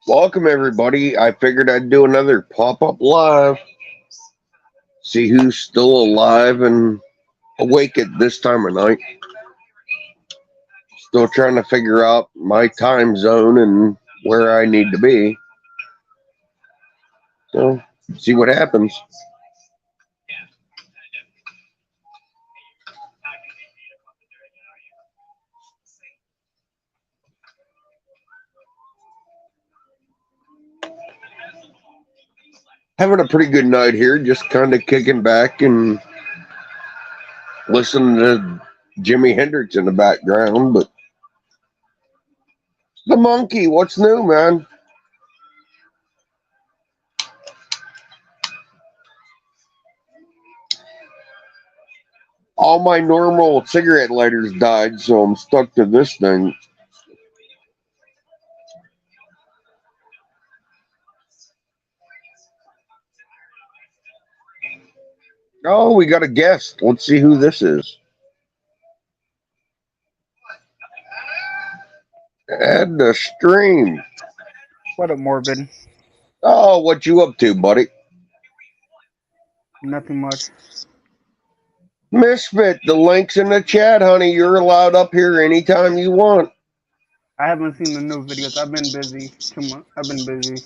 Welcome, everybody. I figured I'd do another pop up live, see who's still alive and awake at this time of night. Still trying to figure out my time zone and where I need to be. So, see what happens. Having a pretty good night here, just kind of kicking back and listening to Jimi Hendrix in the background. But the monkey, what's new, man? All my normal cigarette lighters died, so I'm stuck to this thing. Oh, we got a guest. Let's see who this is. Add the stream. What up, Morbid? Oh, what you up to, buddy? Nothing much. Misfit, the link's in the chat, honey. You're allowed up here anytime you want. I haven't seen the new videos. I've been busy. Too much. I've been busy.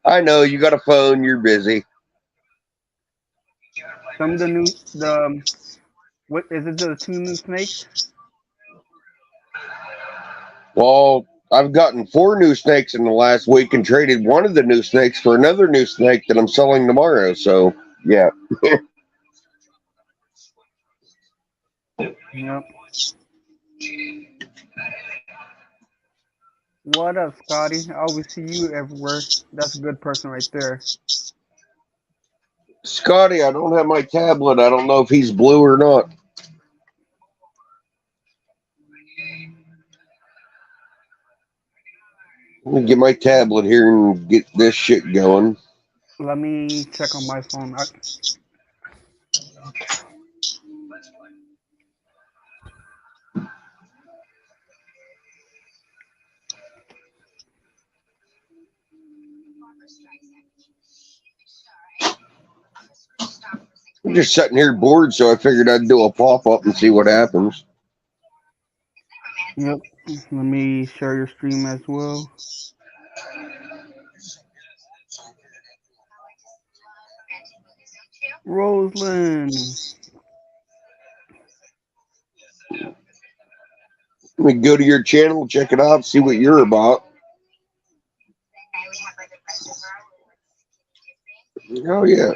I know you got a phone. You're busy. Some of what is it? The two new snakes? Well, I've gotten 4 new snakes in the last week and traded one of the new snakes for another new snake that I'm selling tomorrow. So, yeah. Yep. What up, Scotty? I always see you everywhere. That's a good person right there. Scotty, I don't have my tablet. I don't know if he's blue or not. Let me get my tablet here and get this shit going. Let me check on my phone. I'm just sitting here bored, so I figured I'd do a pop up and see what happens. Yep. Let me share your stream as well. Roseland. Let me go to your channel, check it out, see what you're about. Oh, yeah.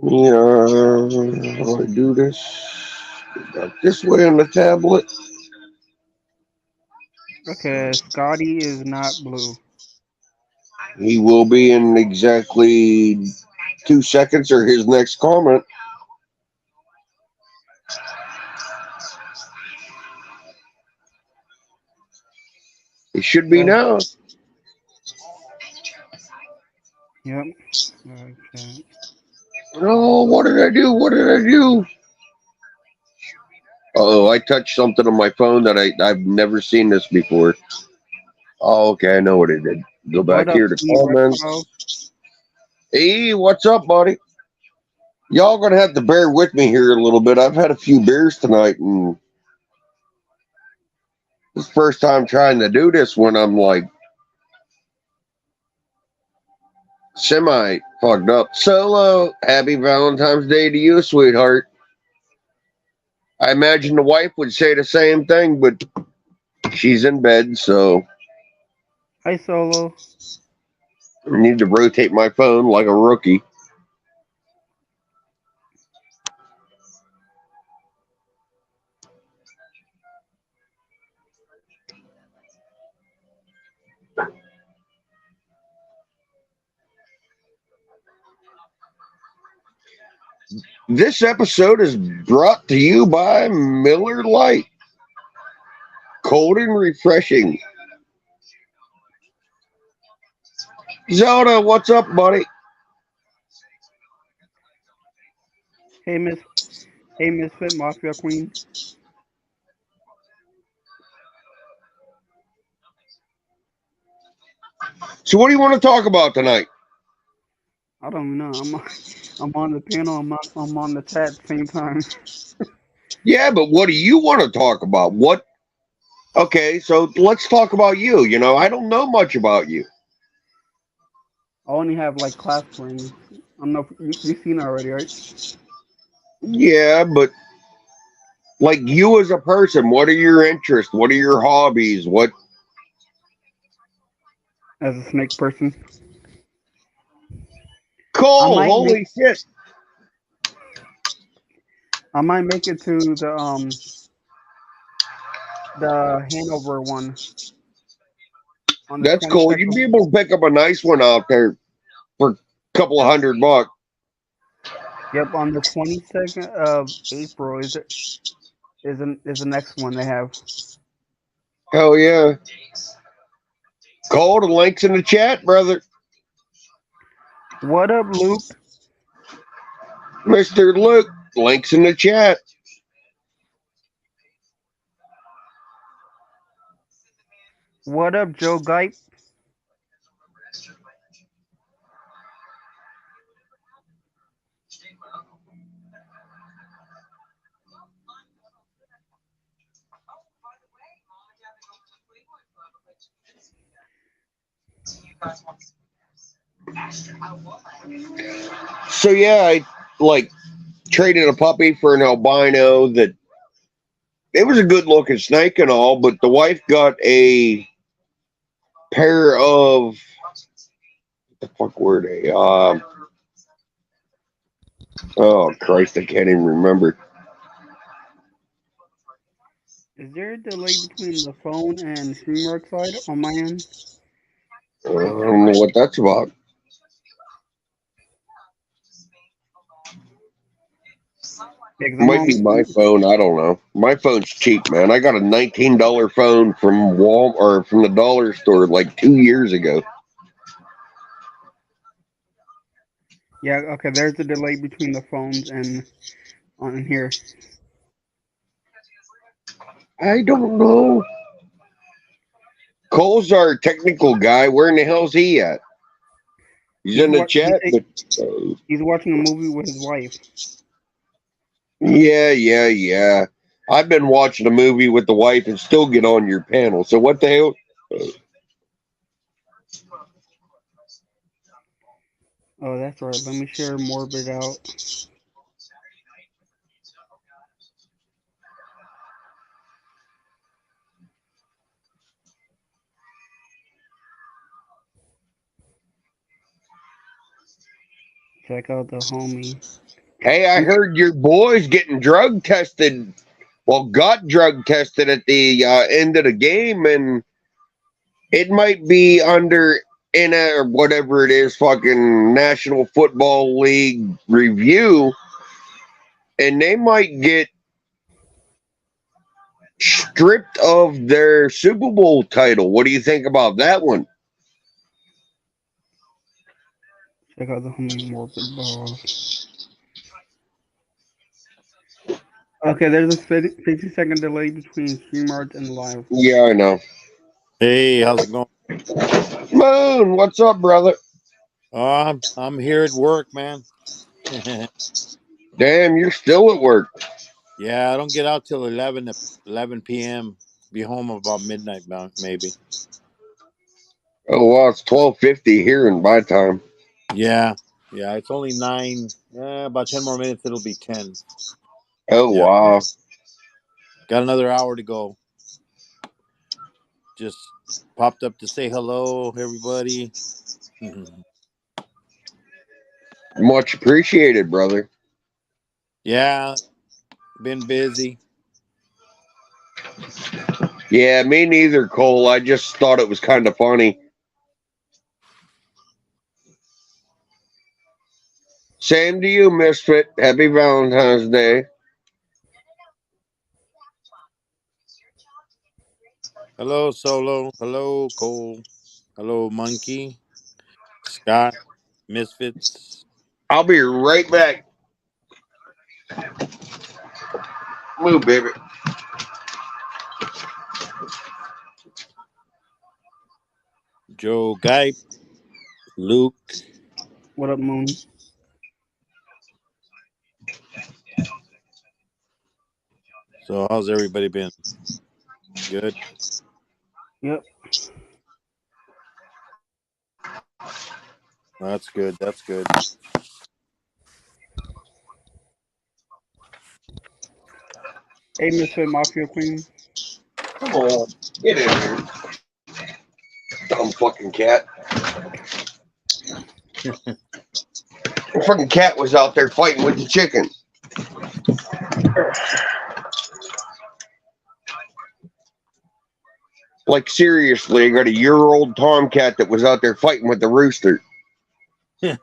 Yeah, how do I do this? Got this way on the tablet. Okay, Scotty is not blue. He will be in exactly 2 seconds or his next comment. It should be now. Yep. Okay. Oh, what did I do? What did I do? Oh, I touched something on my phone that I've never seen this before. Oh, okay, I know what it did. Go back What up, here to Steve comments. Hey, what's up, buddy? Y'all gonna have to bear with me here a little bit. I've had a few beers tonight, and it's the first time trying to do this when I'm like semi fucked up. Solo, happy Valentine's Day to you, sweetheart. I imagine the wife would say the same thing, but she's in bed, so Hi, Solo. I need to rotate my phone like a rookie. This episode is brought to you by Miller Lite. Cold and refreshing. Zelda, what's up, buddy? Hey, Misfit Mafia Queen. So what do you want to talk about tonight? I don't know. I'm on the panel. I'm on the chat at the same time. Yeah, but what do you want to talk about? What? Okay, so let's talk about you. You know, I don't know much about you. I only have like class friends. I don't know if you've seen it already, right? Yeah, but like you as a person, what are your interests? What are your hobbies? What? As a snake person, I Cole, might make holy shit. I might make it to the Hanover one on the That's cool. You'd 22nd. be able to pick up a nice one out there for a couple of $100. Yep, on the 22nd of April is the next one they have. Hell yeah. Cole, the link's in the chat, brother. What up, Luke? Mr. Luke, link's in the chat. What up, Joe Gipe? So yeah, I like traded a puppy for an albino that it was a good looking snake and all, but the wife got a pair of what the fuck were they? Oh Christ, I can't even remember. Is there a delay between the phone and StreamYard side on my end? I don't know what that's about. Yeah, 'cause I'm Might be on. my phone. I don't know. My phone's cheap, man. I got a $19 phone from Walmart or from the dollar store like 2 years ago. Yeah, okay. There's a delay between the phones and on here. I don't know. Cole's our technical guy. Where in the hell's he at? He's He's in the what chat, but he's watching a movie with his wife. yeah. I've been watching a movie with the wife and still get on your panel. So what the hell? Oh, that's right. Let me share Morbid out. Check out the homie. Hey, I heard your boy's getting drug tested. Well, got drug tested at the end of the game, and it might be under NA or whatever it is, fucking National Football League review, and they might get stripped of their Super Bowl title. What do you think about that one? Check out the homie Morbid Balls. Okay, there's a 50-second delay between StreamYard and live. Yeah, I know. Hey, how's it going? Moon, what's up, brother? I'm here at work, man. Damn, you're still at work. Yeah, I don't get out till 11 p.m. Be home about midnight, maybe. Oh wow, it's 12:50 here in my time. Yeah, it's only 9. About 10 more minutes, it'll be 10. Oh Yeah. wow. Got another hour to go. Just popped up to say hello, everybody. Much appreciated, brother. Yeah, been busy. Yeah, me neither, Cole. I just thought it was kind of funny. Same to you, Misfit. Happy Valentine's Day. Hello, Solo. Hello, Cole. Hello, Monkey. Scott. Misfits. I'll be right back. Move, baby. Joe Guy, Luke. What up, Moon? So how's everybody been? Good. Yep. That's good. That's good. Hey, Misfit Mafia Queen. Come on, get in here, dumb fucking cat. The fucking cat was out there fighting with the chicken. Like seriously, I got a year-old tomcat that was out there fighting with the rooster. He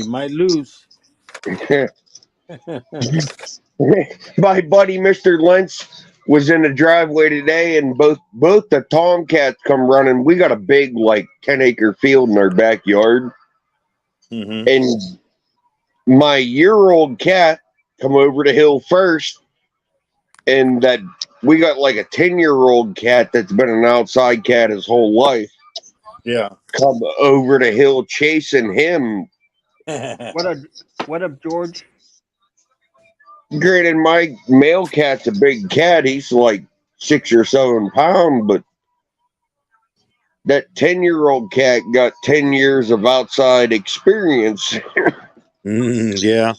might lose. My buddy Mr. Lentz was in the driveway today, and both the tomcats come running. We got a big, like 10-acre field in our backyard, Mm-hmm. and my year-old cat come over the hill first, and that we got like a 10-year-old cat that's been an outside cat his whole life. Yeah. Come over the hill chasing him. What up, George? Granted, my male cat's a big cat. He's like 6 or 7 pounds, but that 10-year-old cat got 10 years of outside experience. Yeah.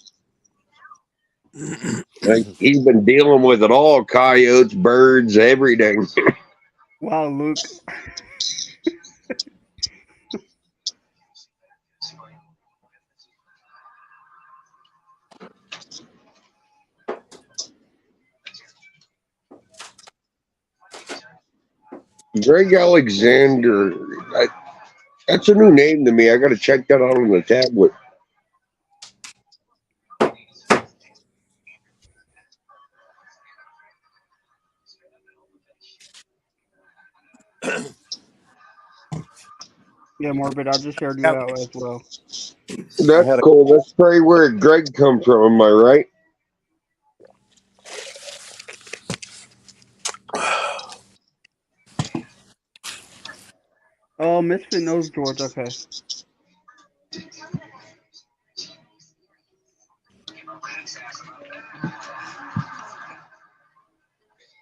Like, he's been dealing with it all: coyotes, birds, everything. Wow, Luke. Greg Alexander. That's a new name to me. I got to check that out on the tablet. Yeah, Morbid. I'll just share you out as well. That's cool. That's probably where Greg come from. Am I right? Oh, Misfit knows George. Okay.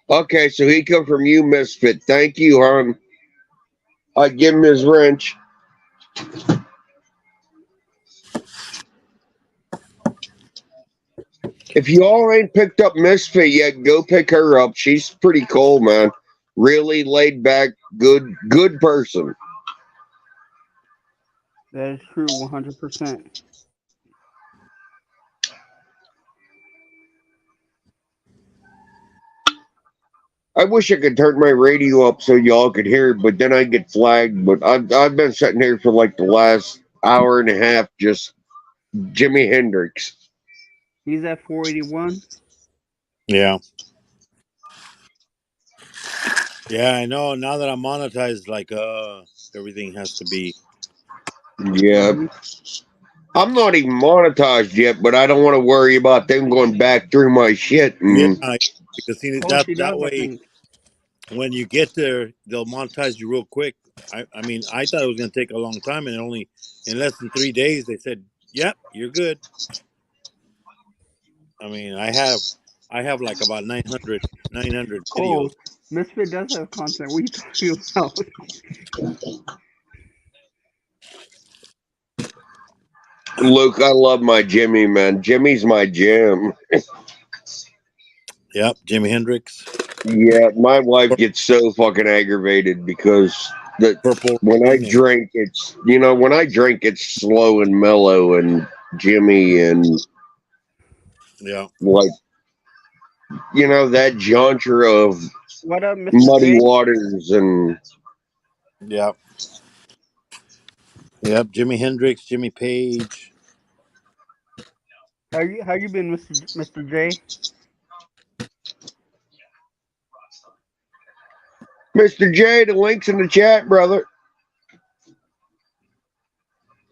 Okay, so he come from you, Misfit. Thank you, hon. I give him his wrench. If you all ain't picked up Misfit yet, go pick her up. She's pretty cool, man. Really laid back, good person. That is true, 100%. I wish I could turn my radio up so y'all could hear it, but then I get flagged. But I've been sitting here for like the last hour and a half, just Jimi Hendrix. He's at 481. Yeah. Yeah, I know. Now that I'm monetized, like everything has to be. Yeah. I'm not even monetized yet, but I don't want to worry about them going back through my shit. Yeah, because see, Oh, she that does, I way, think. when you get there, they'll monetize you real quick. I mean, I thought it was going to take a long time, and only in less than 3 days they said, "Yep, you're good." I mean, I have like about 900 Oh, videos. Misfit does have content. What are you talking about? Luke, I love my Jimmy, man. Jimmy's my jam. Yep, Jimi Hendrix. Yeah, my wife gets so fucking aggravated because when I drink, it's slow and mellow, and Jimmy and yeah, like that genre of What up, Mr. Muddy J? Waters and yep, Jimi Hendrix, Jimmy Page. How you been, Mr. J? Mr. J. The link's in the chat, brother.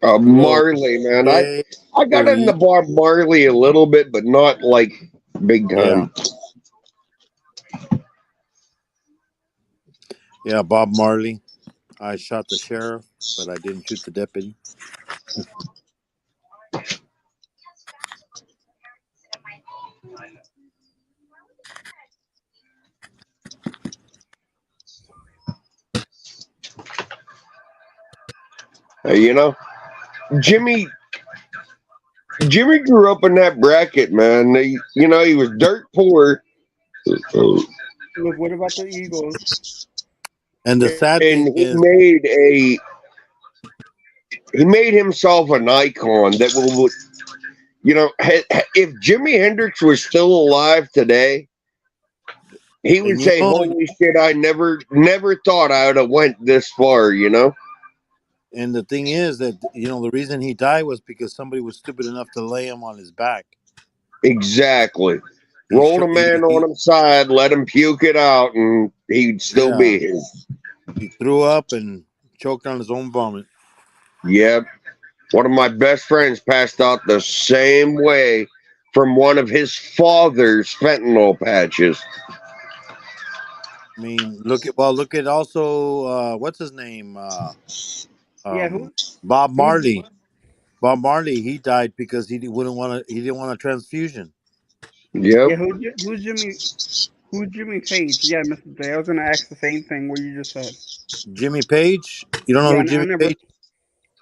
Marley, man. I got into Bob Marley a little bit, but not like big time. Yeah, Bob Marley. I shot the sheriff, but I didn't shoot the deputy. You know, Jimmy grew up in that bracket, man. You know, he was dirt poor, Look, what about the Eagles? And the sad and thing is, he made himself an icon that will, you know, if Jimi Hendrix was still alive today, he would and you say, know, "Holy shit! I never thought I would have went this far." You know. and the thing is that the reason he died was because somebody was stupid enough to lay him on his back. Exactly. He Rolled sho- a man on his side, let him puke it out, and he'd still Yeah. be his. He threw up and choked on his own vomit. Yep. One of my best friends passed out the same way from one of his father's fentanyl patches. I mean, look at also what's his name? Yeah, Bob Marley. Bob Marley, he died because he didn't want a transfusion. Yep. Yeah, who's Jimmy Page? Yeah, Mr. J. I was gonna ask the same thing what you just said. Jimmy Page, you don't know Yeah, who Jimmy Page?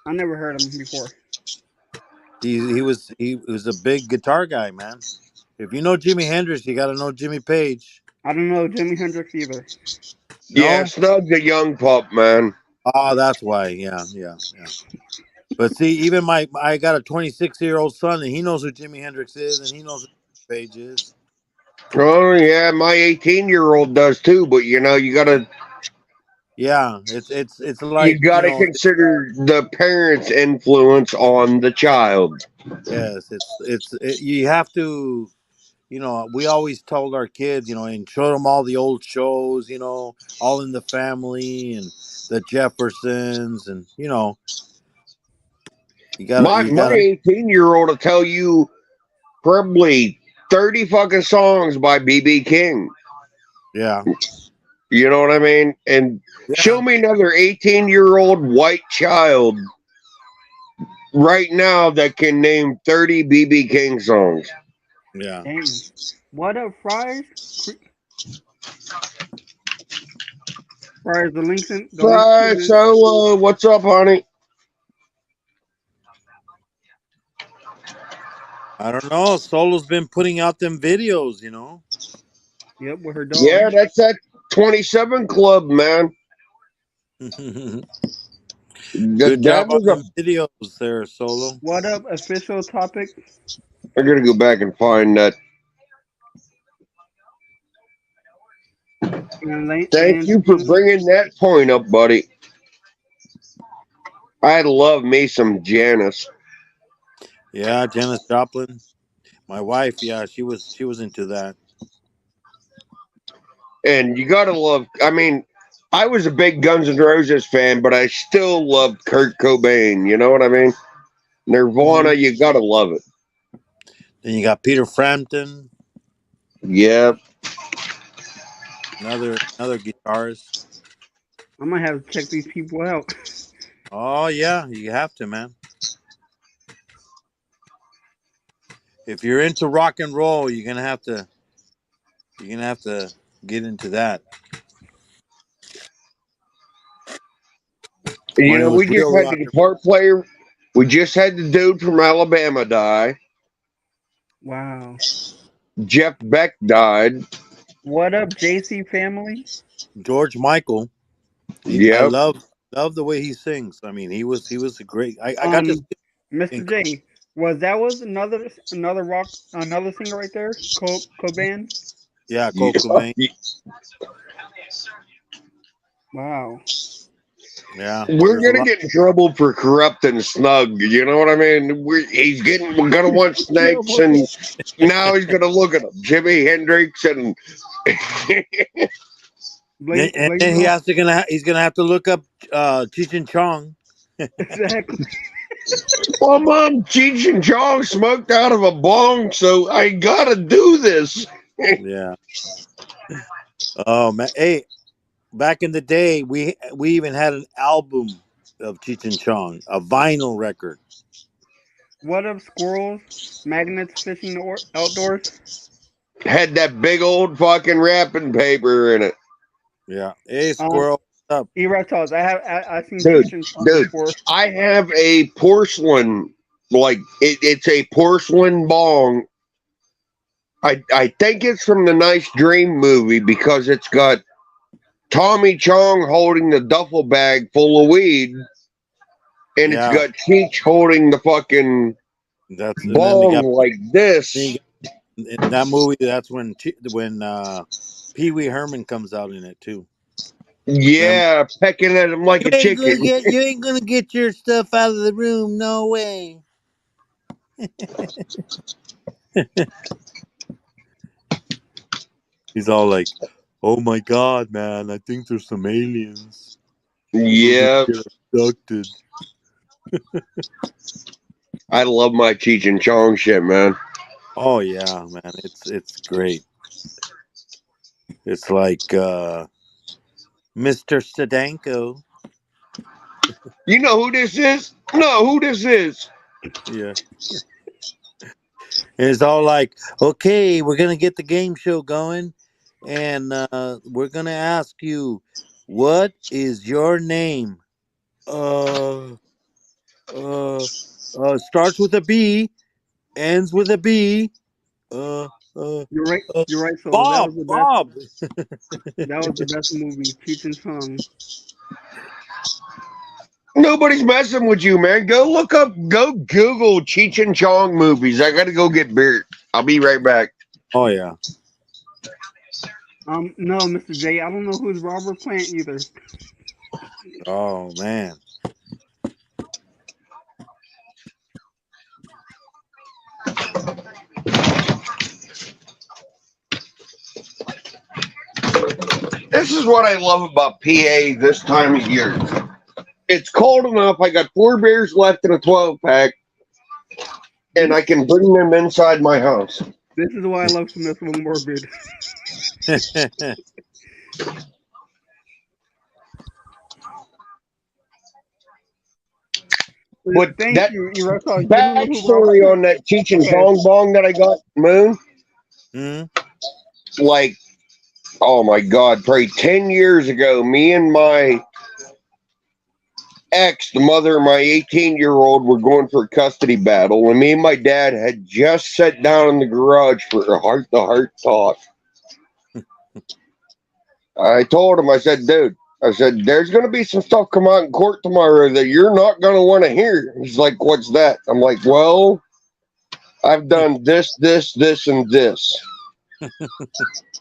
I never heard him before. He was a big guitar guy, man. If you know Jimi Hendrix, you got to know Jimmy Page. I don't know Jimi Hendrix either. No? Yeah, Snug's a young pup, man. Oh, that's why. Yeah. But see, even I got a 26-year-old son, and he knows who Jimi Hendrix is, and he knows who Jimmy Page is. Oh yeah, my 18-year-old does too. But you know, you gotta It's like consider the parents' influence on the child. yes, you have to. We always told our kids, and showed them all the old shows, All in the Family and the Jeffersons, and you gotta My 18-year-old will tell you probably 30 fucking songs by BB King. yeah. You know what I mean? And show me another 18-year-old white child right now that can name 30 BB King songs. Yeah. Dang. What up, Friars? Friars, the links in. So, what's up, honey? I don't know. Solo's been putting out them videos, Yep, with her dog. Yeah, that's that 27 Club, man. Good job on them videos there, Solo. What up, official topic? I gotta go back and find that. Thank you for bringing that point up, buddy. I love me some Janis. Yeah, Janis Joplin. My wife, yeah, she was into that. And you gotta love. I mean, I was a big Guns N' Roses fan, but I still loved Kurt Cobain. You know what I mean? Nirvana, you gotta love it. Then you got Peter Frampton. Yep. Another guitarist. I might have to check these people out. Oh yeah, you have to, man. If you're into rock and roll, you're gonna have to get into that. You know, we just had the guitar player. We just had the dude from Alabama die. Wow. Jeff Beck died. What up, JC family? George Michael. Yeah. I love the way he sings. I mean, he was a great. I got this. Mr. J, was another singer right there, Cobain? Yeah, Kurt Cobain. Wow. Yeah, we're gonna get in trouble for corrupting Snug. You know what I mean? We're gonna want snakes, and now he's gonna look at him, Jimi Hendrix, and and then he's gonna have to look up Cheech and Chong. Exactly. Well, Mom, Cheech and Chong smoked out of a bong, so I gotta do this. Yeah. Oh man, hey, back in the day, we even had an album of Cheech and Chong, a vinyl record. What of squirrels, magnets fishing outdoors? Had that big old fucking wrapping paper in it. Yeah. Hey, squirrel, what's up? E-reptiles. I've seen Dude, Cheech and Chong dude, before. I have a porcelain, like it's a porcelain bong. I think it's from the Nice Dream movie because it's got Tommy Chong holding the duffel bag full of weed, and Yeah. it's got Cheech holding the fucking That's and then they bong got like this. in that movie. That's when Pee Wee Herman comes out in it too. Yeah, pecking at him like a chicken. You ain't gonna get your stuff out of the room. No way. He's all like, "Oh my god, man! I think there's some aliens. Yeah, Get abducted." I love my Cheech and Chong shit, man. Oh yeah, man! It's great. It's like Mr. Stadenko. You know who this is? No, who this is? Yeah. And it's all like, okay, we're gonna get the game show going, and we're gonna ask you, what is your name? Starts with a B, ends with a B. You're right. You're right. So Bob. that was the best movie, Cheech and Chong. Nobody's messing with you, man. Go Google Cheech and Chong movies. I gotta go get beer. I'll be right back. Oh yeah. No, Mr. J, I don't know who's Robert Plant either. Oh man. This is what I love about PA this time of year. It's cold enough. I got 4 beers left in a 12-pack, and I can bring them inside my house. This is why I love Smith with Morbid. But Thank that you, E-reptiles. backstory on that Cheech and Chong bong that I got, Moon, like, oh my God, probably 10 years ago, me and my ex, the mother of my 18-year-old, were going for a custody battle, and me and my dad had just sat down in the garage for a heart-to-heart talk. I told him, I said, dude, there's going to be some stuff come out in court tomorrow that you're not going to want to hear. He's like, what's that? I'm like, well, I've done this, and this.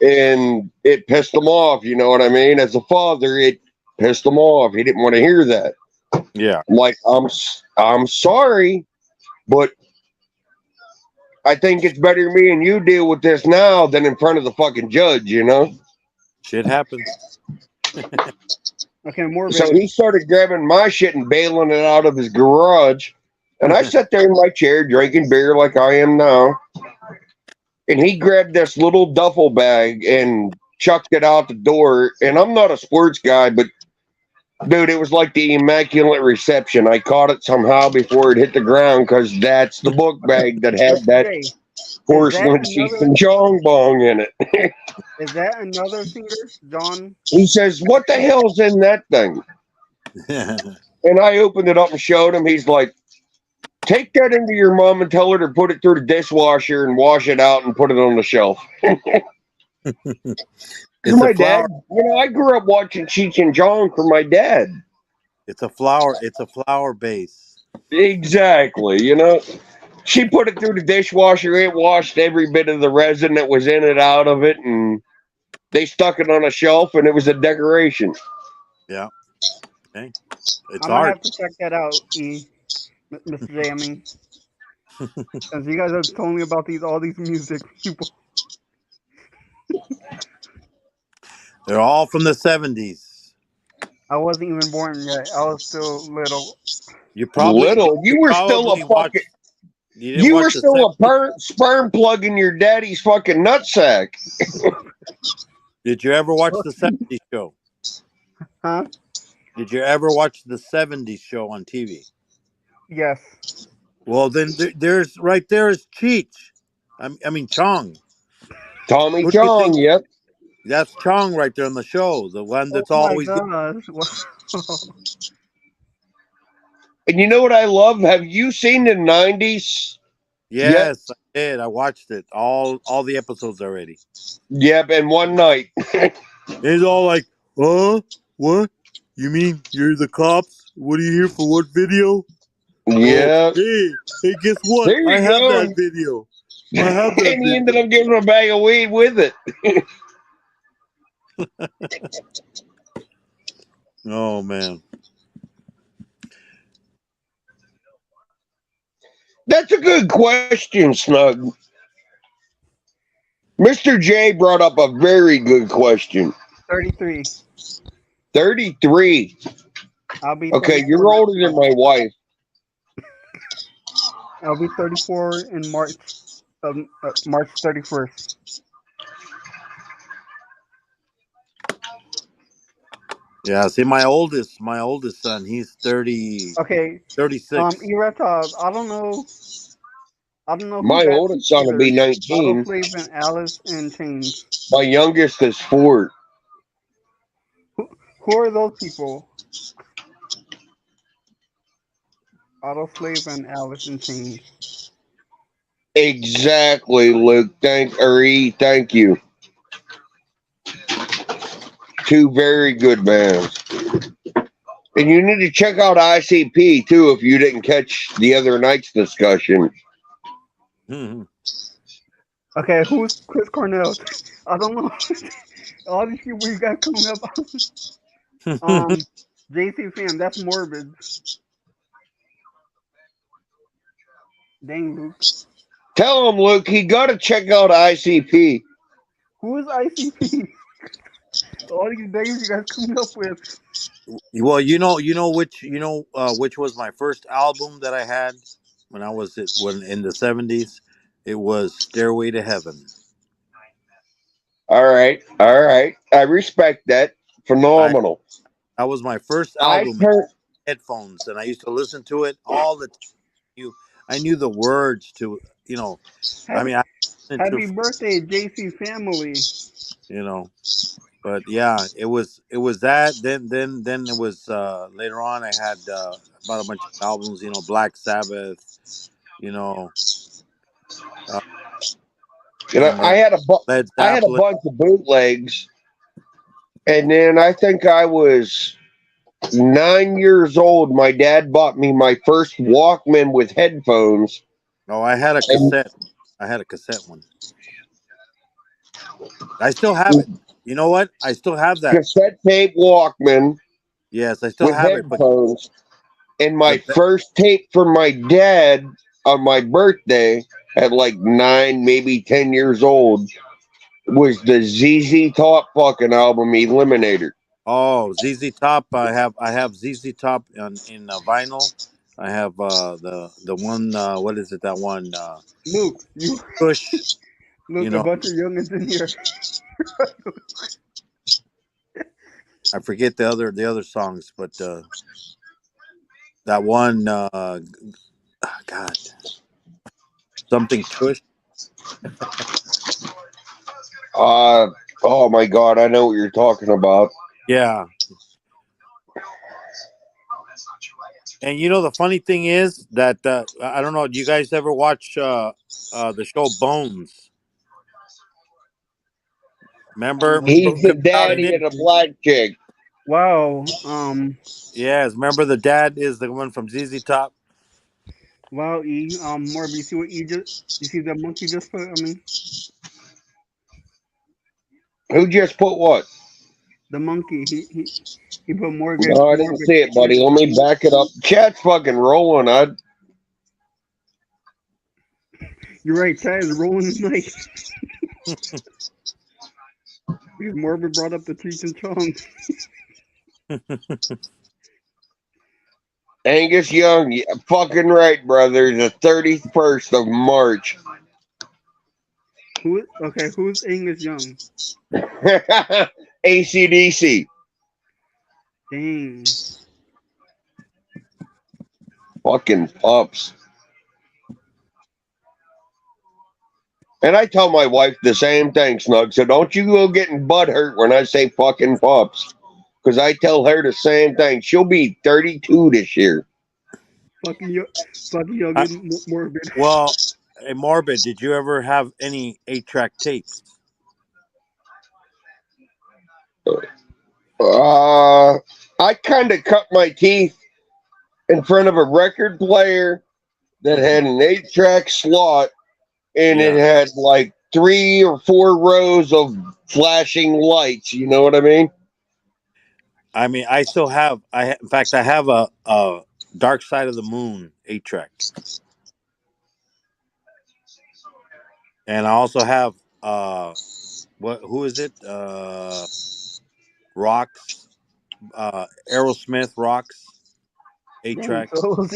And it pissed him off, you know what I mean? As a father, it pissed him off. He didn't want to hear that. Yeah. I'm like, I'm sorry, but I think it's better me and you deal with this now than in front of the fucking judge, you know? Shit happens. Okay, Morbid. So he started grabbing my shit and bailing it out of his garage. And I sat there in my chair drinking beer like I am now. And he grabbed this little duffel bag and chucked it out the door. And I'm not a sports guy, but dude, it was like the Immaculate Reception. I caught it somehow before it hit the ground because that's the book bag that had that porcelain Cheech and Chong bong in it. Is that another singer, John? He says, what the hell's in that thing? And I opened it up and showed him. He's like, take that into your mom and tell her to put it through the dishwasher and wash it out and put it on the shelf. My dad, you know, I grew up watching Cheech and Chong for my dad. It's a flour base. Exactly, you know. She put it through the dishwasher. It washed every bit of the resin that was in it out of it, and they stuck it on a shelf, and it was a decoration. Yeah. Okay. It's I'm gonna have to check that out, Mr. J. I mean, since you guys have told me about all these music people. They're all from the 70s. I wasn't even born yet. I was still little. You were still a fucking. You were still a sperm plug in your daddy's fucking nutsack. Did you ever watch the 70s show? Huh? Did you ever watch the 70s show on TV? Yes. Well, then there's right there is Cheech. I mean Chong. Tommy Who do you Chong, think? yep. That's Chong right there on the show. The one Oh that's my always. gosh. Wow. And you know what I love? Have you seen the 90s yet? Yes, I did. I watched it. All the episodes already. Yep, in one night. It's all like, huh? What? You mean you're the cops? What are you here for? What video? Oh, Yeah. hey, guess what? There I you have go. that video. I have that And he ended video. up giving him a bag of weed with it. Oh man. That's a good question, Snug. Mr. J brought up a very good question. 33. 33. I'll be Okay, 34 you're next older than my wife. I'll be 34 in March. March 31st. Yeah, see my oldest son, he's 30, Okay. 36. Erectile, I don't know who's My that oldest son will be either. 19. Autoslave and Alice in Chains. My youngest is 4. Who are those people? Autoslave and Alice in Chains. Exactly, Luke. Thank you. Two very good bands. And you need to check out ICP too if you didn't catch the other night's discussion. Hmm. Okay, who's Chris Cornell? I don't know. All these people you got coming up. JC Fam, that's morbid. Dang, Luke. Tell him, Luke, he got to check out ICP. Who is ICP? All these names you guys coming up with. Well, which was my first album that I had when I was when in the 70s. It was Stairway to Heaven. All right. I respect that. Phenomenal. That was my first I album. heard, Headphones, and I used to listen to it all the time. I knew the words to, I mean, Happy birthday, JC family. But yeah, it was that. Then it was later on. I had about a bunch of albums. Black Sabbath. Uh, I had a Led I had a Zeppelin. bunch of bootlegs, and then I think I was 9 years old. My dad bought me my first Walkman with headphones. Oh, I had a cassette. I had a cassette one. I still have it. You know what? I still have that cassette tape Walkman. Yes, I still with have headphones. it. And my first tape for my dad on my birthday at like 9, maybe 10 years old was the ZZ Top fucking album Eliminator. Oh, ZZ Top. I have ZZ Top in vinyl. I have the one. What is it? That one. Luke, you Push. Luke, a bunch of youngins in here. I forget the other songs, but that one. God, something Tush. Oh my God, I know what you're talking about. Yeah. And the funny thing is that I don't know. Do you guys ever watch the show Bones? Remember? He's the daddy of the black chick. Wow. Yes. Remember the dad is the one from ZZ Top. Wow. Morb, you see what you see the monkey just put? Who just put what? The monkey. He put Morgan. No, I didn't see it, buddy. Let me back it up. Chat's fucking rolling. You're right. Chat is rolling tonight. Because Morbid brought up the Cheech and Chong. Angus Young, yeah, fucking right, brother. The 31st of March. Who's Angus Young? AC/DC. Dang. Fucking pups. And I tell my wife the same thing, Snug. So don't you go getting butthurt when I say fucking pups. Because I tell her the same thing. She'll be 32 this year. Fucking young I- and morbid. Well, hey, Morbid, did you ever have any 8-track tapes? I kind of cut my teeth in front of a record player that had an 8-track slot, and it Yeah. had like 3 or 4 rows of flashing lights. You know what I mean? I mean, I still have. In fact, I have a Dark Side of the Moon 8-track, and I also have what? Who is it? Rocks. Aerosmith Rocks 8-track. Dang, so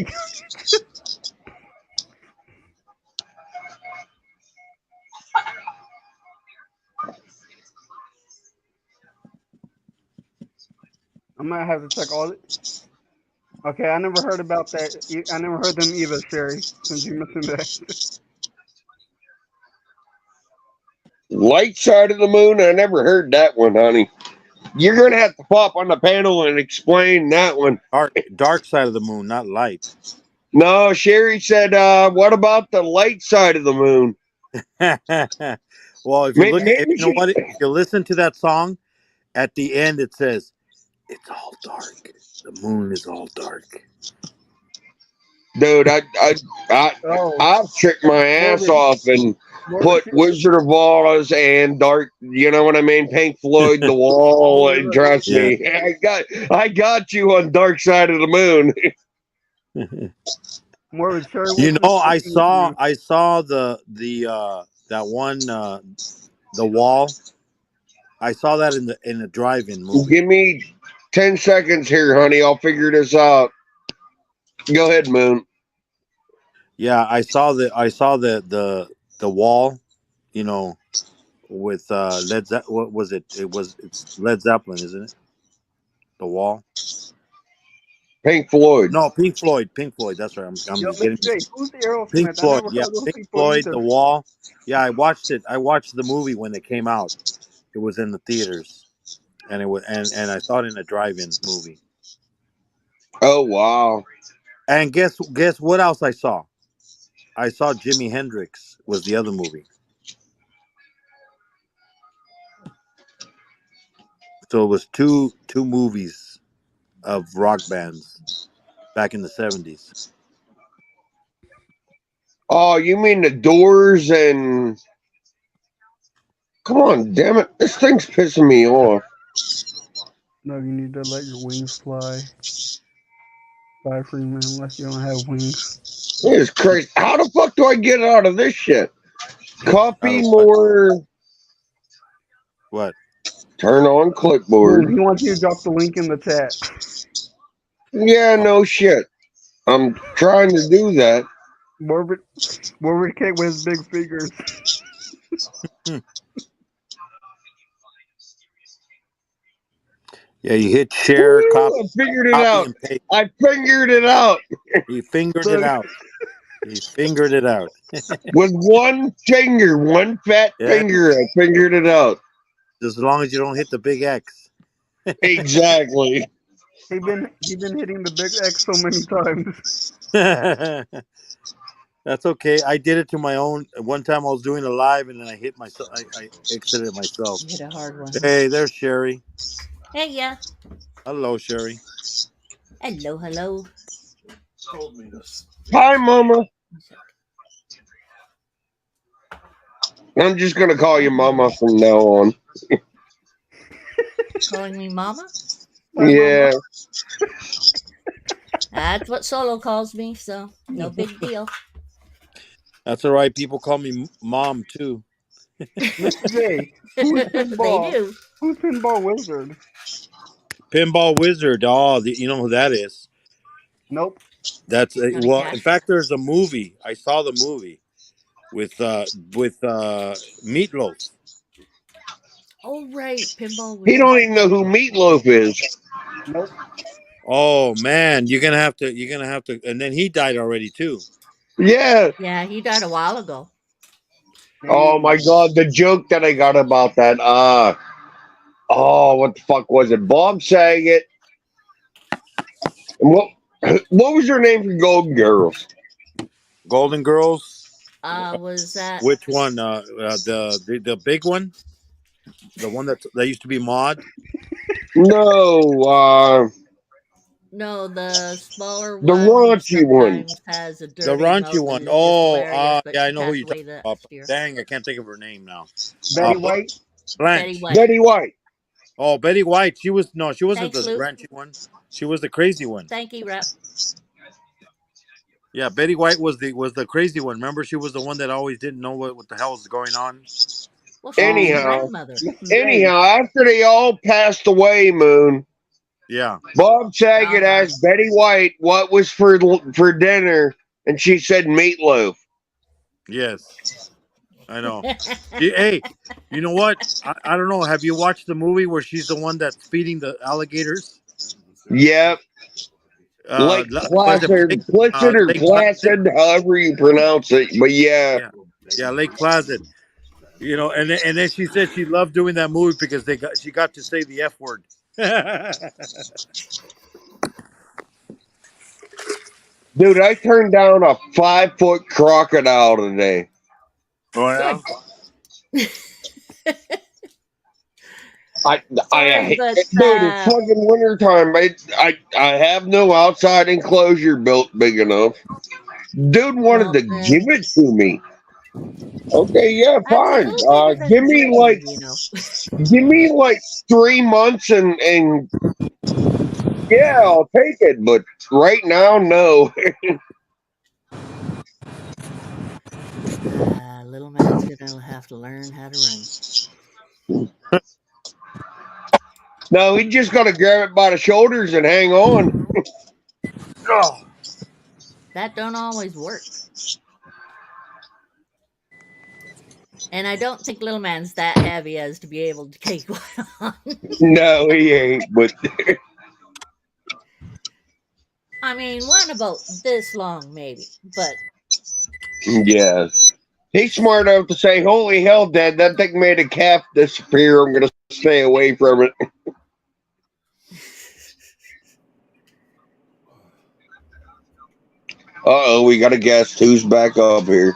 I might have to check all it. Okay, I never heard about that. I never heard them either, Sherry. Since you mentioned that. Light Side of the Moon. I never heard that one, honey. You're gonna have to pop on the panel and explain that one. Dark Side of the Moon, not light. No, Sherry said, "What about the light side of the moon?" Well, if you look, Maybe you know what? If you listen to that song, at the end it says, "It's all dark. The moon is all dark." Dude, Oh, I've tricked my ass Morbid. off and put Wizard of Oz and Dark. You know what I mean? Pink Floyd, The Wall, and trust Yeah. me, I got you on Dark Side of the Moon. Morbid, Sherry. You know, I wasn't listening saw the that one The Wall. I saw that in the drive-in movie. Give me 10 seconds here, honey. I'll figure this out. Go ahead, Moon. Yeah, I saw the Wall, you know, with Led Zeppelin. What was it? It's Led Zeppelin, isn't it? The Wall. Pink Floyd. No, Pink Floyd. Pink Floyd. That's right. I'm Yo, getting Mr. J, who's the Aerosmith? Pink I Floyd. never Yeah, heard of Pink people Floyd. either. The Wall. Yeah, I watched it. I watched the movie when it came out. It was in the theaters, and it was and I saw it in a drive-in movie. Oh wow! And guess what else I saw? I saw Jimi Hendrix was the other movie. So it was two movies of rock bands back in the 70s. Oh, you mean the Doors and? Come on, damn it! This thing's pissing me off. No, you need to let your wings fly. Fly free, man, unless you don't have wings. It is crazy. How the fuck do I get out of this shit? Copy Out of more. What? Turn on clipboard. He wants you to drop the link in the chat. Yeah, no shit. I'm trying to do that. Morbid Kate with his big fingers. Yeah, you hit share, Woo, copy, I figured it copy out. and paste. I figured it out He fingered it out. He fingered it out. with one finger, one fat Yeah. finger. I figured it out. Just as long as you don't hit the big X. Exactly. He been hitting the big X so many times. That's okay. I did it to my own. One time I was doing a live and then I hit myself. I exited myself. You hit a hard one. Hey, there's Sherry. Hey, yeah. Hello, Sherry. Hello, hello. Told me this. Hi, Mama. I'm just gonna call you Mama from now on. Calling me mama? Yeah. That's what Solo calls me, so no big deal. That's all right. People call me Mom too. Mr. J, who's Pinball? They do. Who's Pinball Wizard? Pinball Wizard. Oh, you know who that is? Nope. That's Not a well. cat. In fact, there's a movie. I saw the movie with Meatloaf. Oh, right. Pinball He Wizard. don't even know who Meatloaf is. Nope. Oh man, you're gonna have to, and then he died already too. Yeah. Yeah, he died a while ago. Oh my God, the joke that I got about that. Oh, what the fuck was it? Bob Saget. And what was her name for Golden Girls? Golden Girls. Was that Which one? The big one, the one that used to be Maud. No, no? The smaller the one who raunchy one. sometimes has a The dirty raunchy mouth one. and is just Oh, hilarious, but yeah, I she know who passed you're talking away about. last year. Dang, I can't think of her name now. Betty White. Betty Blanche. White. Betty White. Oh, Betty White. She wasn't Thanks, the Luke. raunchy one. She was the crazy one. Thank you, Rep. Yeah, Betty White was the crazy one. Remember, she was the one that always didn't know what the hell was going on. Well, she was his Anyhow, grandmother. anyhow, after they all passed away, Moon, Yeah. Bob Saget Oh, asked Betty White what was for dinner, and she said meatloaf. Yes. I know. Hey, you know what? I don't know. Have you watched the movie where she's the one that's feeding the alligators? Yep. Lake Was it Placid, Placid or Lake Placid? Placid, however you pronounce it. But yeah, Yeah, Lake Placid. You know, and then she said she loved doing that movie because she got to say the F word. dude, I turned down a 5-foot crocodile today. Oh yeah. Dude, but, it's fucking wintertime. I have no outside enclosure built big enough. Dude wanted to Well, give it to me. Okay, yeah, that's a fine. little bit of a Give me dream, like you know. 3 months and yeah, I'll take it. But right now, no. Little man's gonna have to learn how to run. No, he just got to grab it by the shoulders and hang on. Oh. That don't always work. And I don't think little man's that heavy as to be able to take one on. No, he ain't. But I mean, one about this long, maybe. But yeah, he's smart enough to say, "Holy hell, Dad! That thing made a calf disappear. I'm gonna stay away from it." Uh-oh, we got a guest who's back up here.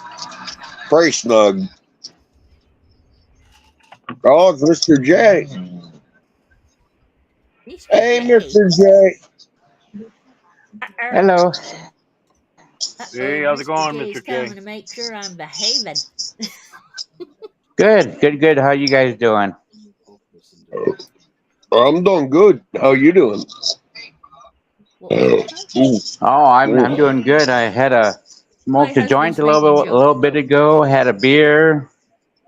Pretty snug. Oh, it's Mr. J. Mr. Hey, J. Mr. J. Hello. Hey, how's it going, J's Mr. J? coming to make sure I'm behaving. Good. How you guys doing? I'm doing good. How you doing? Ooh. Oh, I'm doing good. I had smoked a joint a little bit ago. Had a beer.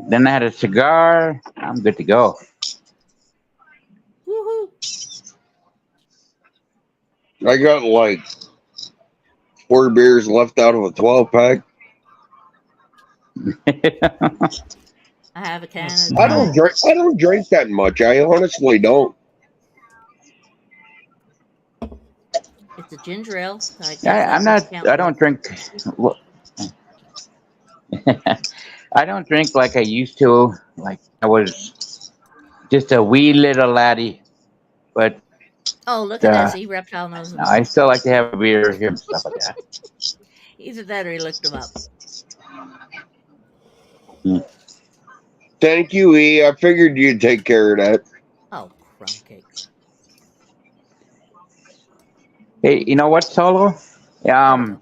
Then I had a cigar. I'm good to go. Woohoo! I got like 4 beers left out of a 12-pack. I have a can of I don't drink that much. I honestly don't. It's a ginger ale. I'm not. I don't drink. I don't drink like I used to. Like I was just a wee little laddie. But oh, look at this. He reptile knows him. I still like to have a beer here and stuff like that. Either that or he looked him up. Thank you, E. I figured you'd take care of that. Oh, crumb cakes. Hey, you know what, Solo? Nope.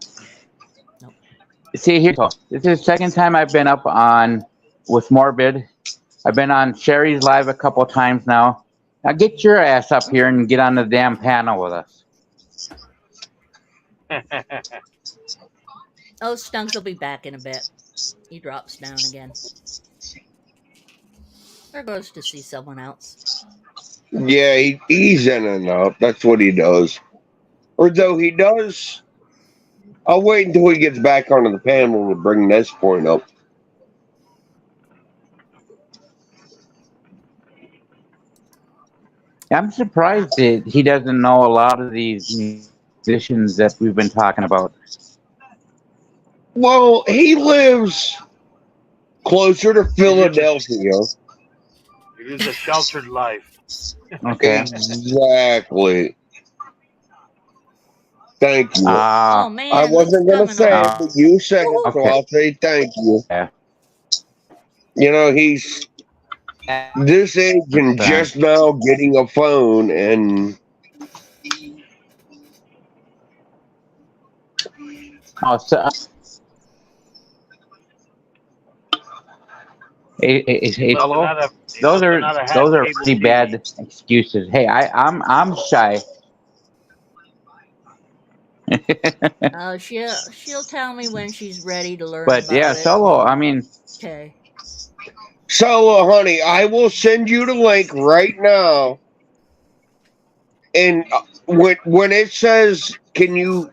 See here, this is the second time I've been up on with Morbid. I've been on Sherry's live a couple times now. Now get your ass up here and get on the damn panel with us. Oh, Stunks will be back in a bit. He drops down again. Or goes to see someone else. Yeah, he's in and out. That's what he does. Or though he does, I'll wait until he gets back onto the panel to bring this point up. I'm surprised that he doesn't know a lot of these musicians that we've been talking about. Well, he lives closer to Philadelphia. It is a sheltered life. Okay. Exactly. Thank you. Oh man, I this wasn't is going to coming say on. it, but you said it, so Okay. I'll say thank you. Yeah. You know, he's this age and Okay. just now getting a phone, and Oh, so, Hello? those are pretty bad excuses. Hey, I'm shy. She'll tell me when she's ready to learn But about yeah, it. Solo. I mean, Okay. so, honey, I will send you the link right now. And when it says, can you?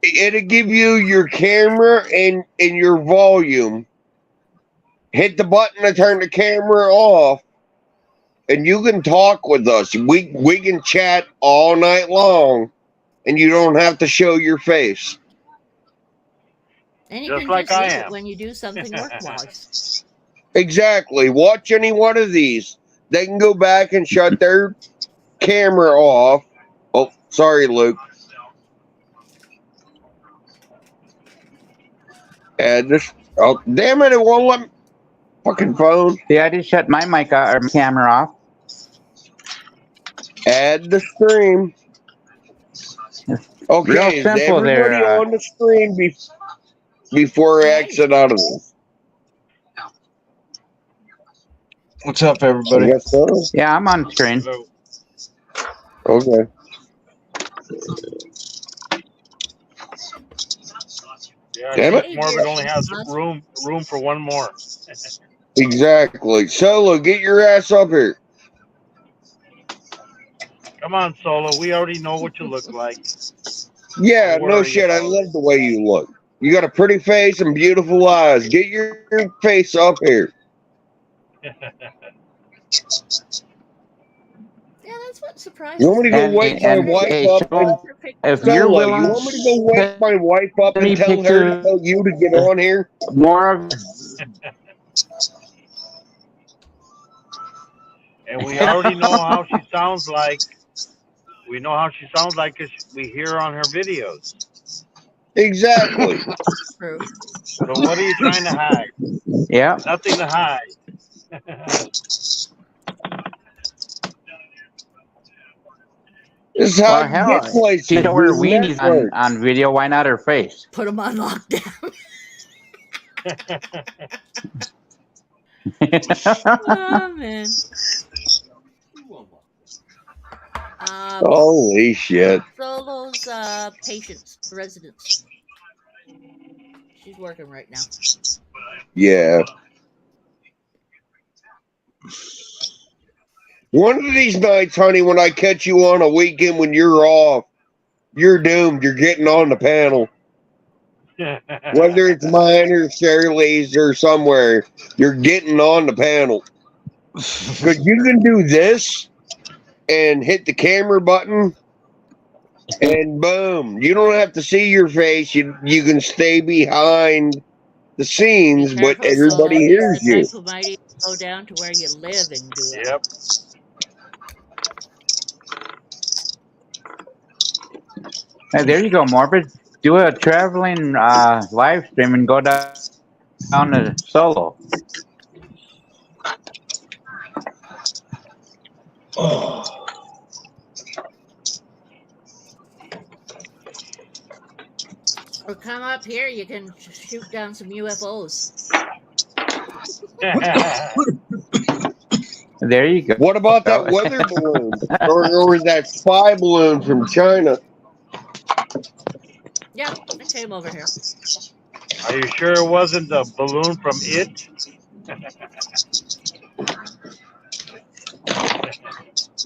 It'll give you your camera and your volume. Hit the button to turn the camera off, and you can talk with us. We can chat all night long, and you don't have to show your face. And you Just can like just I leave it am. when you do something work-wise. Exactly. Watch any one of these. They can go back and shut their camera off. Oh, sorry, Luke. And this. Oh, damn it! It won't let me. Fucking phone. see, I just shut my mic or my camera off. Add the stream. Okay, Real is simple everybody there. on the stream before I exit out of this? What's up, I everybody? guess so. Yeah, I'm on screen. Hello. Okay. Yeah, Damn it. Chief Morbid only has room for one more. Exactly. Solo, get your ass up here. Come on, Solo. We already know what you look like. Yeah, Don't no worry shit. I about love the way you look. You got a pretty face and beautiful eyes. Get your face up here. it. Yeah, that's what surprises You want me to go And wake my wife hey, up and Solo, if you're Solo? willing, You want me to go wake my wife up send me and tell her to pictures tell you to get on here? more of. And we already know how she sounds like. We know how she sounds like because we hear her on her videos. Exactly. True. So what are you trying to hide? Yeah. Nothing to hide. This is how Well, you hell, get places. she should wear with weenies network. on video. Why not her face? Put them on lockdown. Oh man. Holy shit. Solo's patient's residence. She's working right now. Yeah. One of these nights, honey, when I catch you on a weekend when you're off, you're doomed. You're getting on the panel. Whether it's mine or Shirley's or somewhere, you're getting on the panel. Because you can do this and hit the camera button, and boom. You don't have to see your face. You can stay behind the scenes, but Careful, everybody Solo. hears He's the you. type who might even go down to where you live and do it. Yep. Hey, there you go, Morbid. Do a traveling live stream and go down to Solo. Or come up here, you can shoot down some UFOs. There you go. What about that weather balloon? or that spy balloon from China? Yeah, I came over here. Are you sure it wasn't the balloon from It?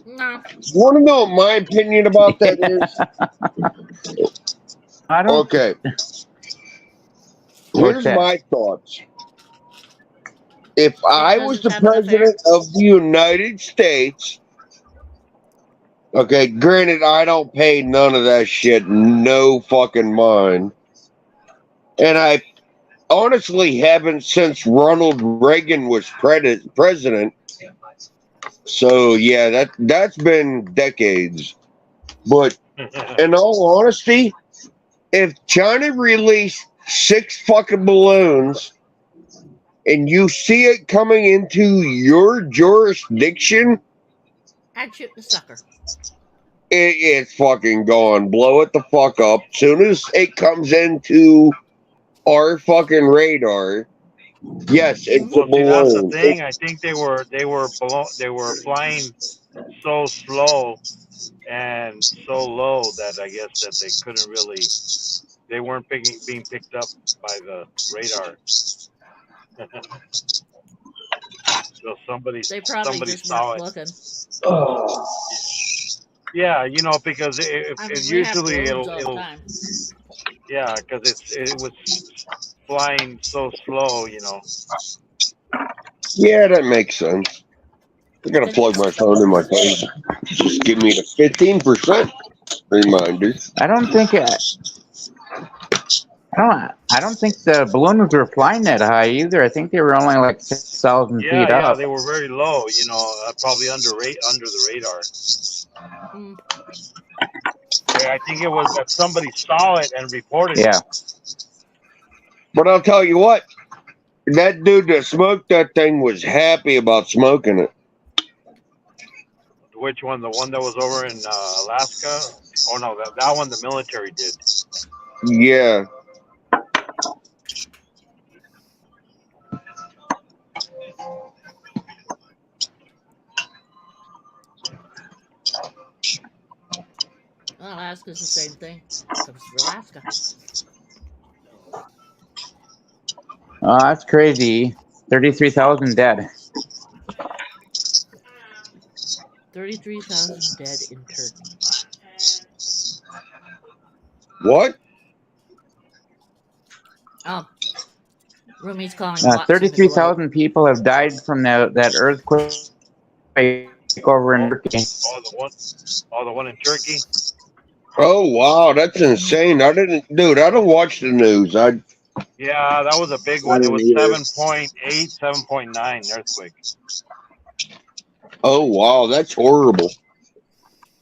No. Want to know what my opinion about that is? I don't. Okay. What's Here's that? my thoughts. If I was the doesn't have an affair. president of the United States Okay, granted, I don't pay none of that shit no fucking mind. And I honestly haven't since Ronald Reagan was president. So yeah, that's been decades. But in all honesty, if China released 6 fucking balloons and you see it coming into your jurisdiction, I'd shoot the sucker. it's fucking gone. Blow it the fuck up. Soon as it comes into our fucking radar, yes, it's a Well, see, that's the balloon. thing. I think they were flying so slow and so low that I guess that they couldn't really. They weren't being picked up by the radar. So somebody They probably just saw weren't it. looking. Yeah, you know, because it I mean, we have usually balloons all the it'll time. yeah, because it was flying so slow, you know. Yeah, that makes sense. I gotta plug my phone in my face. Just give me the 15% reminder. I don't think I don't think the balloons were flying that high either. I think they were only like 6,000 feet Yeah, up. they were very low, you know, probably under the radar. Mm. Yeah, I think it was that somebody saw it and reported Yeah. it. But I'll tell you what, that dude that smoked that thing was happy about smoking it. Which one? The one that was over in Alaska? Oh no, that one the military did. Yeah. Well, Alaska's the same thing. Except it's Alaska. Oh, that's crazy. 33,000 dead. 33,000 dead in Turkey. What? Rumi's calling Watson. 33,000 people have died from that earthquake over in Turkey. The one in Turkey. Oh wow, that's insane. I don't watch the news. Yeah, that was a big one. It was 7.8, 7.9 earthquake. Oh wow, that's horrible.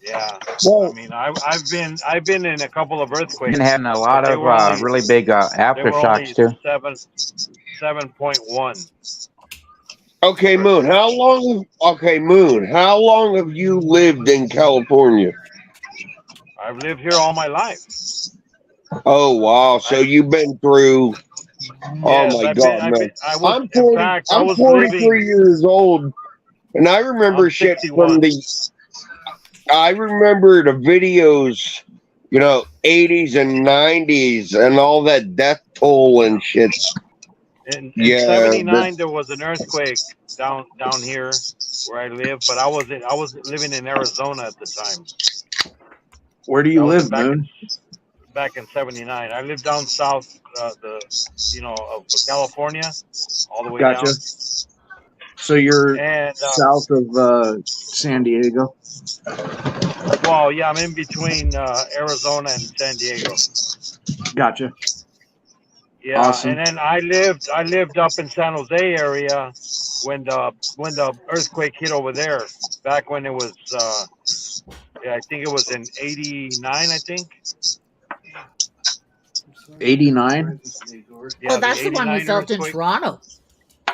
Yeah. Well, I mean, I've been in a couple of earthquakes. Been having a lot of really big aftershocks too. 7.1. okay, Moon, how long have you lived in California? I've lived here all my life. Oh wow, so you've been through. Oh my God, man! I'm 43 years old, and I remember shit from I remember the videos, 80s and 90s, and all that death toll and shit. In 79, there was an earthquake down here where I live, but I was living in Arizona at the time. Where do you live, Moon? Back in 79. I lived down south, of California, all the way down. So you're south of San Diego? Well, yeah, I'm in between Arizona and San Diego. Gotcha. Yeah, awesome. And then I lived up in San Jose area when the earthquake hit over there, back when it was I think it was in 89, I think. 89? Yeah, that's the one we felt in Toronto.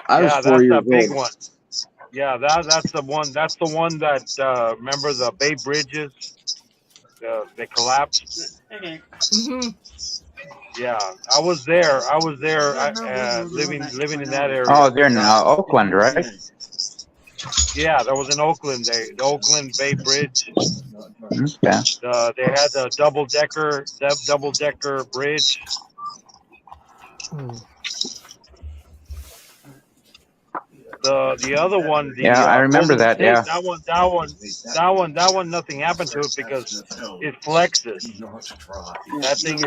That's the big one. Yeah, that's the one. That's the one that remember the Bay Bridges? They collapsed. Mm-hmm. Yeah, I was there. Living in that area. Oh, they're in Oakland, right? Yeah, that was in Oakland. The Oakland Bay Bridge. Okay. They had the double decker bridge. The other one. I remember that. State, yeah. That one. Nothing happened to it because it flexes. That thing is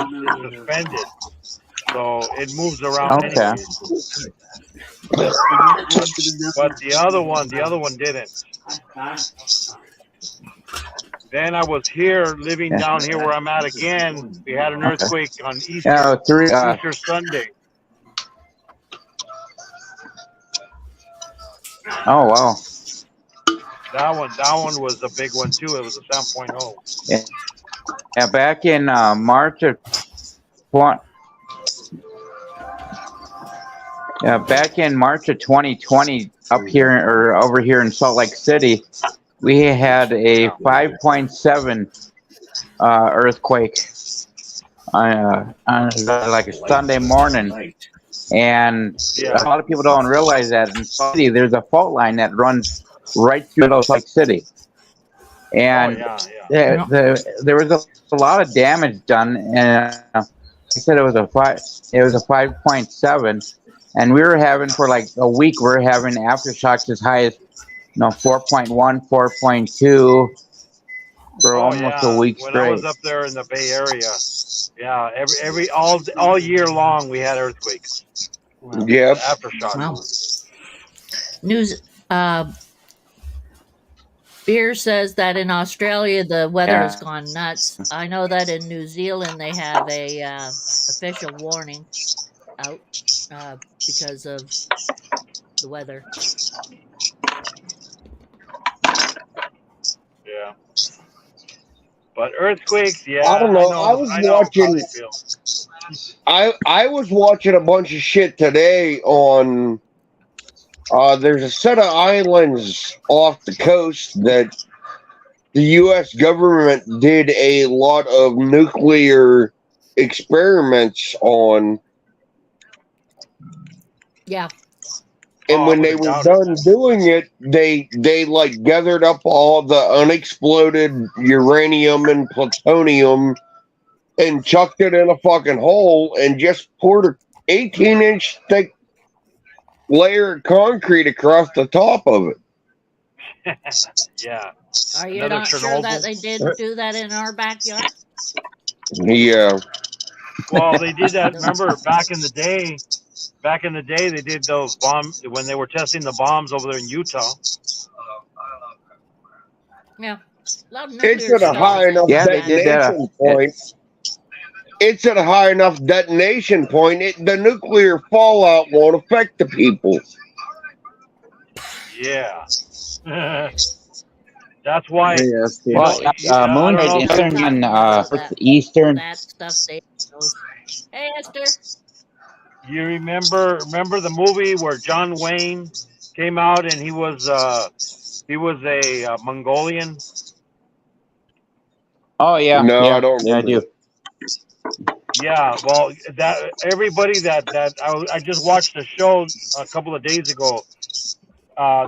suspended, so it moves around. Okay. Anyways. But the other one didn't. Then I was here, living down here where I'm at again. We had an earthquake on Easter, Easter Sunday. Oh wow. That one was a big one too. It was a 7.0. Yeah, back in March of 2020, up here or over here in Salt Lake City, we had a 5.7 earthquake on like a Sunday morning, and a lot of people don't realize that in Salt Lake City there's a fault line that runs right through Salt Lake City, and there was a lot of damage done, and I said it was a 5.7, and we were having for like a week. We were having aftershocks as high as 4.1, 4.2 for almost a week straight. When I was up there in the Bay Area, all year long we had earthquakes. Yep. Aftershocks. Wow. News. Beer says that in Australia the weather has gone nuts. I know that in New Zealand they have a official warning out because of the weather. Yeah. But earthquakes, I don't know. I was watching a bunch of shit today on. There's a set of islands off the coast that the U.S. government did a lot of nuclear experiments on. Yeah. And when they were done doing it, they like gathered up all the unexploded uranium and plutonium and chucked it in a fucking hole and just poured an 18-inch thick layer of concrete across the top of it. Yeah. Are you not sure that they did do that in our backyard? Yeah. Well, they did that. Remember, back in the day, they did those bombs when they were testing the bombs over there in Utah. Yeah. It's at a high enough detonation point. It's at a high enough detonation point. The nuclear fallout won't affect the people. Yeah. That's why. Moon Eastern. That stuff they knows. Hey, Esther. You remember the movie where John Wayne came out and he was a Mongolian? Oh yeah. No, yeah. I don't. Yeah, I do. Yeah, well, everybody that I just watched the show a couple of days ago.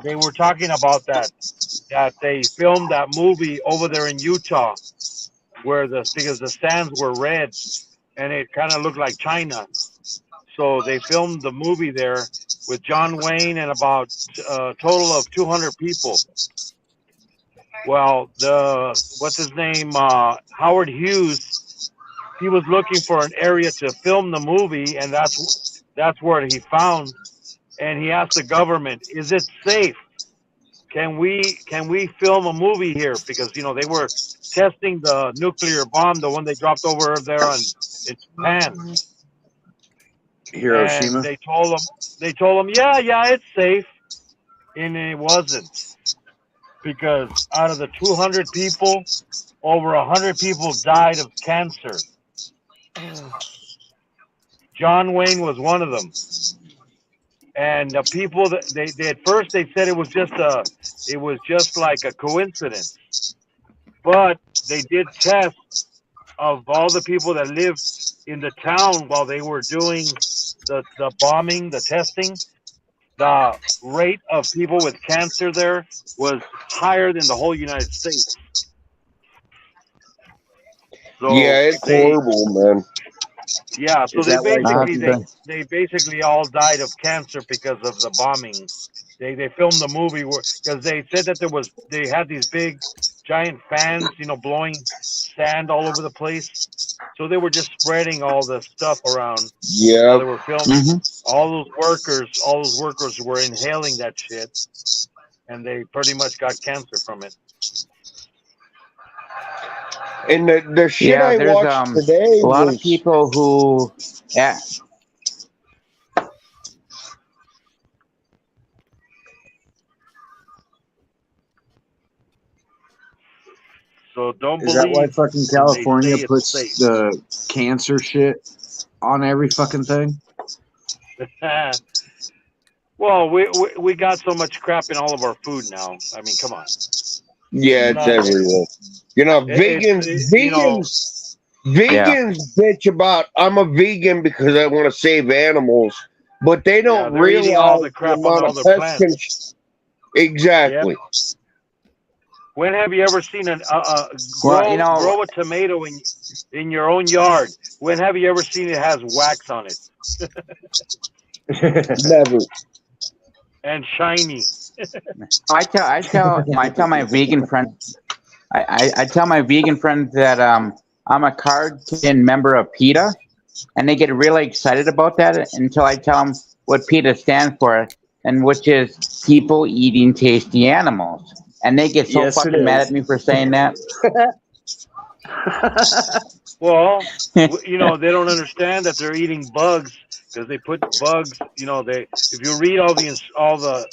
They were talking about that they filmed that movie over there in Utah, because the sands were red and it kind of looked like China. So they filmed the movie there with John Wayne and about a total of 200 people. Well, what's his name? Howard Hughes. He was looking for an area to film the movie, and that's where he found. And he asked the government, "Is it safe? Can we film a movie here?" Because they were testing the nuclear bomb, the one they dropped over there in Japan. Hiroshima. And they told him, yeah, it's safe, and it wasn't, because out of the 200 people, over 100 people died of cancer. John Wayne was one of them. And the people that they at first they said it was just like a coincidence, but they did tests of all the people that lived in the town while they were doing the bombing, the testing. The rate of people with cancer there was higher than the whole United States. So yeah, it's horrible, man. Yeah, so they basically all died of cancer because of the bombing. They filmed the movie because they said that they had these big giant fans, blowing sand all over the place. So they were just spreading all the stuff around. Yeah. They were filming. All those workers were inhaling that shit, and they pretty much got cancer from it. And the shit Yeah, I there's watched today a lot of was people who, yeah, So don't Is that why believe fucking when they California say it's puts safe. the cancer shit on every fucking thing? Well, we got so much crap in all of our food now. I mean, come on. yeah, it's everywhere. You know, vegans bitch about I'm a vegan because I want to save animals, but they don't they're eating all realize the crap amount on all of their pest plants. Exactly. Yep. When have you ever seen grow a tomato in your own yard? When have you ever seen it has wax on it? Never. And shiny. I tell my vegan friends, I tell my vegan friends that I'm a card-in member of PETA, and they get really excited about that until I tell them what PETA stands for, and which is people eating tasty animals, and they get so fucking mad at me for saying that. Well, you know, they don't understand that they're eating bugs because they put bugs. You know, if you read all the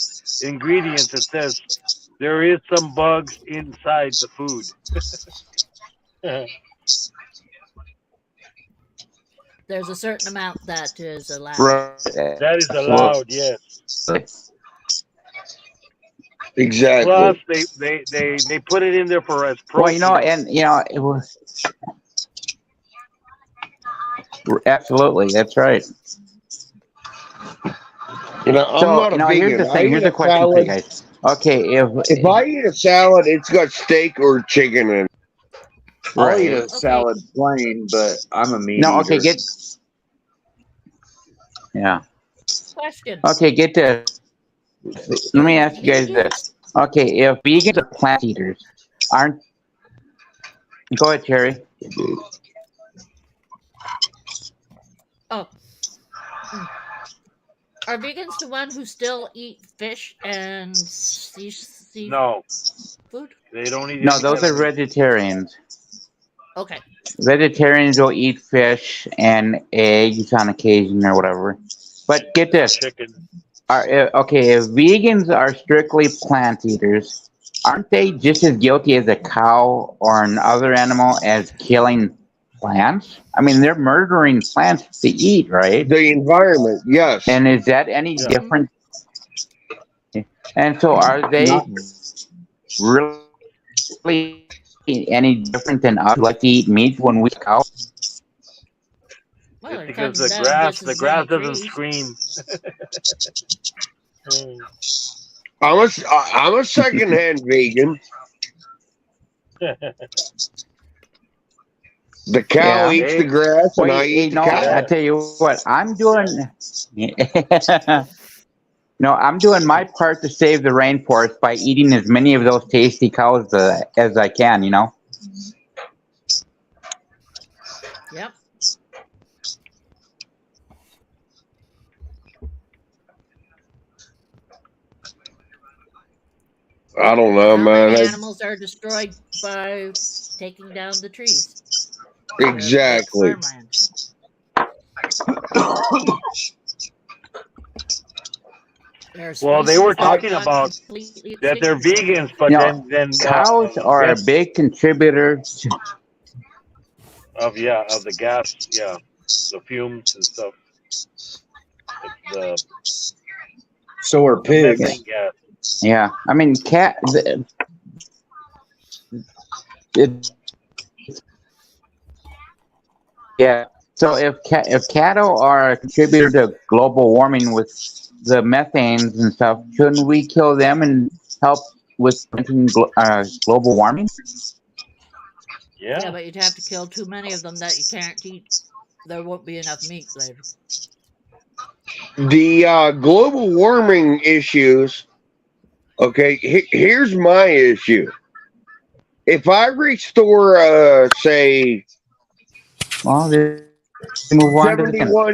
ingredients, it says there is some bugs inside the food. There's a certain amount that is allowed. That is allowed, yes. Exactly. Plus, they put it in there for as protein. Well, you know, and you know, it was absolutely, that's right. You know, I'm not a vegan. Here's the thing. Here's a question for you guys. Okay, if I eat a salad, it's got steak or chicken in it. I'll eat a salad plain, but I'm a meat eater. Okay, yeah. Question. Okay, get this. Let me ask you guys this. Okay, if vegans are plant eaters, aren't... Go ahead, Terry. Oh. Are vegans the one who still eat fish and seafood? No. They don't eat. No, those are vegetarians. Okay. Vegetarians will eat fish and eggs on occasion or whatever. But get this. Chicken. Okay, if vegans are strictly plant eaters, aren't they just as guilty as a cow or another animal as killing plants? I mean, they're murdering plants to eat, right? The environment, yes. And is that any different? And so are they really any different than us who like to eat meat when we cow? Well, it's because the grass doesn't scream. I'm a secondhand vegan. The cow eats the grass, and I eat the cow. I tell you what, I'm doing. No, I'm doing my part to save the rainforest by eating as many of those tasty cows as I can. You know. Yep. I don't know, man. Animals are destroyed by taking down the trees. Exactly. Well, they were talking about that they're vegans, but then cows are a big contributor of the gas, the fumes and stuff. So are pigs. Yeah, I mean, yeah. So if cattle are a contributor to global warming with the methanes and stuff, shouldn't we kill them and help with global warming? Yeah, but you'd have to kill too many of them that you can't eat. There won't be enough meat later. The global warming issues. Okay, here's my issue. If I restore, say, 71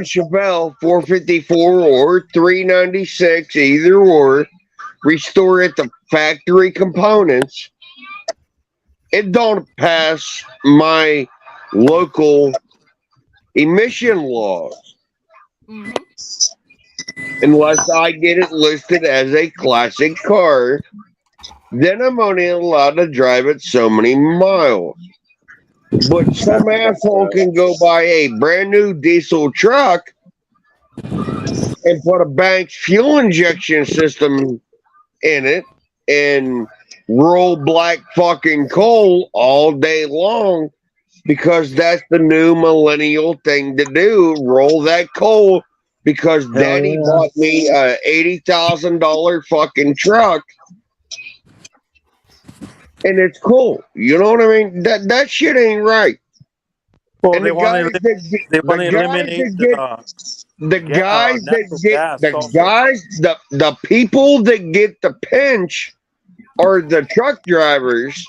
Chevelle 454 or 396, either or, restore it to factory components, it don't pass my local emission laws Hmm. unless I get it listed as a classic car. Then I'm only allowed to drive it so many miles. But some asshole can go buy a brand new diesel truck and put a bank's fuel injection system in it and roll black fucking coal all day long because that's the new millennial thing to do. Roll that coal because Hell daddy yeah. bought me a $80,000 fucking truck. And it's cool. You know what I mean? That shit ain't right. Well, And they the want guys to that get, they the want to guys eliminate that get the guys that natural get gas the also. guys the people that get the pinch are the truck drivers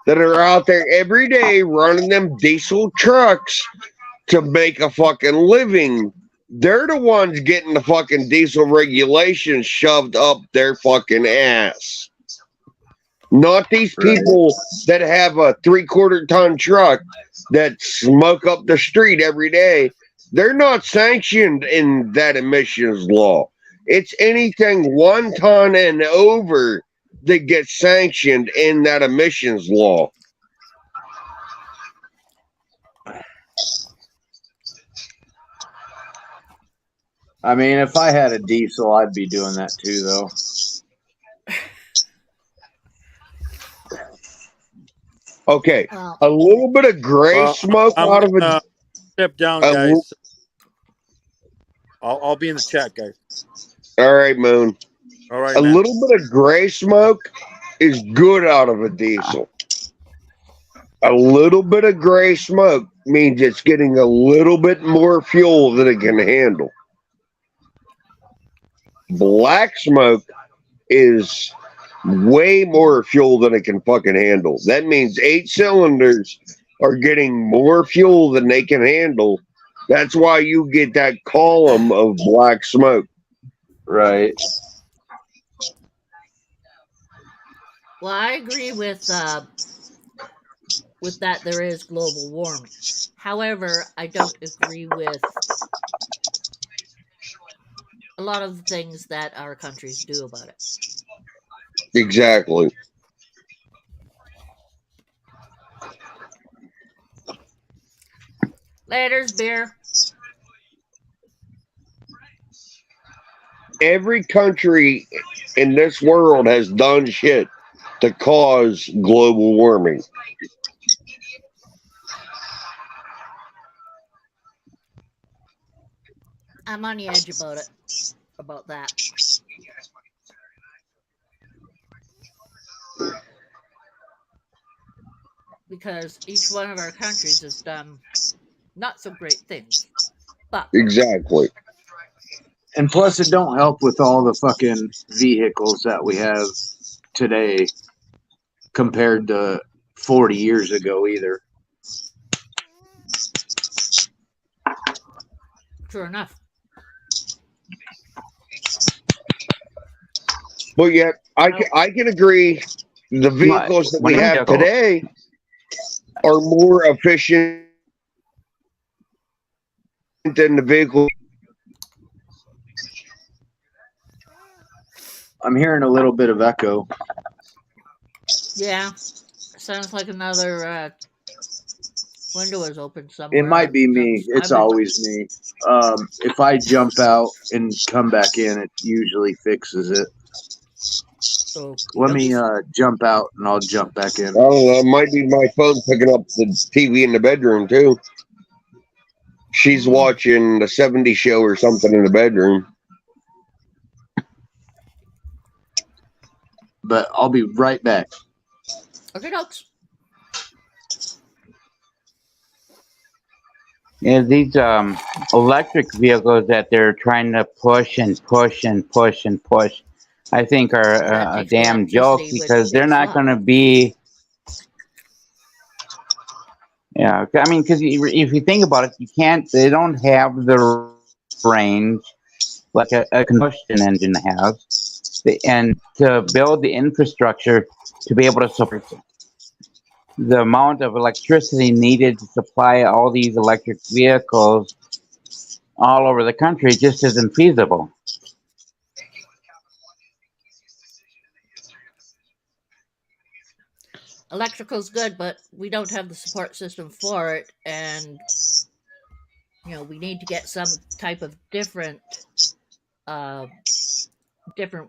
that are out there every day running them diesel trucks to make a fucking living. They're the ones getting the fucking diesel regulations shoved up their fucking ass. Not these people that have a 3/4 ton truck that smoke up the street every day. They're not sanctioned in that emissions law. It's anything 1 ton and over that gets sanctioned in that emissions law. I mean, if I had a diesel, I'd be doing that too, though. Okay, Well, a little bit of gray Well, smoke I'm out of gonna it. step down, A guys. I'll be in the chat, guys. All right, Moon. All right, A man. little bit of gray smoke is good out of a diesel. A little bit of gray smoke means it's getting a little bit more fuel than it can handle. Black smoke is way more fuel than it can fucking handle. That means 8 cylinders are getting more fuel than they can handle. That's why you get that column of black smoke. Right. well, I agree with that. There is global warming. However, I don't agree with a lot of the things that our countries do about it. Exactly. Later's beer. Every country in this world has done shit to cause global warming. I'm on the edge about that. Because each one of our countries has done not so great things. But Exactly. And plus, it don't help with all the fucking vehicles that we have today compared to 40 years ago either. true enough. But yet, I can agree the vehicles that we have today are more efficient than the vehicles. I'm hearing a little bit of echo. Yeah. Sounds like another window is open somewhere. It might be me. It's always me. If I jump out and come back in, it usually fixes it. So Let me jump out and I'll jump back in. I don't know. It might be my phone picking up the TV in the bedroom too. She's watching the 70s show or something in the bedroom. But I'll be right back. Okay, dokes. Yeah, these electric vehicles that they're trying to push and push and push and push, I think are a damn joke because they're not going to be. Yeah, I mean, because if you think about it, they don't have the range like a combustion engine has, and to build the infrastructure to be able to support it. the amount of electricity needed to supply all these electric vehicles all over the country just isn't feasible. Electrical's good, but we don't have the support system for it, and we need to get some type of different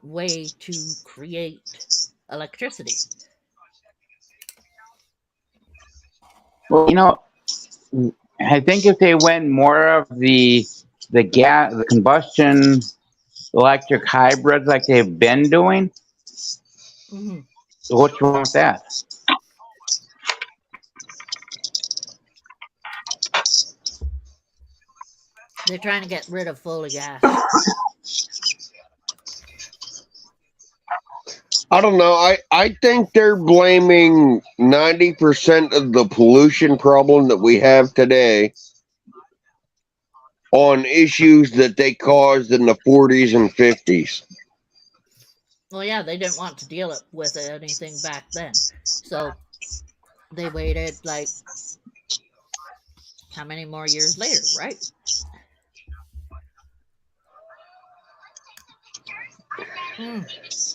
way to create electricity. Well, I think if they went more of the combustion electric hybrids like they've been doing, Mm-hmm. so what's wrong with that? They're trying to get rid of full of gas. I don't know. I think they're blaming 90% of the pollution problem that we have today on issues that they caused in the 40s and 50s. Well, yeah, they didn't want to deal with anything back then. So they waited like how many more years later, right?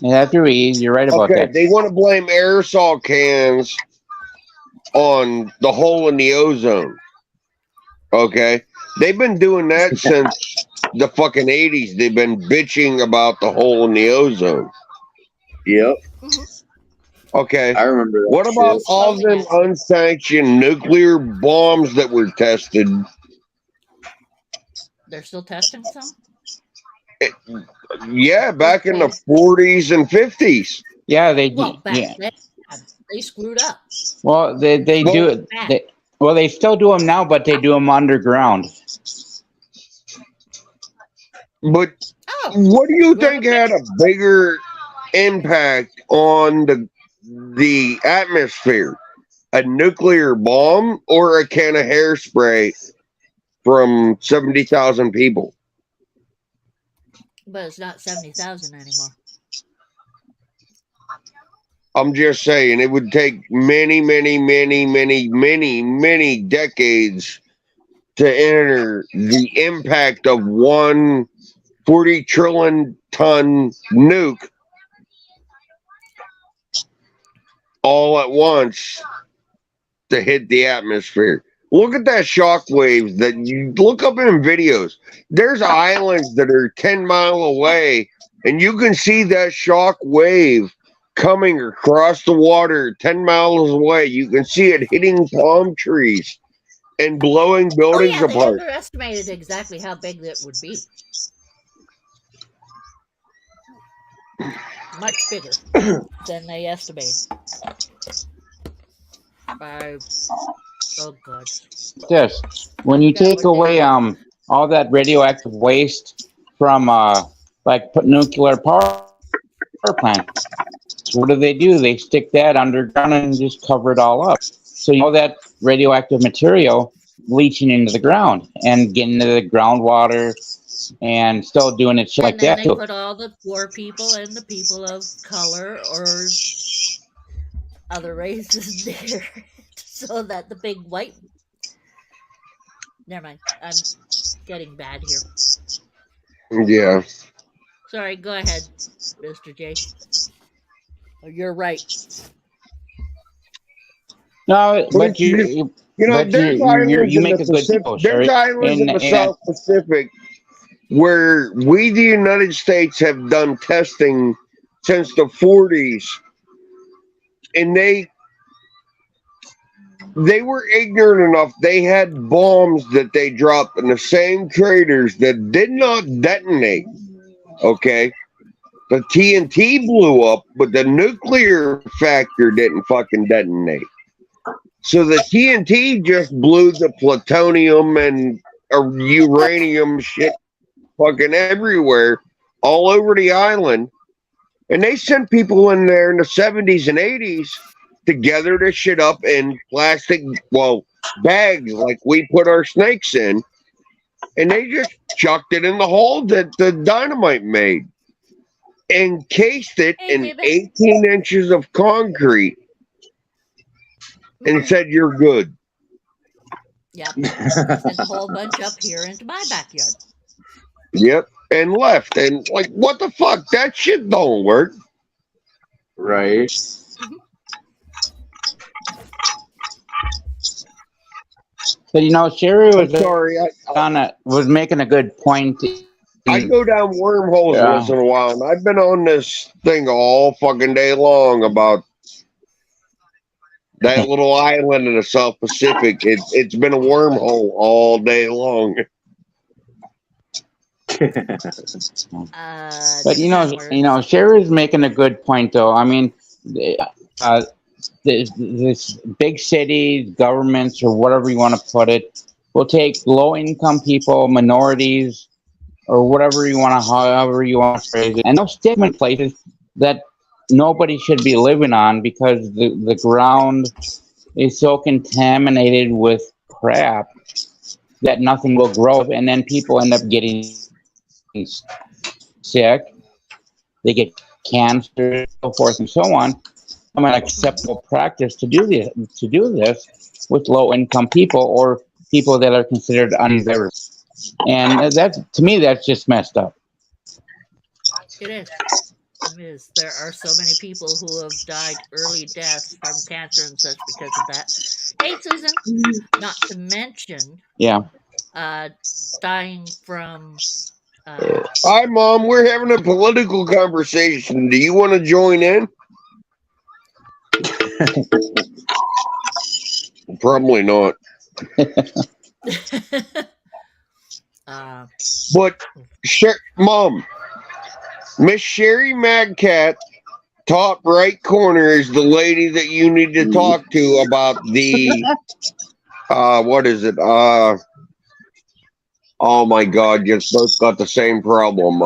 Yeah, that's you're right about that. They want to blame aerosol cans on the hole in the ozone. Okay? They've been doing that since the fucking 80s. They've been bitching about the hole in the ozone. Yep. Okay. I remember that. What about shit. all them unsanctioned nuclear bombs that were tested? They're still testing some? Yeah, back in the 40s and 50s. Yeah, they Well, back then, they screwed up. Well, they do it. They still do them now, but they do them underground. But what do you think had a bigger impact on the atmosphere? A nuclear bomb or a can of hairspray from 70,000 people? But it's not 70,000 anymore. I'm just saying it would take many, many, many, many, many, many decades to enter the impact of one 40 trillion ton nuke all at once to hit the atmosphere. Look at that shock wave that you look up in videos. There's islands that are 10 miles away, and you can see that shock wave coming across the water 10 miles away. You can see it hitting palm trees and blowing buildings They apart. underestimated exactly how big that would be. Much bigger than they estimated. Oh god. Yes, when you take away all that radioactive waste from nuclear power plant, what do? They stick that underground and just cover it all up. So that radioactive material leaching into the ground and getting into the groundwater and still doing it shit like that too. too. They put all the poor people and the people of color or other races there so that the big white... Never mind. I'm getting bad here. Yeah. Sorry, go ahead, Mr. J. Oh, you're right. No, but you make a good point. There's islands in the South Pacific where we, the United States, have done testing since the 40s, and they were ignorant enough. They had bombs that they dropped in the same craters that did not detonate. Okay, the TNT blew up, but the nuclear factor didn't fucking detonate. So the TNT just blew the plutonium and uranium shit fucking everywhere, all over the island. And they sent people in there in the 70s and 80s to gather this shit up in plastic, bags like we put our snakes in. And they just chucked it in the hole that the dynamite made. Encased it in 18 inches of concrete. and said you're good. Yep. He sent a whole bunch up here into my backyard. Yep, and left. And like, what the fuck? That shit don't work. Right. But you know, Sherry I'm was sorry. was making a good point. I go down wormholes once in a while, and I've been on this thing all fucking day long about that little island in the South Pacific. It's been a wormhole all day long. But you know, Sherry's making a good point, though. I mean, this big cities, governments, or whatever you want to put it, will take low-income people, minorities, or whatever you want to, however you want to phrase it, and they'll stick them in places that nobody should be living on because the ground is so contaminated with crap that nothing will grow, and then people end up getting sick. They get cancer, so forth and so on. An acceptable practice to do this with low-income people or people that are considered undesirable. And that, to me, that's just messed up. It is. It is. There are so many people who have died early deaths from cancer and such because of that. Hey, Susan, not to mention, dying from. Hi, Mom. We're having a political conversation. Do you want to join in? Probably not. But Mom, Miss Sherry Magcat, top right corner, is the lady that you need to talk to about the what is it? Oh my God, you both got the same problem.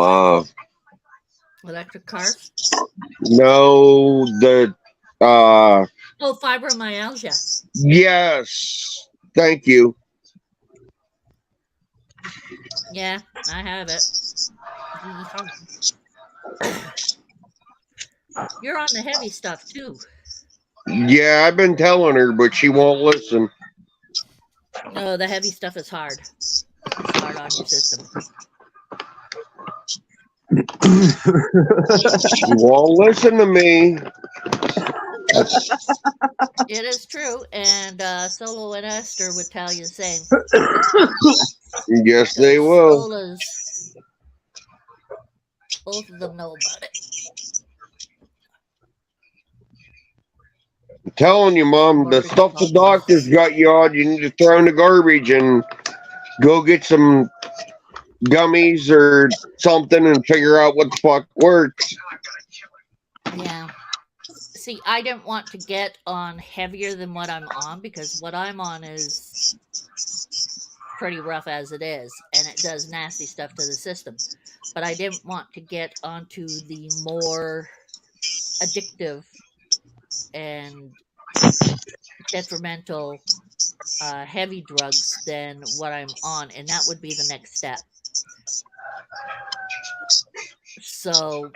Electric cars? No, the oh, fibromyalgia. Yes, thank you. Yeah, I have it. You're on the heavy stuff too. Yeah, I've been telling her, but she won't listen. No, the heavy stuff is hard. It's hard on your system. She won't listen to me. It is true, and Solo and Esther would tell you the same. Yes, they will. Both of them know about it. I'm telling you, Mom, the stuff the doctors got you on, you need to throw in the garbage and go get some gummies or something and figure out what the fuck works. Yeah. See, I didn't want to get on heavier than what I'm on because what I'm on is pretty rough as it is, and it does nasty stuff to the system. But I didn't want to get onto the more addictive and detrimental heavy drugs than what I'm on, and that would be the next step. So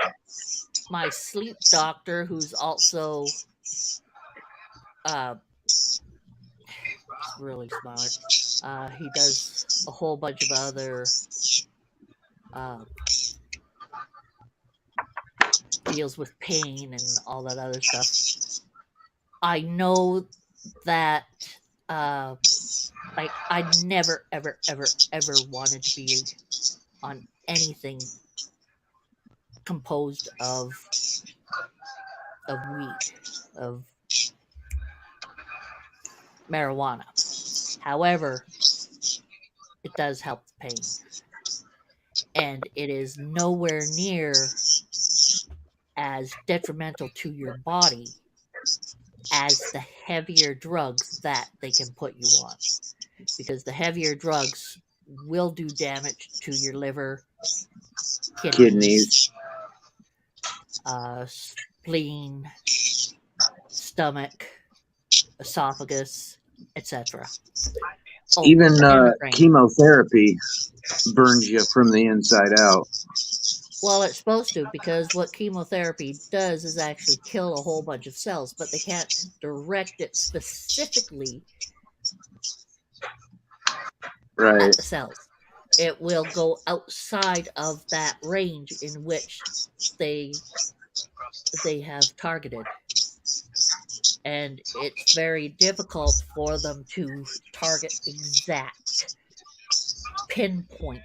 my sleep doctor, who's also really smart, he does a whole bunch of other deals with pain and all that other stuff. I know that like I never ever wanted to be on anything composed of weed, of marijuana. However, it does help the pain, and it is nowhere near as detrimental to your body as the heavier drugs that they can put you on, because the heavier drugs will do damage to your liver, kidneys, spleen, stomach, esophagus, etc. Even chemotherapy burns you from the inside out. Well, it's supposed to, because what chemotherapy does is actually kill a whole bunch of cells, but they can't direct it specifically Right. at the cells. It will go outside of that range in which they have targeted. And it's very difficult for them to target exact pinpoint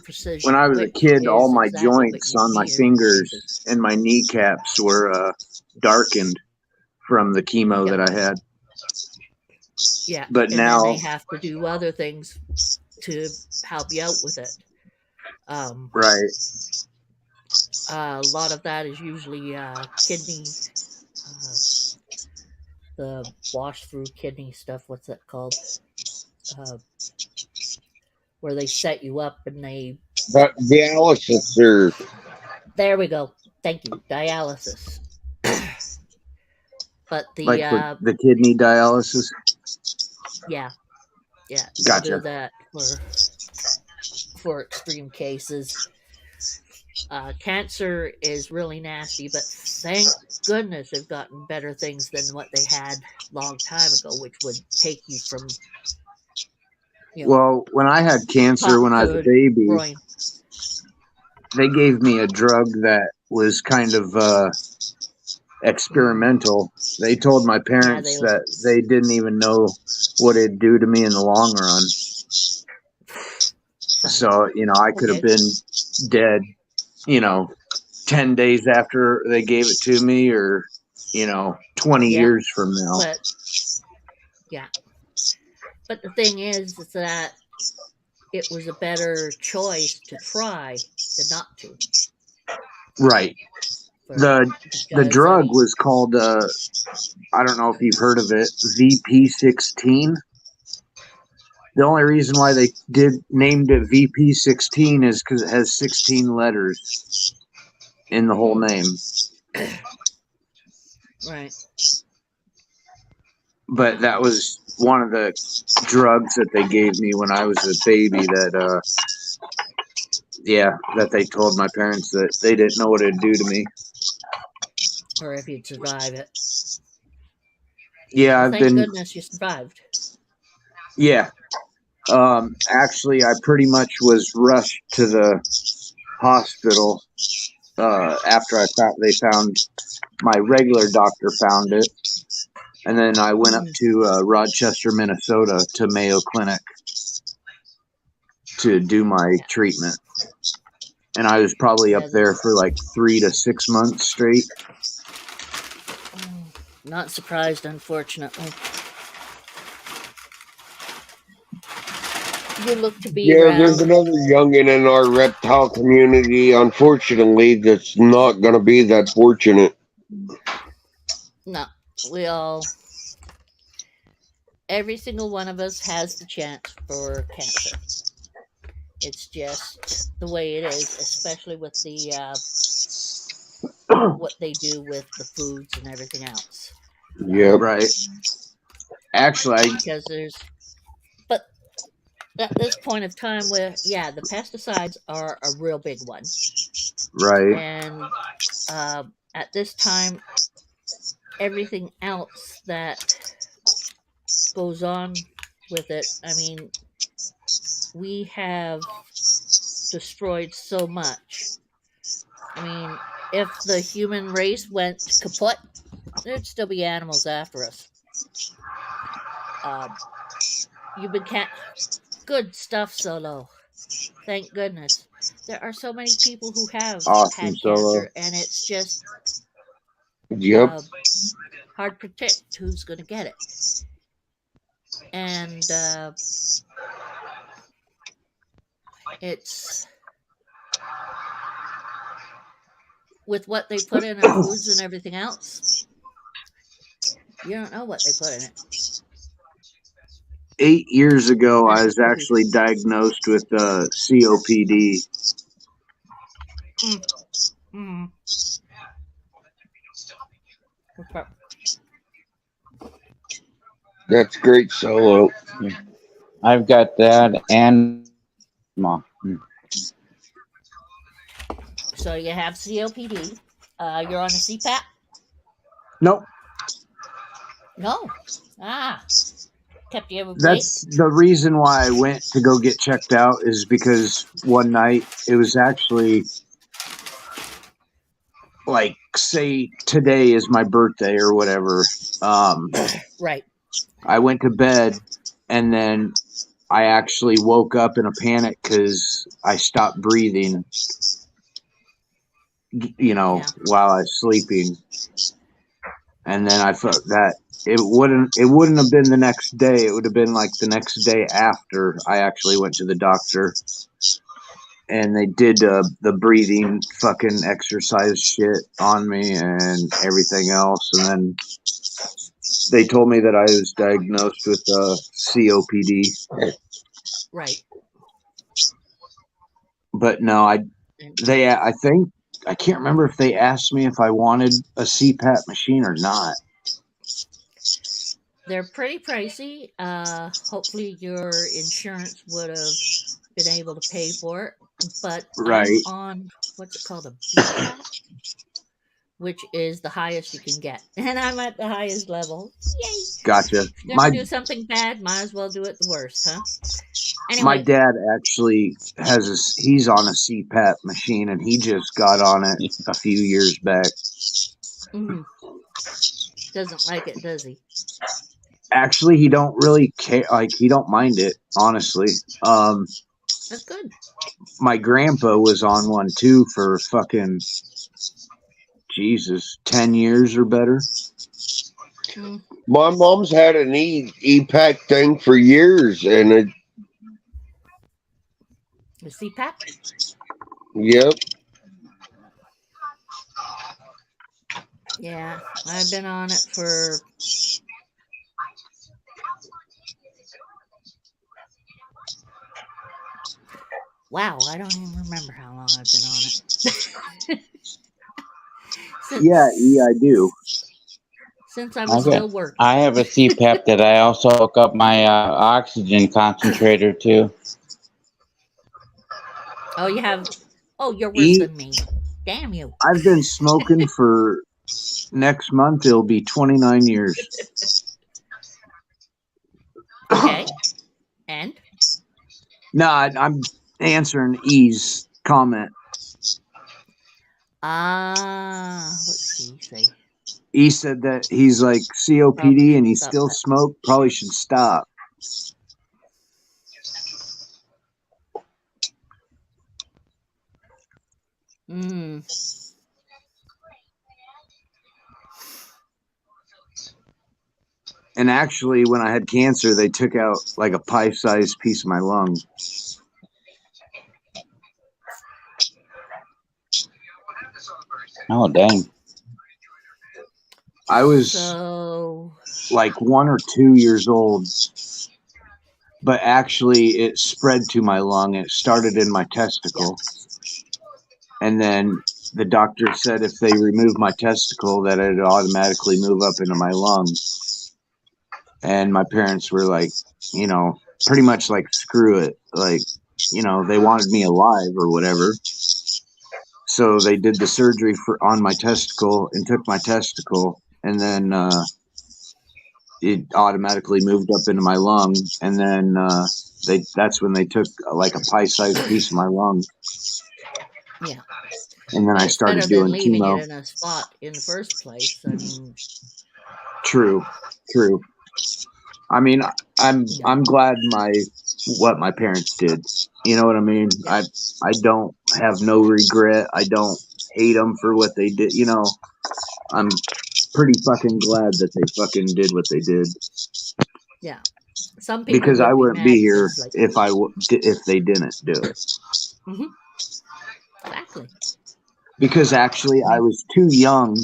precision. When I was a which kid, all is my exactly what joints you on my need in fingers diseases. and my kneecaps were darkened from the chemo Yep. that I had. Yeah, But and now, then they have to do other things to help you out with it. right. A lot of that is usually kidney, the wash through kidney stuff. What's that called? Where they set you up and they. But dialysis, or There we go. Thank you. Dialysis. But the Like the kidney dialysis. yeah, they'll Gotcha. do that for extreme cases. Cancer is really nasty, but thank goodness they've gotten better things than what they had long time ago, which would take you from Well, when I had cancer top when I was a to baby, groin. they gave me a drug that was kind of experimental. They told my parents they- that they didn't even know what it'd do to me in the long run. So, I could have Okay. been dead, 10 days after they gave it to me, or, 20 Yeah. years from now. But the thing is that it was a better choice to try than not to. Right. The drug was called, I don't know if you've heard of it, VP16. The only reason why they named it VP16 is because it has 16 letters in the whole name. Right. But that was one of the drugs that they gave me when I was a baby that they told my parents that they didn't know what it'd do to me. Or if you'd survive it. Yeah, Well, thank goodness you survived. Yeah. Actually, I pretty much was rushed to the hospital after they found my regular doctor found it, and then I went up to Rochester, Minnesota, to Mayo Clinic to do my treatment, and I was probably up there for like 3 to 6 months straight. Not surprised, unfortunately. You look to be there's another youngin in our reptile community, unfortunately, that's not going to be that fortunate. No, every single one of us has the chance for cancer. It's just the way it is, especially with the what they do with the foods and everything else. Yeah, right. Actually, because but at this point of time where the pesticides are a real big one, right? And at this time, everything else that goes on with it, I mean, we have destroyed so much. I mean, if the human race went kaput, there'd still be animals after us. You've been good stuff, Solo. Thank goodness. There are so many people who have had cancer, and it's just hard to predict who's going to get it. And it's with what they put in our foods and everything else. You don't know what they put in it. 8 years ago, I was actually diagnosed with COPD. Mm-hmm. That's great, Solo. I've got that and So you have COPD. You're on a CPAP? Nope. No. Ah. Kept you awake? That's the reason why I went to go get checked out, is because one night, it was actually like, say today is my birthday or whatever. Right. I went to bed and then I actually woke up in a panic because I stopped breathing, while I was sleeping. And then I thought that it wouldn't have been the next day. It would have been like the next day after I actually went to the doctor. And they did the breathing fucking exercise shit on me and everything else. And then they told me that I was diagnosed with COPD. Right. But no, I can't remember if they asked me if I wanted a CPAP machine or not. They're pretty pricey. Hopefully your insurance would have been able to pay for it. But Right. I'm on, what's it called, a BPAP, which is the highest you can get. And I'm at the highest level. Yay! Gotcha. If you're going to do something bad, might as well do it the worst, huh? Anyway. My dad actually he's on a CPAP machine, and he just got on it a few years back. Mm-hmm. Doesn't like it, does he? Actually, he don't really care. Like, he don't mind it, honestly. That's good. My grandpa was on one too for fucking 10 years or better. Mm. My mom's had an E-Pack thing for years, and it. The CPAP? Yep. Yeah, I've been on it for. Wow, I don't even remember how long I've been on it. Yeah, I do. Since I was still working. I have a CPAP that I also hook up my oxygen concentrator to. Oh, you have. Oh, you're worse than me. Damn you. I've been smoking for next month. It'll be 29 years. Okay. And? No, I'm answering E's comment. What's he say? E said that he's like COPD and he still smoke. Probably should stop. Mm. And actually, when I had cancer, they took out like a pie-sized piece of my lung. Oh, dang. I was like 1 or 2 years old, but actually it spread to my lung. It started in my testicle. And then the doctor said if they remove my testicle, that it'd automatically move up into my lung. And my parents were like, pretty much like, screw it. Like, they wanted me alive or whatever. So they did the surgery on my testicle and took my testicle. And then it automatically moved up into my lung. And then that's when they took like a pie-sized piece of my lung. Yeah. And then I started better doing than leaving chemo. it in a spot in the first place. I mean, True. I mean, I'm glad what my parents did. You know what I mean? Yeah. I don't have no regret. I don't hate them for what they did. I'm pretty fucking glad that they fucking did what they did. Yeah. Some people because I wouldn't be here like if they didn't do it. Mm-hmm. Exactly. Because actually, I was too young.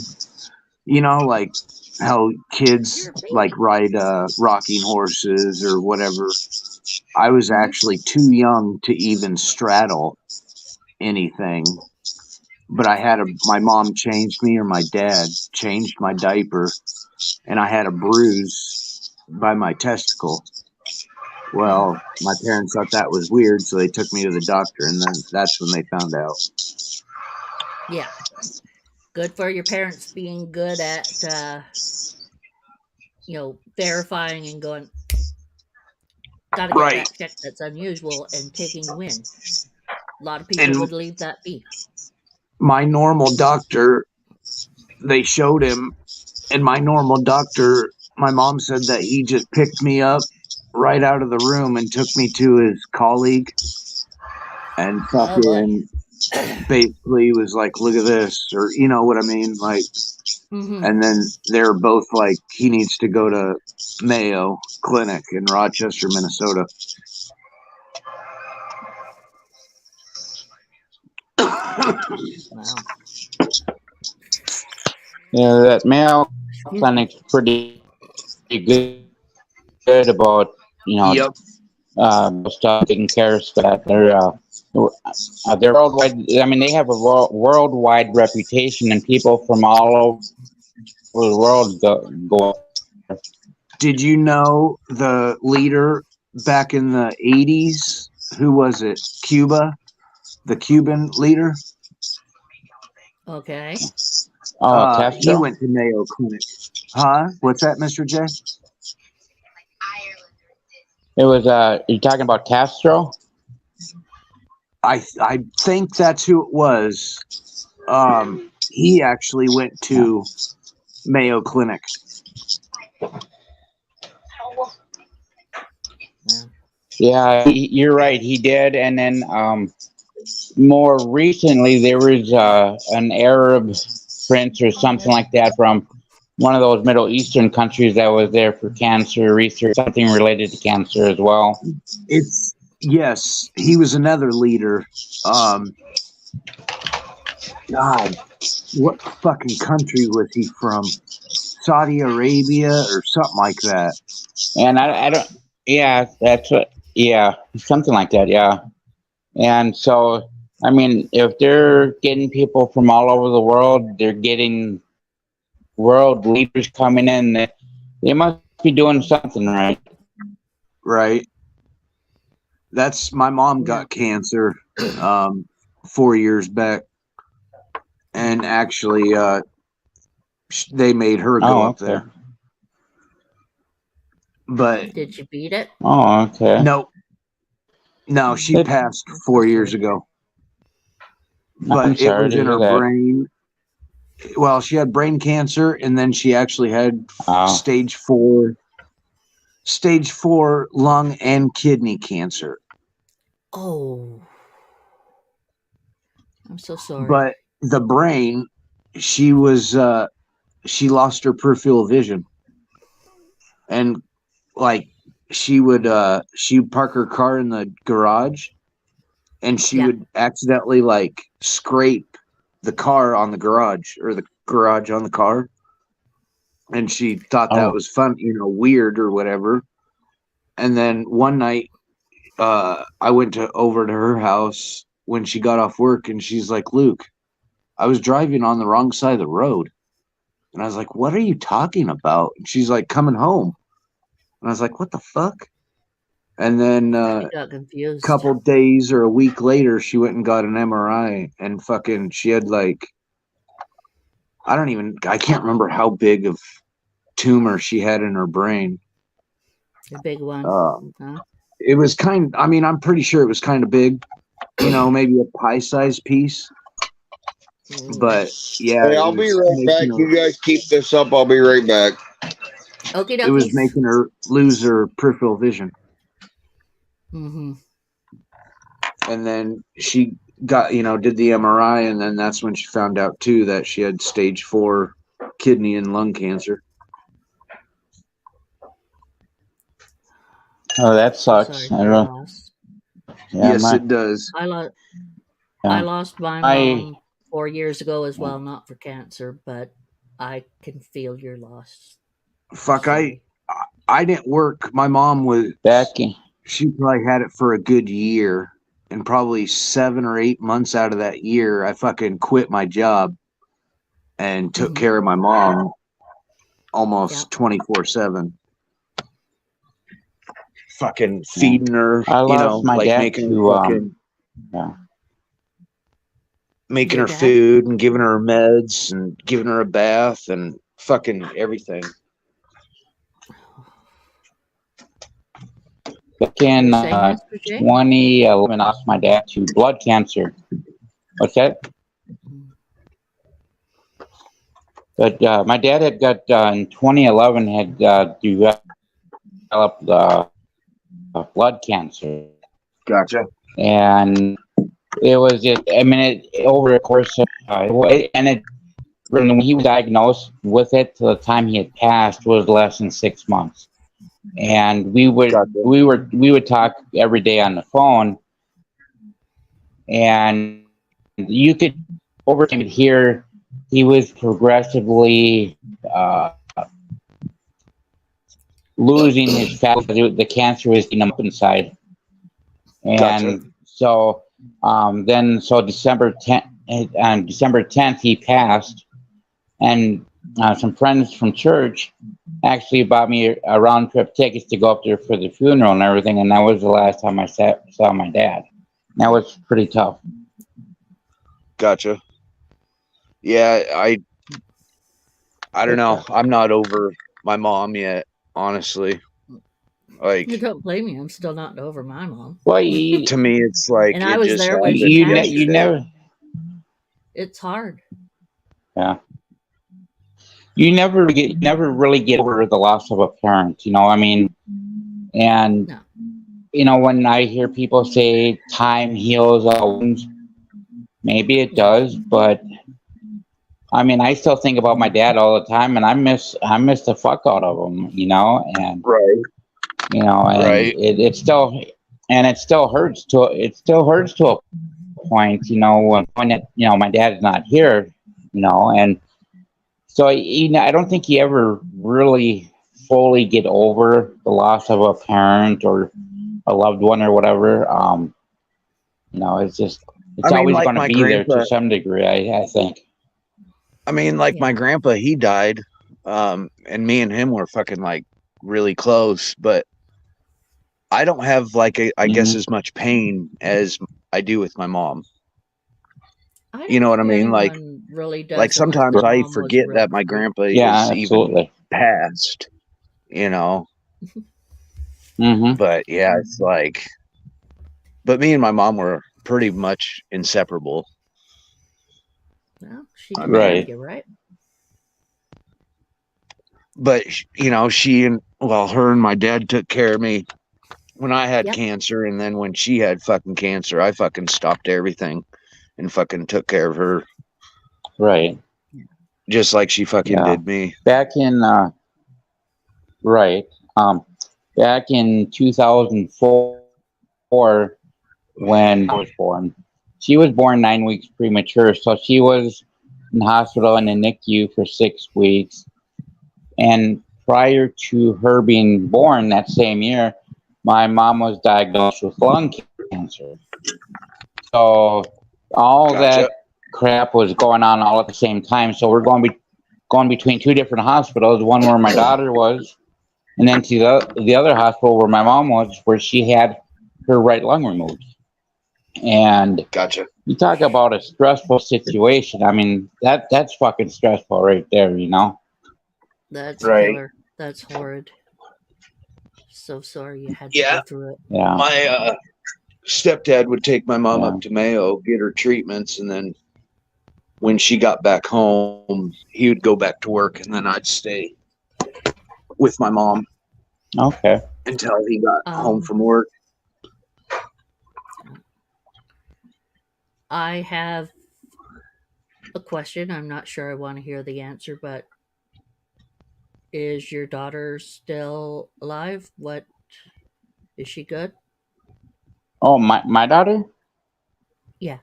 Like how kids like ride rocking horses or whatever. I was actually too young to even straddle anything. But my mom changed me, or my dad changed my diaper, and I had a bruise by my testicle. Well, my parents thought that was weird, so they took me to the doctor, and then that's when they found out. Yeah. Good for your parents being good at, verifying and going, gotta get Right. that check that's unusual and taking the win. A lot of people And would leave that be. my normal doctor, they showed him, and my normal doctor, my mom said that he just picked me up right out of the room and took me to his colleague and Oh boy. fucking basically was like, look at this, or you know what I mean? Like, and then they're both like, he needs to go to Mayo Clinic in Rochester, Minnesota. Wow. Yeah, that Mayo Clinic's pretty good about, Yep. stuff, taking care of stuff. They're worldwide. I mean, they have a worldwide reputation, and people from all over the world go. Did you know the leader back in the 80s? Who was it? Cuba? The Cuban leader? Okay. He Castro? went to Mayo Clinic. Huh? What's that, Mr. J? It was, you're talking about Castro? I think that's who it was. He actually went to Mayo Clinic. Yeah, you're right. He did, and then more recently there was an Arab prince or something like that from one of those Middle Eastern countries that was there for cancer research, something related to cancer as well. Yes, he was another leader. God, what fucking country was he from? Saudi Arabia or something like that. And I don't. Yeah, that's what. Yeah, something like that. Yeah, and so I mean, if they're getting people from all over the world, they're getting world leaders coming in. They must be doing something right. Right. That's my mom got cancer 4 years back, and actually they made her go up there. But did she beat it? Oh, okay. No, she passed 4 years ago. But it was in her brain. Well, she had brain cancer, and then she actually had stage 4 lung and kidney cancer. Oh, I'm so sorry. But the brain, she lost her peripheral vision, and like she'd park her car in the garage, and she would accidentally like scrape the car on the garage, or the garage on the car, and she thought that was fun, weird or whatever. And then one night I went over to her house when she got off work, and she's like, Luke, I was driving on the wrong side of the road. And I was like, what are you talking about? And she's like, coming home. And I was like, what the fuck? And then I got confused. a couple days or a week later, she went and got an MRI, and fucking she had like, I can't remember how big of tumor she had in her brain. A big one. Huh? It was I'm pretty sure it was kind of big, maybe a pie-sized piece. But yeah, hey, I'll be right back. You guys keep this up. I'll be right back. Okay, it was making her lose her peripheral vision. Mm-hmm. And then she got, did the MRI, and then that's when she found out too that she had stage 4 kidney and lung cancer. Oh, that sucks. Sorry, I don't know. Yeah, yes, it does. I lost my mom 4 years ago as well, not for cancer, but I can feel your loss. Fuck, I didn't work. My mom was Becky. She probably had it for a good year, and probably 7 or 8 months out of that year, I fucking quit my job and took care of my mom almost 24/7. Fucking feeding her, I lost my like dad making to, fucking. making Your her dad? food and giving her meds and giving her a bath and fucking everything. Back in You're saying, Mr. J? 2011, I lost my dad to blood cancer. What's that? But my dad had got in 2011 had developed blood cancer, and it was just, I mean, over the course of when he was diagnosed with it to the time he had passed was less than 6 months. And we would talk every day on the phone, and you could over time hear he was progressively losing his fat. The cancer was eating him up inside, and so December 10th, on December 10th, he passed, and some friends from church actually bought me a round trip tickets to go up there for the funeral and everything, and that was the last time I saw my dad. That was pretty tough. Gotcha. Yeah, I don't know. I'm not over my mom yet, honestly. Like, You don't blame me. I'm still not over my mom. Well, to me, it's like And it I was just there when happened she you passed. you never. It's hard. Yeah. You never really get over the loss of a parent, you know. I mean, and No. you know, when I hear people say time heals all wounds, maybe it does, but I mean, I still think about my dad all the time, and I miss the fuck out of him, you know, and right, you know, and right. it still hurts to a point, you know, when it, you know, my dad's not here, you know, and so I don't think you ever really fully get over the loss of a parent or a loved one or whatever. You know, it's always like going to my be there grandpa, to some degree, I think. I mean, like Yeah. my grandpa, he died, and me and him were fucking like really close, but I don't have like I guess as much pain as I do with my mom. I You know what I don't think mean? Like anyone really does unless sometimes their I mom was forget real that my sweet. grandpa Yeah, is even absolutely. passed, you know. But yeah, it's like, but me and my mom were pretty much inseparable. Well, she I can Right. take you, right? But you know, her and my dad took care of me when I had Yep. cancer, and then when she had fucking cancer, I fucking stopped everything and fucking took care of her, Right. just like she fucking Yeah. did me. Back in back in 2004, when I was born, she was born 9 weeks premature, so she was in hospital in the NICU for 6 weeks. And prior to her being born that same year, my mom was diagnosed with lung cancer. So all that crap was going on all at the same time. So we're going between two different hospitals, one where my daughter was, and then to the other hospital where my mom was, where she had her right lung removed. And you talk about a stressful situation. I mean, that's fucking stressful right there, you know? That's Right. killer. That's horrid. So sorry you had to Yeah. go through it. Yeah. My stepdad would take my mom Yeah. up to Mayo, get her treatments, and then when she got back home, he would go back to work, and then I'd stay with my mom Okay. until he got home from work. I have a question. I'm not sure I want to hear the answer, but is your daughter still alive? What is she good? Oh, my daughter? Yeah.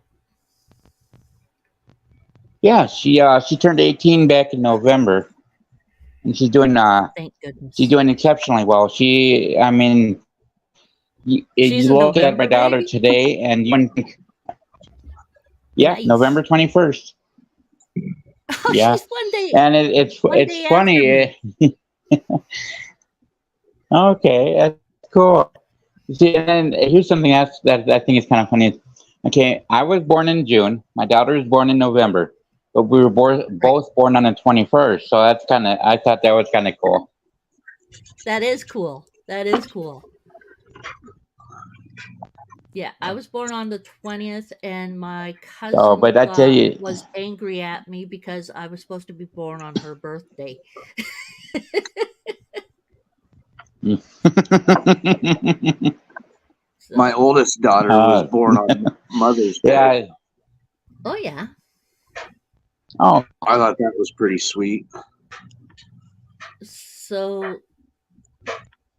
Yeah, she turned 18 back in November, and she's doing Thank goodness. she's doing exceptionally well. I mean, you She's a look at my November daughter baby? today, and you think, yeah, Nice. November 21st. Oh, Yeah, she's one day. and it's one day after funny. Okay, that's cool. See, and then here's something else that I think is kind of funny. Okay, I was born in June. My daughter was born in November, but we were both born on the 21st. So that's kind of. I thought that was kind of cool. That is cool. That is cool. Yeah, I was born on the 20th, and my cousin So, but I tell you, was angry at me because I was supposed to be born on her birthday. So, My oldest daughter was born on Mother's Day. yeah. oh yeah. Oh, I thought that was pretty sweet. So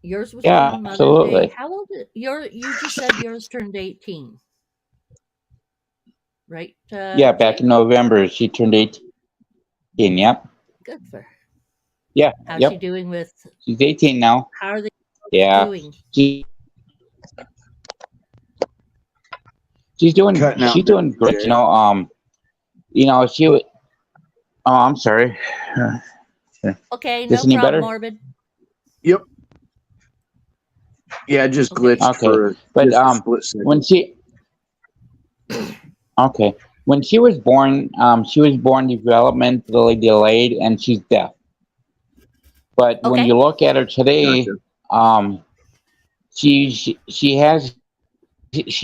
yours was Yeah, born on Mother's absolutely. Day. How old? You just said yours turned 18, right? Yeah, back Jay? in November, she turned 18. Yep. Good for her. Yeah. How's Yep. she doing with? She's 18 now. How are they Yeah. doing? She's doing. Cutting out She's doing great. Jay. You know, she. Oh, I'm sorry. Okay, no This any problem, better? Morbid. Yep. Yeah, it just glitched Okay, for but just a split second. when she. Okay, when she was born developmentally delayed, and she's deaf. But when Okay. you look at her today, Gotcha. she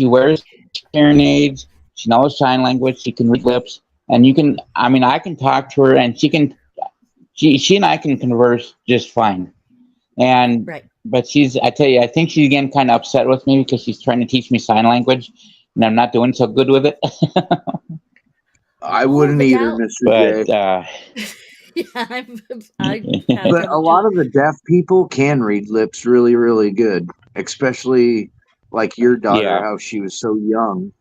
wears hearing aids. She knows sign language. She can read lips, and you can. I mean, I can talk to her, and she can. She and I can converse just fine. And Right. but I tell you, I think she's getting kind of upset with me because she's trying to teach me sign language, and I'm not doing so good with it. I wouldn't but either, now- Mr. J. But Yeah, I have But a trouble lot too. of the deaf people can read lips really, really good, especially like your daughter, Yeah. how she was so young,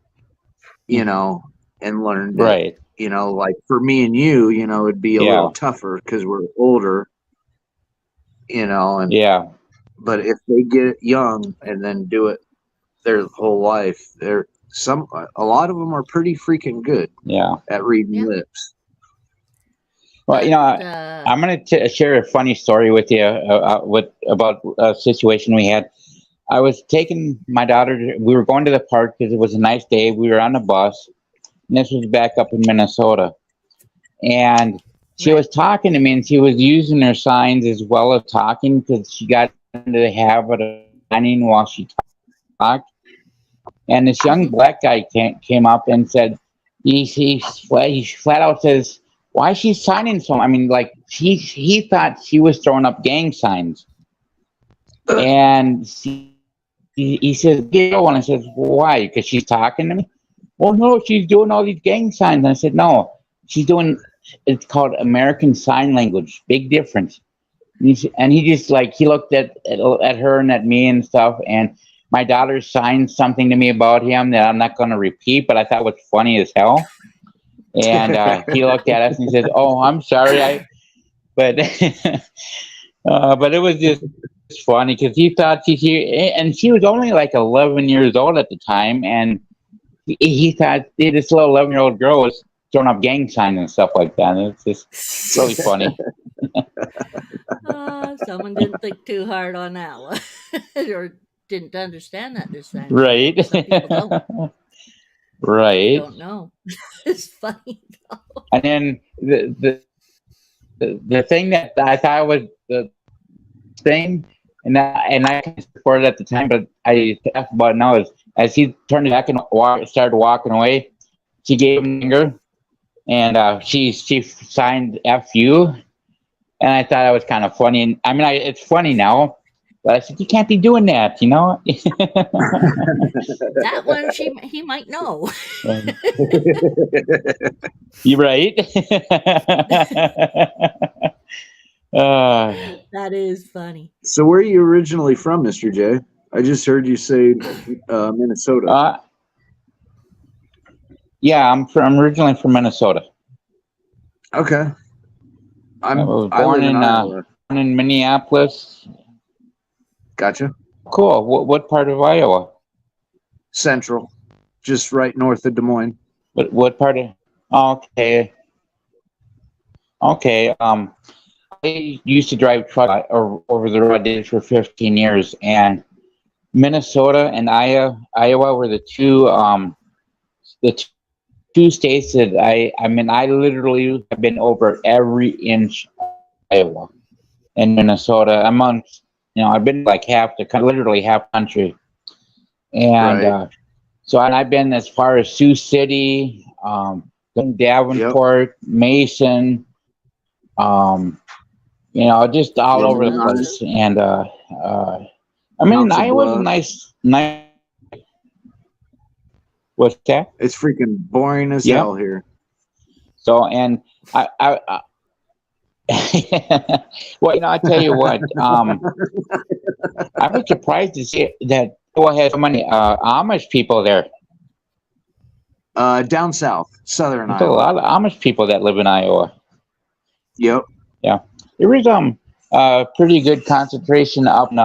you know, and learned it. right, You know, like for me and you, it'd be a Yeah. little tougher because we're older, and yeah, but if they get it young and then do it their whole life, a lot of them are pretty freaking good yeah. at reading Yeah. lips. Well, But, I'm going to share a funny story with you about a situation we had. I was taking my daughter. We were going to the park because it was a nice day. We were on a bus, and this was back up in Minnesota. And she Right. was talking to me, and she was using her signs as well as talking because she got into the habit of signing while she talked. And this young black guy came up and said, he flat out says, "Why is she signing so?" I mean, like he thought she was throwing up gang signs, and he says, "Get one." I said, "Why? Because she's talking to me?" "Well, no, she's doing all these gang signs." And I said, "No, she's doing. It's called American Sign Language. Big difference." And he just he looked at her and at me and stuff, and my daughter signed something to me about him that I'm not going to repeat, but I thought was funny as hell. And he looked at us and he says, "Oh, I'm sorry, but but it was just funny because he thought and she was only like 11 years old at the time, and he thought this little 11-year-old girl was throwing up gang signs and stuff like that. And it's just really funny. Someone didn't think too hard on that one, or didn't understand that this time. Right. Some people don't. Right. Don't know. It's funny though. And then the thing that I thought was the thing, and I can support it at the time, but I talked about it now, is as he turned back and started walking away, she gave him a finger, and she signed "F-U," and I thought it was kind of funny. And I mean, it's funny now, but I said, "You can't be doing that," you know. That one, he might know. You're right. That is funny. So where are you originally from, Mr. J? I just heard you say Minnesota. Yeah, I'm originally from Minnesota. Okay. I was born in Minneapolis. Gotcha. Cool. What part of Iowa? Central, just right north of Des Moines. What part of? Okay. Okay. I used to drive truck over the road for 15 years, and Minnesota and Iowa were the two the two states that I mean, I literally have been over every inch of Iowa and Minnesota. I'm on, I've been like literally half country. And Right. so I've been as far as Sioux City, Davenport, Mason, just all over the place. And I mean, Iowa's nice. What's that? It's freaking boring as hell here. So, and I well, I tell you what, I was surprised to see that Iowa has so many Amish people there. Down south, southern There's Iowa. a lot of Amish people that live in Iowa. Yep. Yeah. There is pretty good concentration up in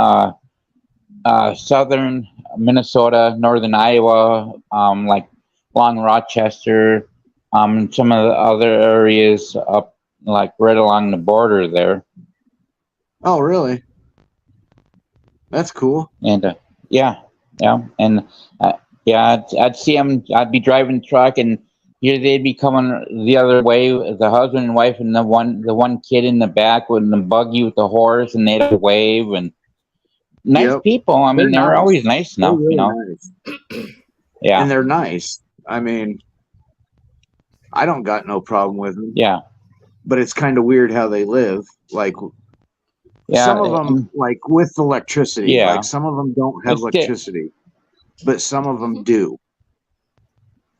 southern Minnesota, northern Iowa, like along Rochester, some of the other areas up like right along the border there. Oh, really? That's cool. And and I'd see them. I'd be driving the truck, and here they'd be coming the other way. The husband and wife, and the one kid in the back with the buggy with the horse, and they'd wave. And nice people. I mean, they're always nice enough, really nice. Yeah, and they're nice. I mean, I don't got no problem with them. Yeah, but it's kind of weird how they live. Like, some of them, like with electricity. Yeah, like some of them don't have electricity, but some of them do.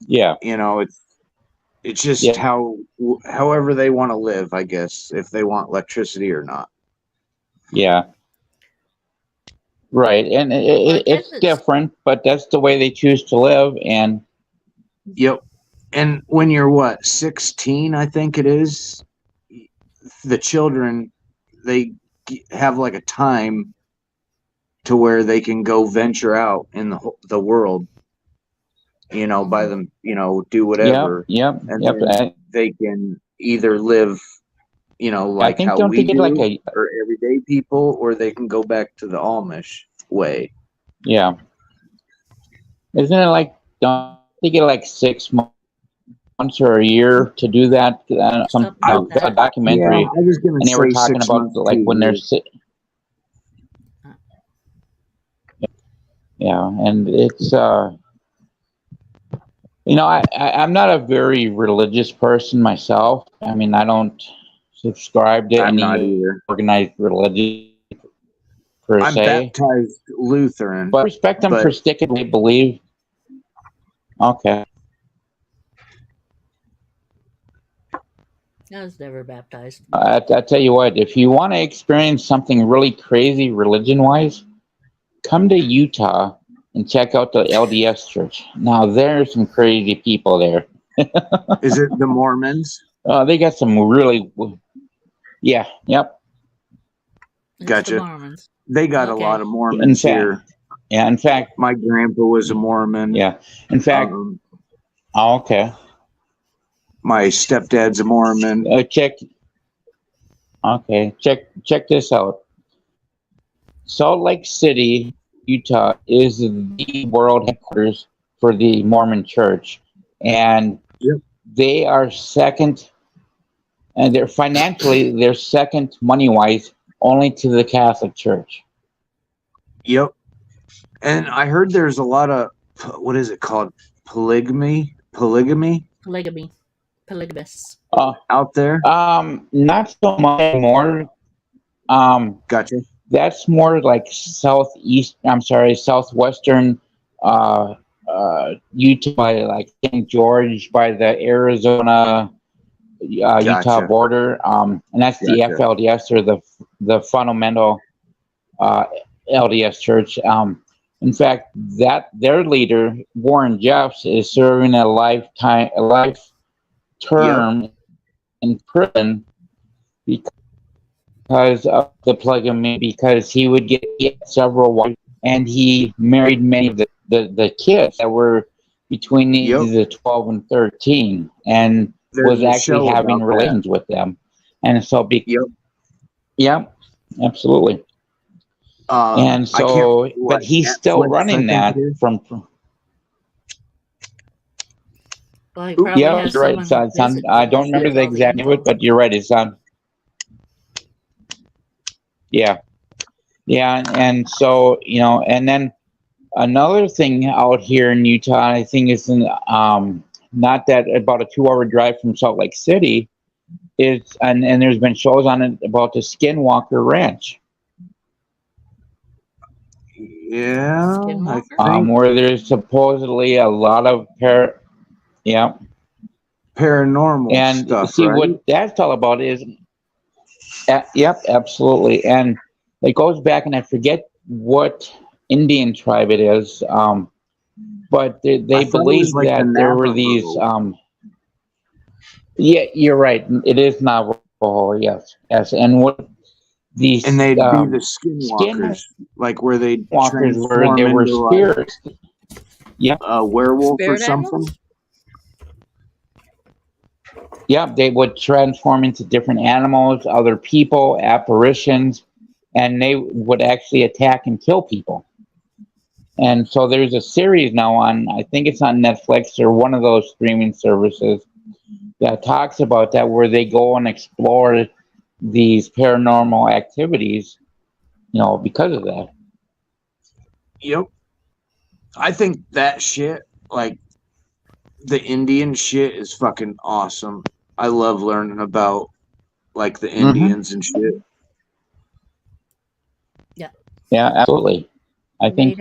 Yeah, it's just however they want to live, I guess, if they want electricity or not. Yeah. Right, and it's different, but that's the way they choose to live. And yep, and when you're 16, I think it is, the children, they have like a time to where they can go venture out in the world, by them, do whatever. Yep. And they can either live, like how we do, or everyday people, or they can go back to the Amish way. Yeah. Isn't it like, don't they get like 6 months or a year to do that? A documentary, I was gonna and they were say talking 6 about months, like when they're and it's I'm not a very religious person myself. I mean, I don't subscribe to any organized religion per I'm se. baptized Lutheran, But respect them for sticking to what they believe. Okay. I was never baptized. I tell you what, if you want to experience something really crazy religion-wise, come to Utah and check out the LDS church. Now, there's some crazy people there. Is it the Mormons? They got some really... Yeah, yep. Gotcha. The they got a lot of Mormons here. Yeah, in fact... My grandpa was a Mormon. Yeah, in fact... okay. My stepdad's a Mormon. Check this out. Salt Lake City, Utah is the world headquarters for the Mormon Church, and they are second, and they're second money-wise only to the Catholic Church. Yep. And I heard there's a lot of, what is it called? Polygamy? Polygamous. Out there? Not so much anymore. Gotcha. That's more like southwestern Utah, like St. George by the Arizona Utah border. And that's the FLDS, or the fundamental LDS church. In fact, their leader, Warren Jeffs, is serving a life term in prison because of the polygamy, because he would get several wives, and he married many of the kids that were between the ages of 12 and 13, and was actually having relations with them. And so, absolutely. And so, but he's still running that from. Well, he probably Yeah, has you're right. someone who Son. visits I him don't and remember gets the all the exact name of info. it, but you're right. It's on. Yeah, yeah, and so and then another thing out here in Utah, I think is not that about a 2 hour drive from Salt Lake City. Is and there's been shows on it about the Skinwalker Ranch, Yeah, I Skinwalker? think where there's supposedly a lot of yeah. paranormal And stuff, see right? what that's all about is, yep, absolutely. And it goes back, and I forget what Indian tribe it is, but I they thought it was believe like the that there were these. Navajo. Yeah, you're right. It is Navajo. Yes, yes. And what these And they'd be the skinwalkers, skinwalkers like where they'd were, transform they were into like spirits. Yep, a werewolf or Spirit something. animals? yep. They would transform into different animals, other people, apparitions, and they would actually attack and kill people. And so there's a series now on, I think it's on Netflix or one of those streaming services that talks about that, where they go and explore these paranormal activities, because of that. Yep. I think that shit, like the Indian shit, is fucking awesome. I love learning about like the Indians and shit. Yeah. Yeah, absolutely. I think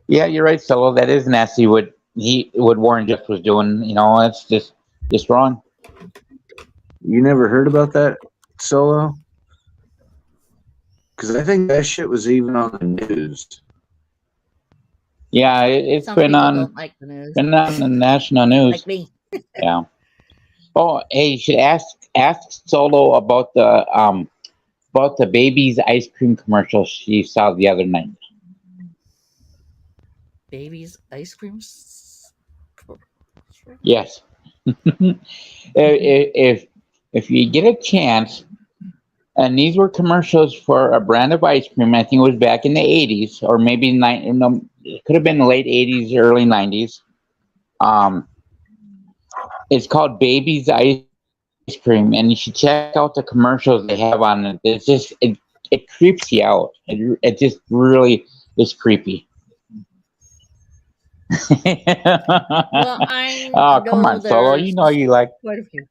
yeah, you're right, Solo. That is nasty what Warren Jeffs was doing. It's just wrong. You never heard about that, Solo? Because I think that shit was even on the news. Yeah, it's Some been people on don't like the news. been on the national news. Like me. Yeah. Oh, hey, you should ask Solo about the baby's ice cream commercial she saw the other night. Baby's ice cream? Yes. if you get a chance, and these were commercials for a brand of ice cream. I think it was back in the 80s, or maybe it could have been the late 80s, early 90s. It's called Baby's Ice Cream, and you should check out the commercials they have on it. It's just it creeps you out. It just really is creepy. Well, I oh, come on, Solo. You know you like quite a few.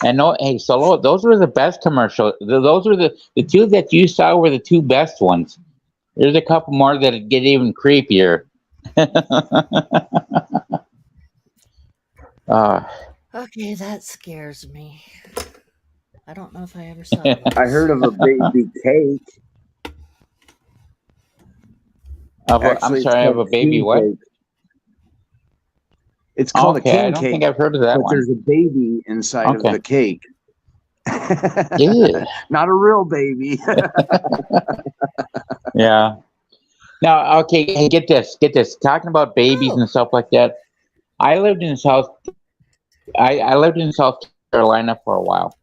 And no, hey, Solo, those were the best commercials. Those were the two that you saw were the two best ones. There's a couple more that get even creepier. Okay, that scares me. I don't know if I ever saw it. I heard of a baby cake. I'm sorry, I have a baby what? Cake. It's called a king cake. I don't think I've heard of that one. There's a baby inside of the cake. Not a real baby. Yeah. Now, okay, hey, get this. Talking about babies and stuff like that. I lived in South Carolina for a while.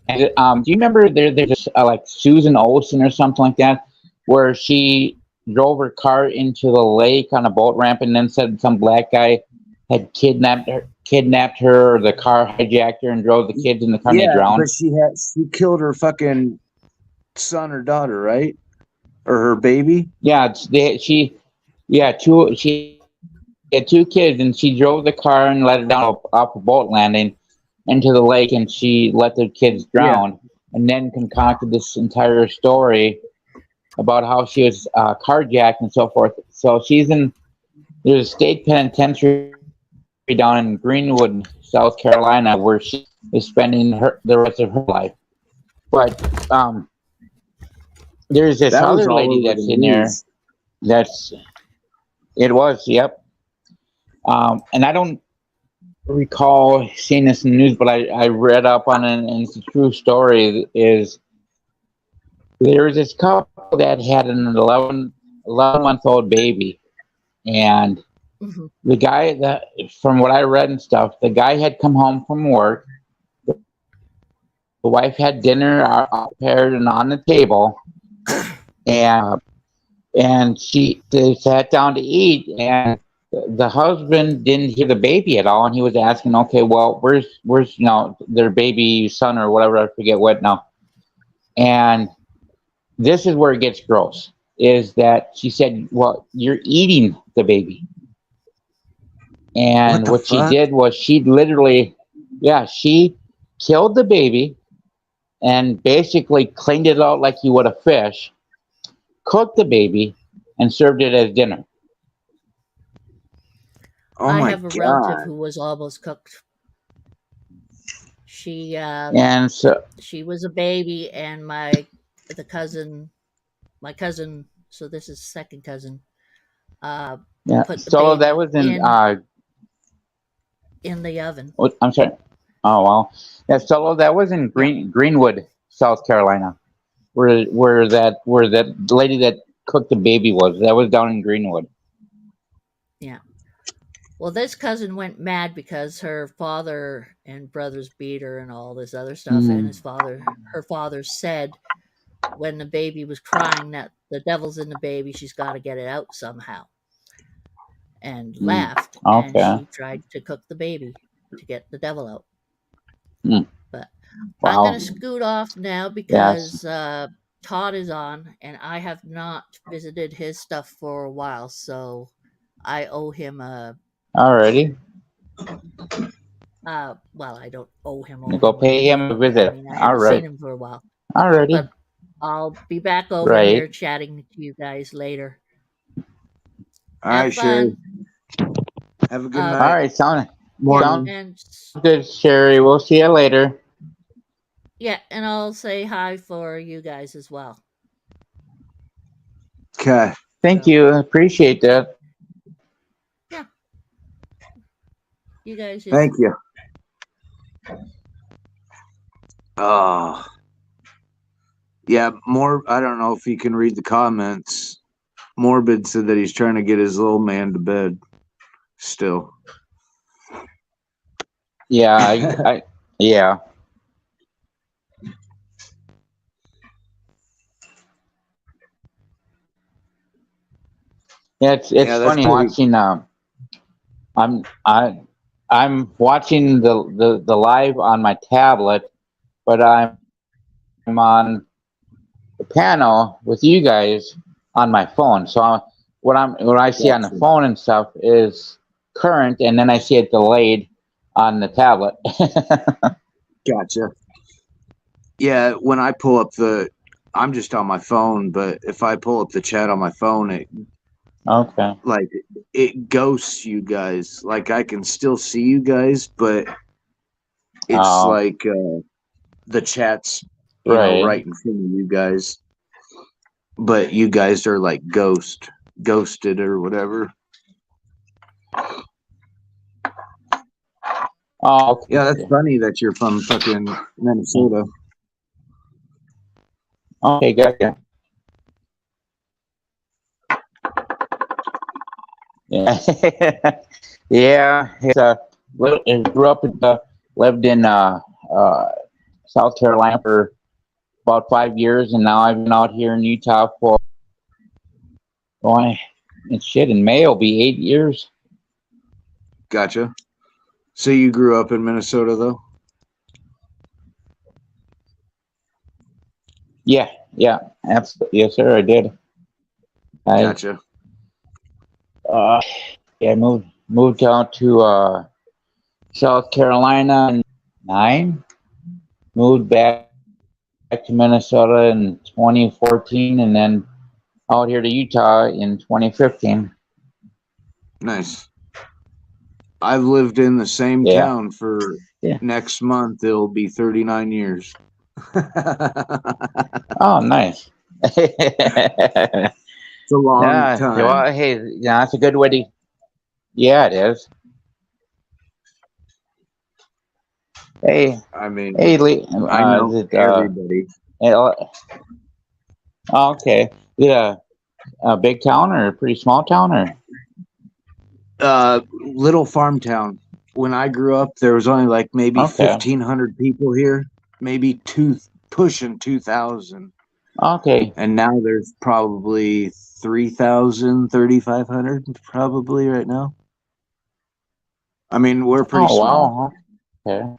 And do you remember there's like Susan Olsen or something like that, where she drove her car into the lake on a boat ramp, and then said some black guy had kidnapped her, or the car hijacked her and drove the kids in the car and they drowned? But she killed her fucking son or daughter, right? Or her baby? Yeah, she had two kids, and she drove the car and let it down off a boat landing into the lake, and she let the kids drown, and then concocted this entire story about how she was carjacked and so forth. So there's a state penitentiary down in Greenwood, South Carolina, where she is spending the rest of her life. But there's this other lady that's in there. It was, yep. And I don't recall seeing this in the news, but I read up on it, and it's a true story. Is there was this couple that had an 11-month-old baby, and the guy from what I read and stuff, the guy had come home from work. The the wife had dinner prepared and on the table, and they sat down to eat, and the husband didn't hear the baby at all, and he was asking, okay, well, where's their baby son or whatever, I forget what now. And this is where it gets gross, is that she said, well, you're eating the baby. And what she did was she literally, she killed the baby and basically cleaned it out like you would a fish, cooked the baby, and served it as dinner. Oh I my have a God. relative who was almost cooked. She was a baby, and my cousin, so this is second cousin, put the so baby that was in the oven. I'm sorry. Oh well, yeah. So that was in Greenwood, South Carolina, where that lady that cooked the baby was. That was down in Greenwood. Yeah. Well, this cousin went mad because her father and brothers beat her and all this other stuff, and her father said when the baby was crying that the devil's in the baby, she's got to get it out somehow, and laughed. Okay. And she tried to cook the baby to get the devil out. But wow. I'm going to scoot off now because Todd is on, and I have not visited his stuff for a while, so I owe him a. Alrighty. Well, I don't owe him. You go pay him a visit. I mean, I haven't seen him for a while. Alrighty. But I'll be back over here chatting to you guys later. All right, Sherry. Have a good night. All right, sound good, Sherry. We'll see you later. Yeah, and I'll say hi for you guys as well. Okay. Thank you. I appreciate that. Yeah. You guys. Thank you. Oh. Yeah, I don't know if you can read the comments. Morbid said that he's trying to get his little man to bed still. Yeah, yeah. Yeah, it's funny watching. I'm watching the live on my tablet, but I'm on the panel with you guys on my phone. So what I see on the phone and stuff is current, and then I see it delayed on the tablet. Gotcha. Yeah, when I pull up I'm just on my phone, but if I pull up the chat on my phone, it ghosts you guys. Like I can still see you guys, but it's like the chat's right in front of you guys. But you guys are like ghosted or whatever. Oh, okay. Yeah, that's funny that you're from fucking Minnesota. Okay, gotcha. Yeah, yeah. Grew up lived in South Carolina for about 5 years, and now I've been out here in Utah for in May will be 8 years. Gotcha. So you grew up in Minnesota, though? Yeah, absolutely. Yes, sir, I did. Gotcha. Yeah, moved down to South Carolina in 2009. Moved back to Minnesota in 2014, and then out here to Utah in 2015. Nice. I've lived in the same town for next month. It'll be 39 years. Oh, nice. It's a long time. Well, hey, that's a good way to. Yeah, it is. Hey, I mean, hey, Lee. I know everybody. Okay. Is it a big town or a pretty small town or? Little farm town. When I grew up, there was only like maybe 1,500 people here. maybe pushing 2,000. Okay. And now there's probably 3,000, 3,500 probably right now. I mean, we're pretty Oh small. wow. Okay.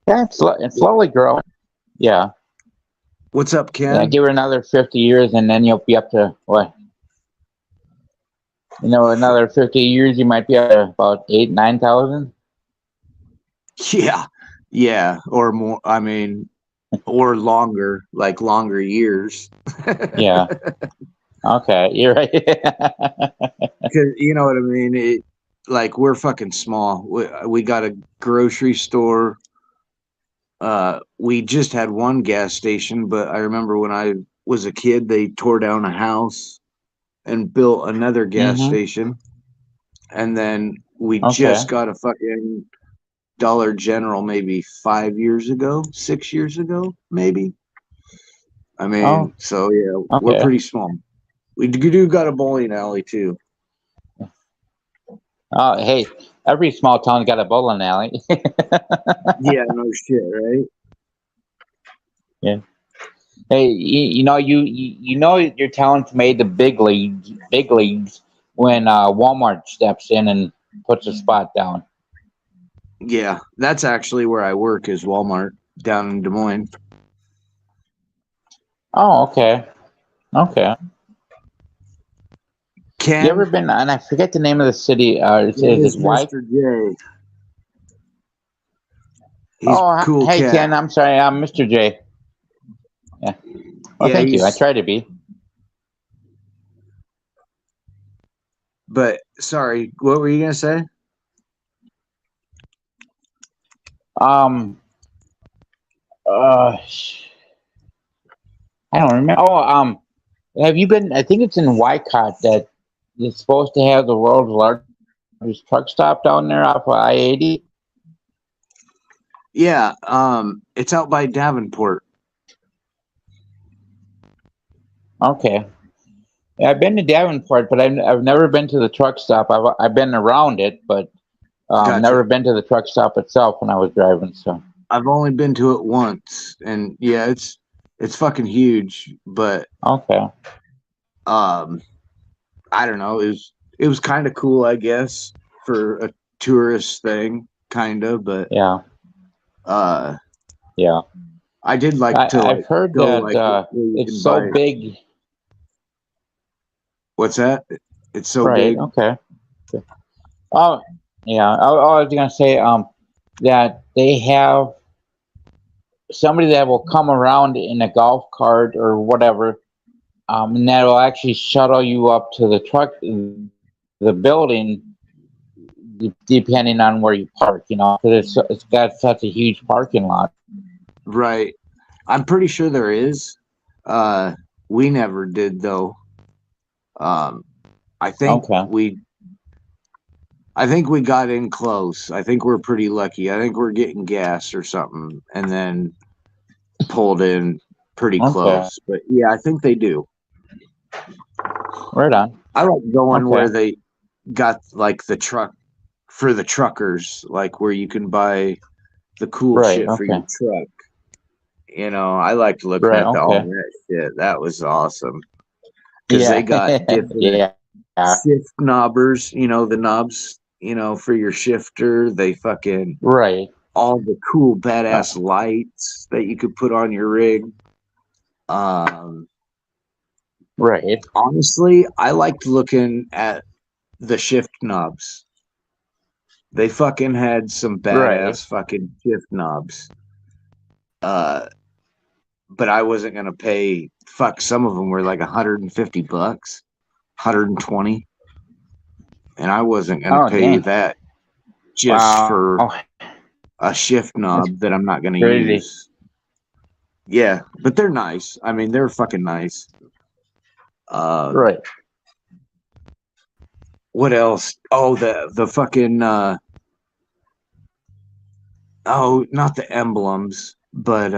Yeah, it's slowly growing. Yeah. What's up, Ken? Yeah. Give her another 50 years, and then you'll be up to what? Another 50 years, you might be up to about 9,000. Yeah, or more. I mean, or longer, like longer years. Yeah. Okay, you're right. Because you know what I mean. Like we're fucking small. We got a grocery store. We just had one gas station, but I remember when I was a kid, they tore down a house and built another gas station, and then we just got a fucking Dollar General maybe 5 years ago, 6 years ago, maybe. I mean, so yeah, we're pretty small. We do got a bowling alley too. Oh, hey, every small town's got a bowling alley. Yeah, no shit, right? Yeah. Hey, you know your talent made the big leagues when Walmart steps in and puts a spot down. Yeah, that's actually where I work is Walmart down in Des Moines. Oh, okay. Okay. Ken, You ever been? And I forget the name of the city. Is it White? Mr. J. He's Oh, cool hey cat. Ken, I'm sorry, I'm Mr. J. Yeah. Well, Yeah, thank you. I try to be. But sorry, what were you gonna say? I don't remember. Oh, have you been? I think it's in Wycott that it's supposed to have the world's largest truck stop down there off of I-80. Yeah, it's out by Davenport. Okay. Yeah, I've been to Davenport, but I've never been to the truck stop. I've been around it, but Gotcha. never been to the truck stop itself when I was driving. So I've only been to it once, and yeah, it's fucking huge. But okay. I don't know. It was kind of cool, I guess, for a tourist thing, kind of. But Yeah. Yeah. I did like to. I've heard go, that it's so big. What's that? It's so Right. big. Okay. Oh, yeah. I was gonna say that they have somebody that will come around in a golf cart or whatever, and that will actually shuttle you up to the building, depending on where you park. Because it's got such a huge parking lot. Right. I'm pretty sure there is. We never did though. I think I think we got in close. I think we're pretty lucky. I think we're getting gas or something and then pulled in pretty close. But yeah, I think they do. Right on. I like going where they got like the truck for the truckers, like where you can buy the cool shit for your truck. I liked looking at all that shit. That was awesome. Because they got different shift knobbers, the knobs, for your shifter. They fucking all the cool badass lights that you could put on your rig. Right. Honestly, I liked looking at the shift knobs. They fucking had some badass fucking shift knobs. But I wasn't gonna pay. Fuck, some of them were like $150, $120, and I wasn't gonna pay that just for a shift knob that I'm not gonna use. Yeah, but they're nice. I mean, they're fucking nice. Right. What else? Oh, the fucking not the emblems, but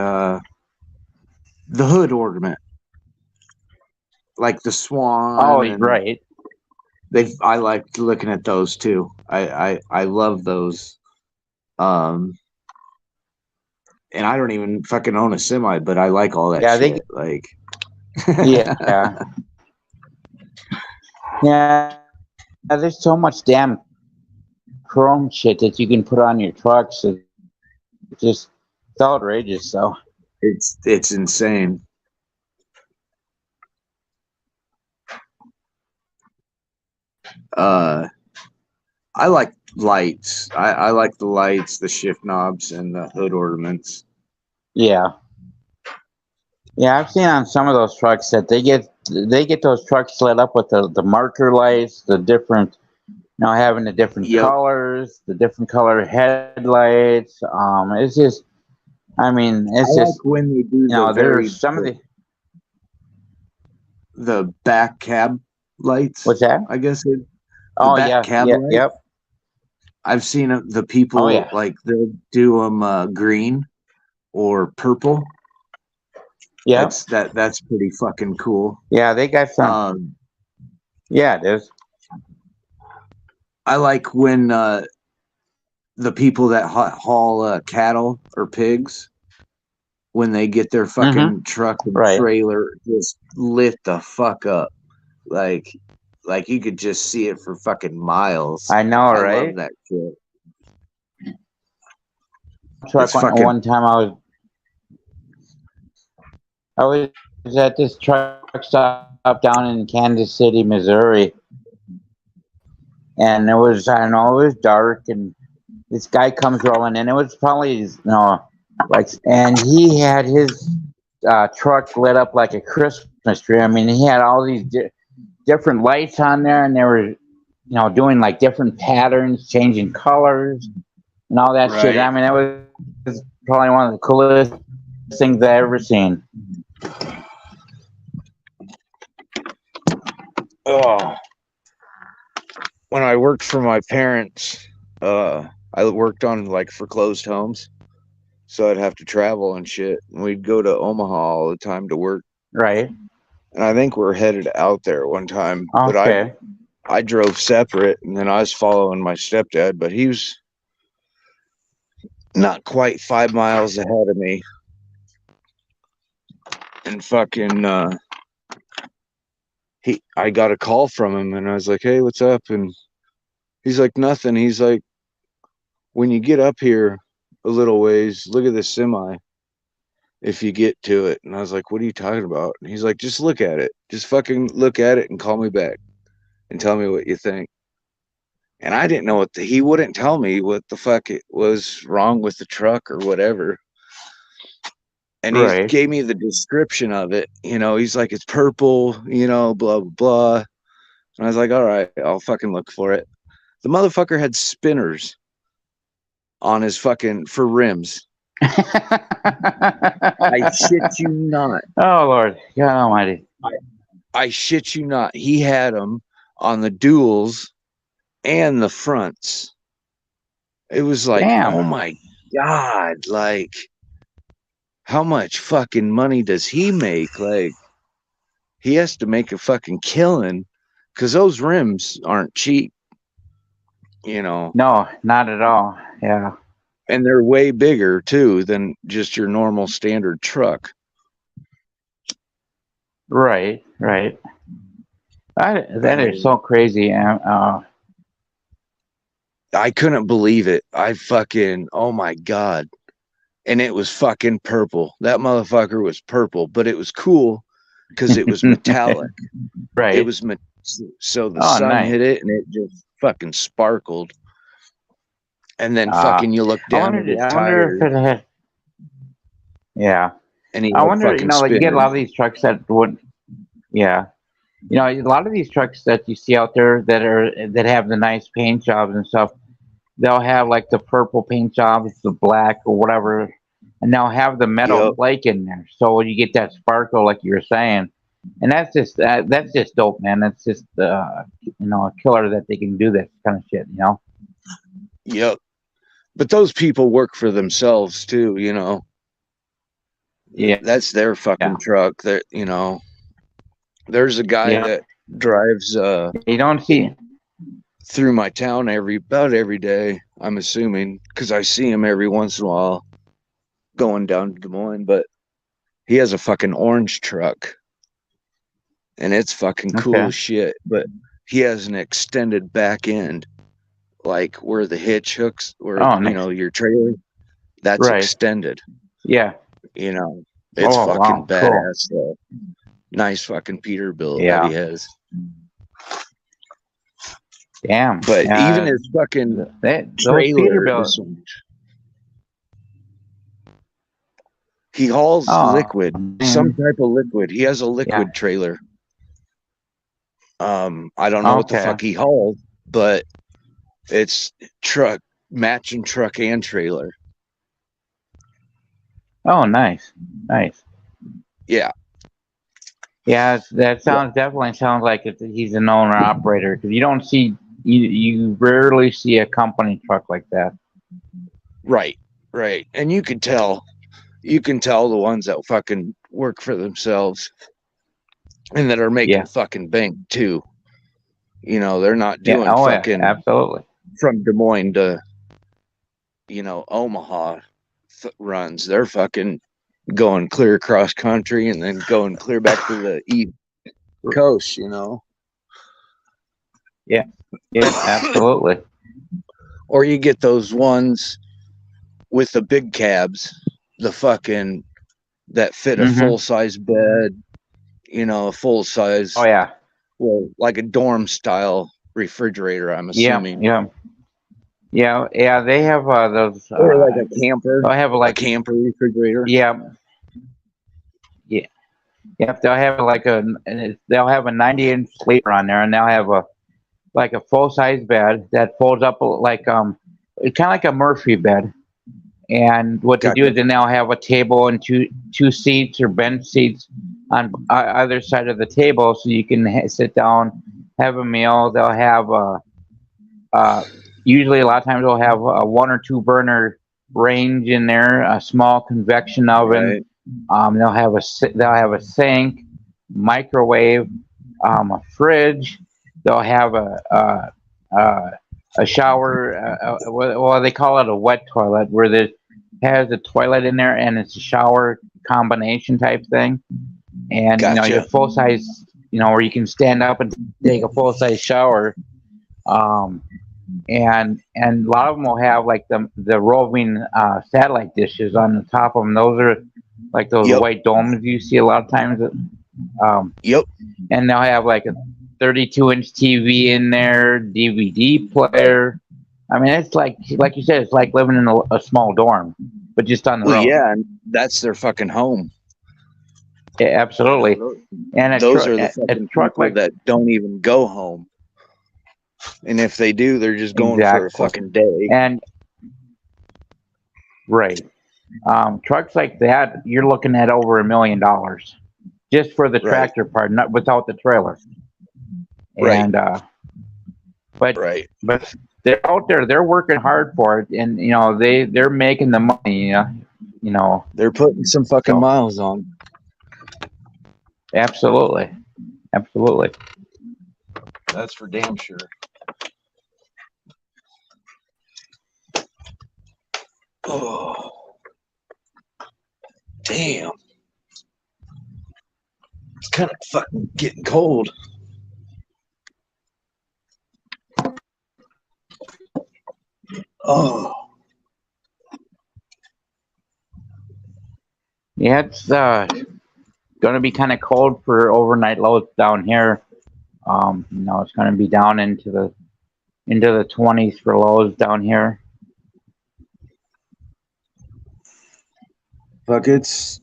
the hood ornament, like the swan. Oh, and right. I liked looking at those too. I love those. and I don't even fucking own a semi, but I like all that Yeah, shit. Like, yeah. Yeah. There's so much damn chrome shit that you can put on your trucks. It's outrageous. So it's insane. I like lights. I like the lights, the shift knobs, and the hood ornaments. yeah. Yeah, I've seen on some of those trucks that they get those trucks lit up with the marker lights, the different, having the different Yep. colors, the different color headlights. It's just, I mean, it's I just, like when they do the there's some of the back cab lights. what's that? I guess it. Oh back yeah, cab yeah, light. yep. I've seen the people Oh, yeah. like they'll do them green or purple. Yeah, That's pretty fucking cool. yeah, they got some. Yeah, it is. I like when the people that haul cattle or pigs, when they get their fucking truck and Right. trailer just lit the fuck up, like you could just see it for fucking miles. I know, I right? love that shit. Truck It's fucking- one time I was at this truck stop down in Kansas City, Missouri, and it was dark, and this guy comes rolling in. It was probably and he had his truck lit up like a Christmas tree. I mean, he had all these different lights on there, and they were doing like different patterns, changing colors, and all that shit. Right. I mean, it was probably one of the coolest things I've ever seen. Oh, when I worked for my parents, I worked on like foreclosed homes, so I'd have to travel and shit. And we'd go to Omaha all the time to work. Right. And I think we're headed out there one time. But Okay. I drove separate, and then I was following my stepdad, but he was not quite 5 miles ahead of me. And fucking I got a call from him, and I was like, "Hey, what's up?" And he's like, "Nothing." He's like, "When you get up here a little ways, look at this semi if you get to it." And I was like, "What are you talking about?" And he's like, "Just look at it. Just fucking look at it and call me back and tell me what you think." And I didn't know he wouldn't tell me what the fuck it was wrong with the truck or whatever. And he Right. gave me the description of it. He's like, "It's purple, blah, blah, blah." And I was like, "All right, I'll fucking look for it." The motherfucker had spinners on his fucking for rims. I shit you not. Oh Lord, God Almighty! I shit you not. He had them on the duals and the fronts. It was like, Damn. oh my God, like, how much fucking money does he make? Like, he has to make a fucking killing because those rims aren't cheap, No, not at all. Yeah. and they're way bigger too than just your normal standard truck. Right. That is so crazy. I couldn't believe it. Oh my God. And it was fucking purple. That motherfucker was purple, but it was cool because it was metallic. Right. It was so the Oh, sun nice. hit it and it just fucking sparkled. And then fucking you look I down wonder, at his I wonder tires, if it had. Yeah. and he I had wonder, fucking like you get a lot of spinners. these trucks that would. Yeah. A lot of these trucks that you see out there that have the nice paint jobs and stuff, they'll have like the purple paint jobs, the black or whatever, and they'll have the metal Yep. flake in there, so you get that sparkle, like you were saying, and that's just dope, man. That's just a killer that they can do that kind of shit. Yep. But those people work for themselves too, Yeah. That's their fucking truck. There's a guy Yeah. that drives You don't see. through my town about every day, I'm assuming, because I see him every once in a while. going down to Des Moines, but he has a fucking orange truck, and it's fucking cool Okay. as shit. But he has an extended back end, like where the hitch hooks, where Oh, you nice. know your trailer, that's Right. extended. Yeah. You know, it's Oh, fucking wow. Cool. badass. Nice fucking Peterbilt that Yeah. he has. Damn. But even his fucking those trailer Peterbilt. is, he hauls liquid, some type of liquid. He has a liquid trailer. I don't know what the Okay. fuck he hauled, but it's matching truck and trailer. Oh, nice. Nice. Yeah. Yeah, that definitely sounds like he's an owner operator, because you don't see, you rarely see a company truck like that. Right. And you can tell the ones that fucking work for themselves and that are making fucking bank too. You know, they're not doing fucking absolutely from Des Moines to, you know, Omaha runs. They're fucking going clear across country and then going clear back to the East Coast, you know. Yeah, absolutely. Or you get those ones with the big cabs, the fucking that fit a full size bed, you know, a full size. Oh yeah. Well, like a dorm style refrigerator, I'm assuming. Yeah. They have those. Or like a camper. I have like a camper refrigerator. Yeah. They'll have they'll have a 90-inch sleeper on there, and they'll have a full size bed that folds up like it's kind of like a Murphy bed. And what they do is then they'll have a table and two seats or bench seats on either side of the table, so you can sit down, have a meal. They'll have usually a lot of times they'll have a 1 or 2 burner range in there, a small convection oven. Right. They'll have a sink, microwave, a fridge. They'll have a shower. Well, they call it a wet toilet, where there has a toilet in there and it's a shower combination type thing. And you know, you have full size, you know, where you can stand up and take a full size shower. And a lot of them will have like the roving satellite dishes on the top of them. Those are like those white domes you see a lot of times. And they'll have like a 32-inch TV in there, DVD player. I mean, it's like you said, it's like living in a small dorm, but just on the road. Yeah, and that's their fucking home. Yeah, absolutely. And those are the fucking people that don't even go home. And if they do, they're just going for a fucking day. And right, trucks like that, you're looking at over $1 million just for the tractor part, not without the trailer. And but they're out there, they're working hard for it, and you know they're making the money. You know, they're putting some fucking miles on. Absolutely. That's for damn sure. Oh, damn. It's kind of fucking getting cold. Oh. Yeah, it's going to be kind of cold for overnight lows down here. You know, it's going to be down into the 20s for lows down here. Fuck, it's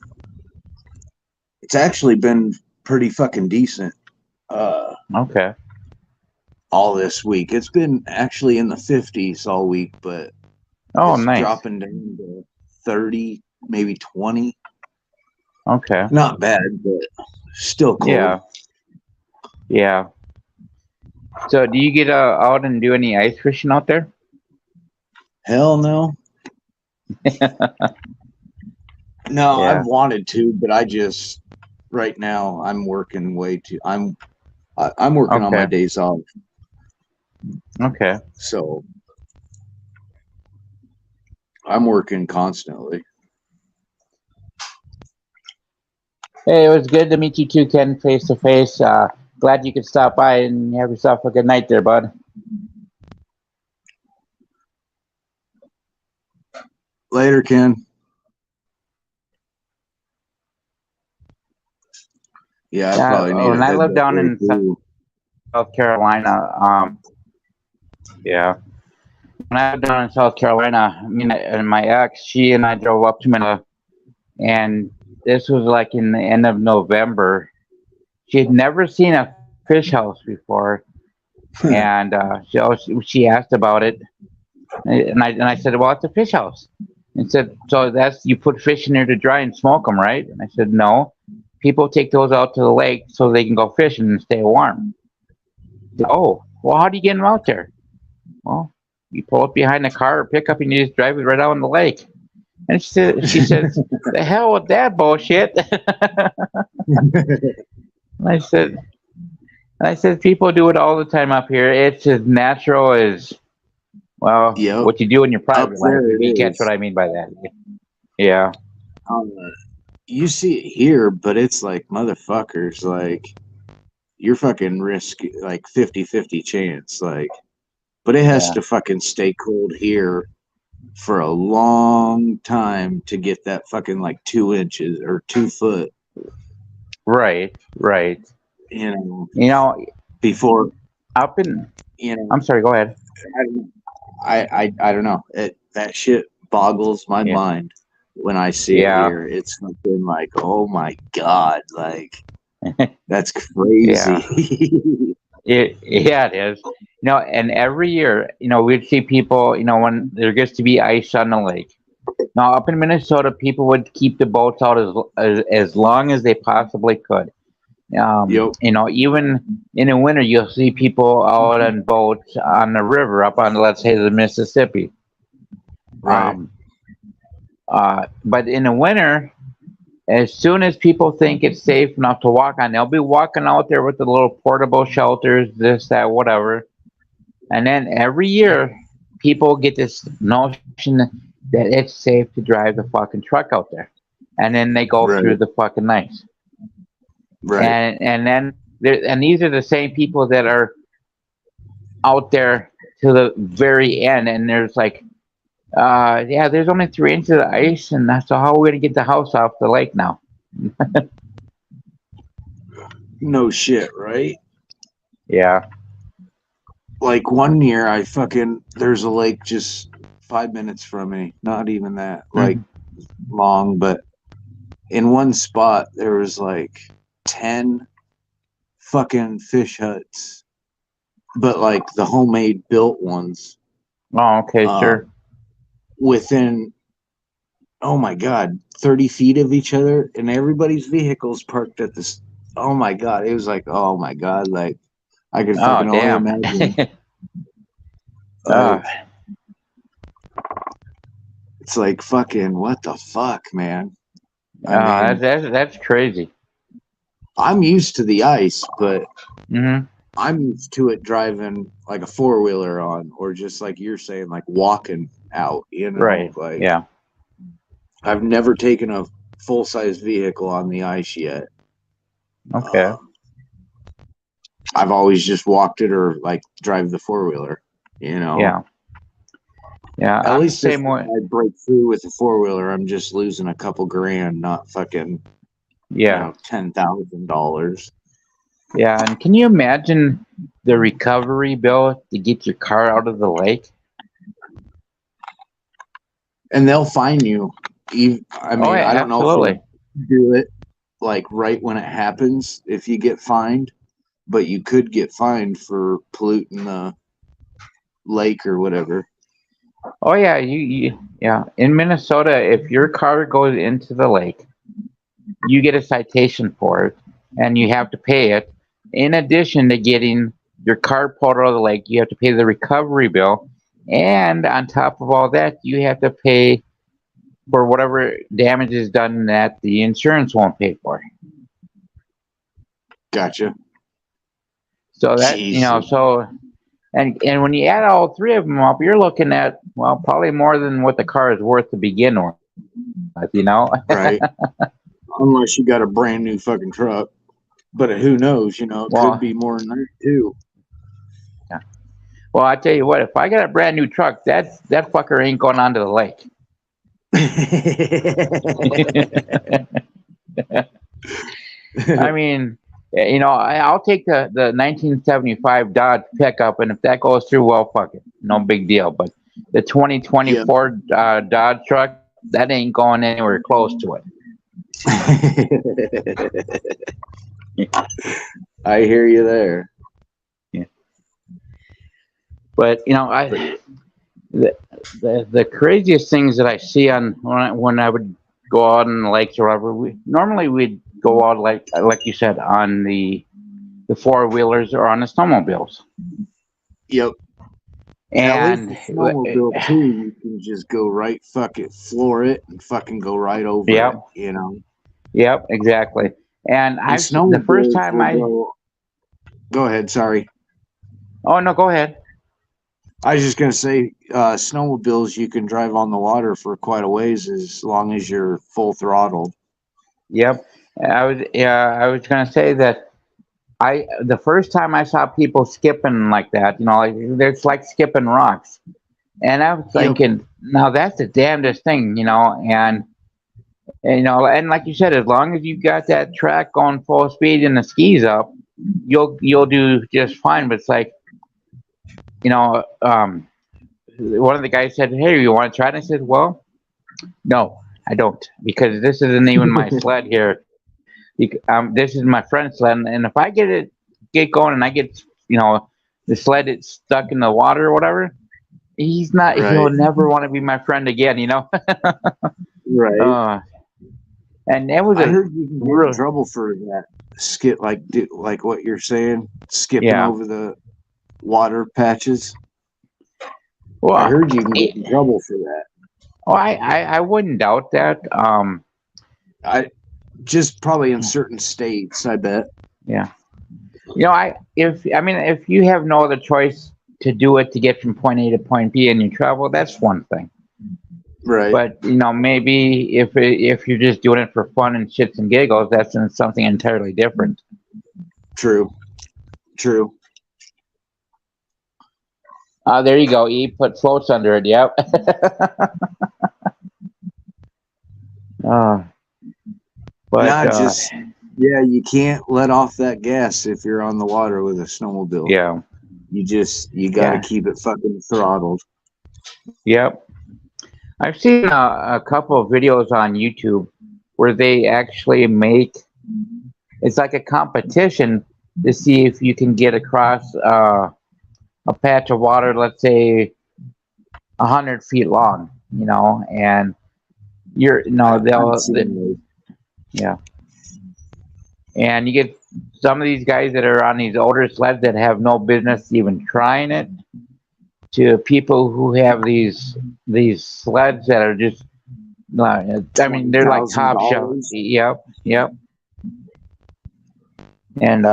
actually been pretty fucking decent. Okay. All this week, it's been actually in the 50s all week, but it's nice. Dropping down to 30, maybe 20. Okay. Not bad, but still cold. Yeah. So, do you get out and do any ice fishing out there? Hell no. No, I've wanted to, but I just right now I'm working way too. I'm working on my days off. Okay. So I'm working constantly. Hey, it was good to meet you too, Ken, face to face. Glad you could stop by and have yourself a good night there, bud. Later, Ken. Yeah, I probably need when to I head lived that down way in too. South Carolina, yeah. When I lived down in South Carolina, I mean, and my ex, she and I drove up to Manila, and this was like in the end of November. She had never seen a fish house before, and she asked about it, and I said, well, it's a fish house. And said, so that's you put fish in there to dry and smoke them, right? And I said, no, people take those out to the lake so they can go fishing and stay warm. Said, oh, well, how do you get them out there? Well, you pull up behind the car or pickup and you just drive it right out on the lake. And she says, the hell with that bullshit. And I said, people do it all the time up here. It's as natural as, well, Yep. what you do in your Up private life. there If it you catch is. what I mean by that. Yeah. You see it here, but it's like motherfuckers, like you're fucking risk like 50-50 chance, like, but it has Yeah. to fucking stay cold here for a long time to get that fucking like 2 inches or 2 foot, Right. you You know, before, up in, you know, I'm sorry, go ahead. I don't know. That shit boggles my Yeah. mind when I see it Yeah. here. It's fucking like, oh my god, like that's Yeah. crazy. It is. And every year, we'd see people, when there gets to be ice on the lake. Now, up in Minnesota, people would keep the boats out as long as they possibly could. Yep. Even in the winter, you'll see people out on boats on the river up on, let's say, the Mississippi. Right. But in the winter, as soon as people think it's safe enough to walk on, they'll be walking out there with the little portable shelters, this, that, whatever. And then every year, people get this notion that it's safe to drive the fucking truck out there. And then they go Right. through the fucking ice. Right. And then these are the same people that are out there to the very end. And there's like, there's only 3 inches of ice, and so how are we gonna get the house off the lake now? No shit, right? Yeah. Like one year, there's a lake just 5 minutes from me, not even that, like long, but in one spot there was like 10 fucking fish huts, but like the homemade built ones. Oh, okay, sure. Within, oh my god, 30 feet of each other, and everybody's vehicles parked at this. Oh my god, it was like, oh my god, like I could fucking only damn. imagine. It's like fucking what the fuck, man. I mean, that's crazy. I'm used to the ice, but Mm-hmm. I'm used to it driving like a 4-wheeler on, or just like you're saying, like walking out, Right. Like, Yeah. I've never taken a full-size vehicle on the ice yet. Okay. I've always just walked it or like drive the 4-wheeler, Yeah. Yeah. At I'm least the if same way. I break through with a 4-wheeler, I'm just losing a couple grand, not fucking Yeah. $10,000. Yeah. And can you imagine the recovery bill to get your car out of the lake? And they'll fine you. I mean, I don't know if they do it like right when it happens if you get fined, but you could get fined for polluting the lake or whatever. Oh yeah, yeah. In Minnesota, if your car goes into the lake, you get a citation for it, and you have to pay it. In addition to getting your car pulled out of the lake, you have to pay the recovery bill, and on top of all that, you have to pay for whatever damage is done that the insurance won't pay for. Gotcha. So that and when you add all three of them up, you're looking at, well, probably more than what the car is worth to begin with. Right. unless you got a brand new fucking truck. But who knows? You know, it Well, could be more than that too. yeah. Well, I tell you what, if I got a brand new truck, that fucker ain't going onto the lake. I mean, you know, I'll take the 1975 Dodge pickup, and if that goes through, well, fuck it, no big deal. But the 2024 Dodge truck, that ain't going anywhere close to it. I hear you there. Yeah. But you know, the craziest things that I see on when I would go out on the lakes or whatever, we'd go out like you said on the 4-wheelers or on the snowmobiles. Yep. And at least the snowmobile too, you can just go right, fuck it, floor it, and fucking go right over Yep. it. You know. Yep, exactly. And the first time go ahead. Sorry. Oh no, go ahead. I was just gonna say, snowmobiles you can drive on the water for quite a ways as long as you're full throttled. Yep. I was gonna say that the first time I saw people skipping like that, you know, like it's like skipping rocks, and I was thinking, now that's the damnedest thing, you know, and you know, and like you said, as long as you got that track going full speed and the skis up, you'll do just fine. But it's like, you know, one of the guys said, "Hey, you want to try it?" And I said, "Well, no, I don't, because this isn't even my sled here. This is my friend's sled, and if I get going and I get, you know, the sled it's stuck in the water or whatever, he's not. Right. He'll never want to be my friend again, you know." Right. And that was I heard you can get in trouble for that. Skip like what you're saying, skipping over the water patches. Well, I heard you can get in trouble for that. Oh, I wouldn't doubt that. I just probably in certain states, I bet. Yeah. You know, if you have no other choice to do it to get from point A to point B and you travel, that's one thing. Right. But you know, maybe if you're just doing it for fun and shits and giggles, that's something entirely different. True. There you go. E put floats under it. Yep. But you can't let off that gas if you're on the water with a snowmobile. Yeah. You got to keep it fucking throttled. Yep. I've seen a couple of videos on YouTube where they actually it's like a competition to see if you can get across a patch of water, let's say 100 feet long, you know, and and you get some of these guys that are on these older sleds that have no business even trying it, to people who have these sleds that are just, I mean, they're like top shelf. Yep. And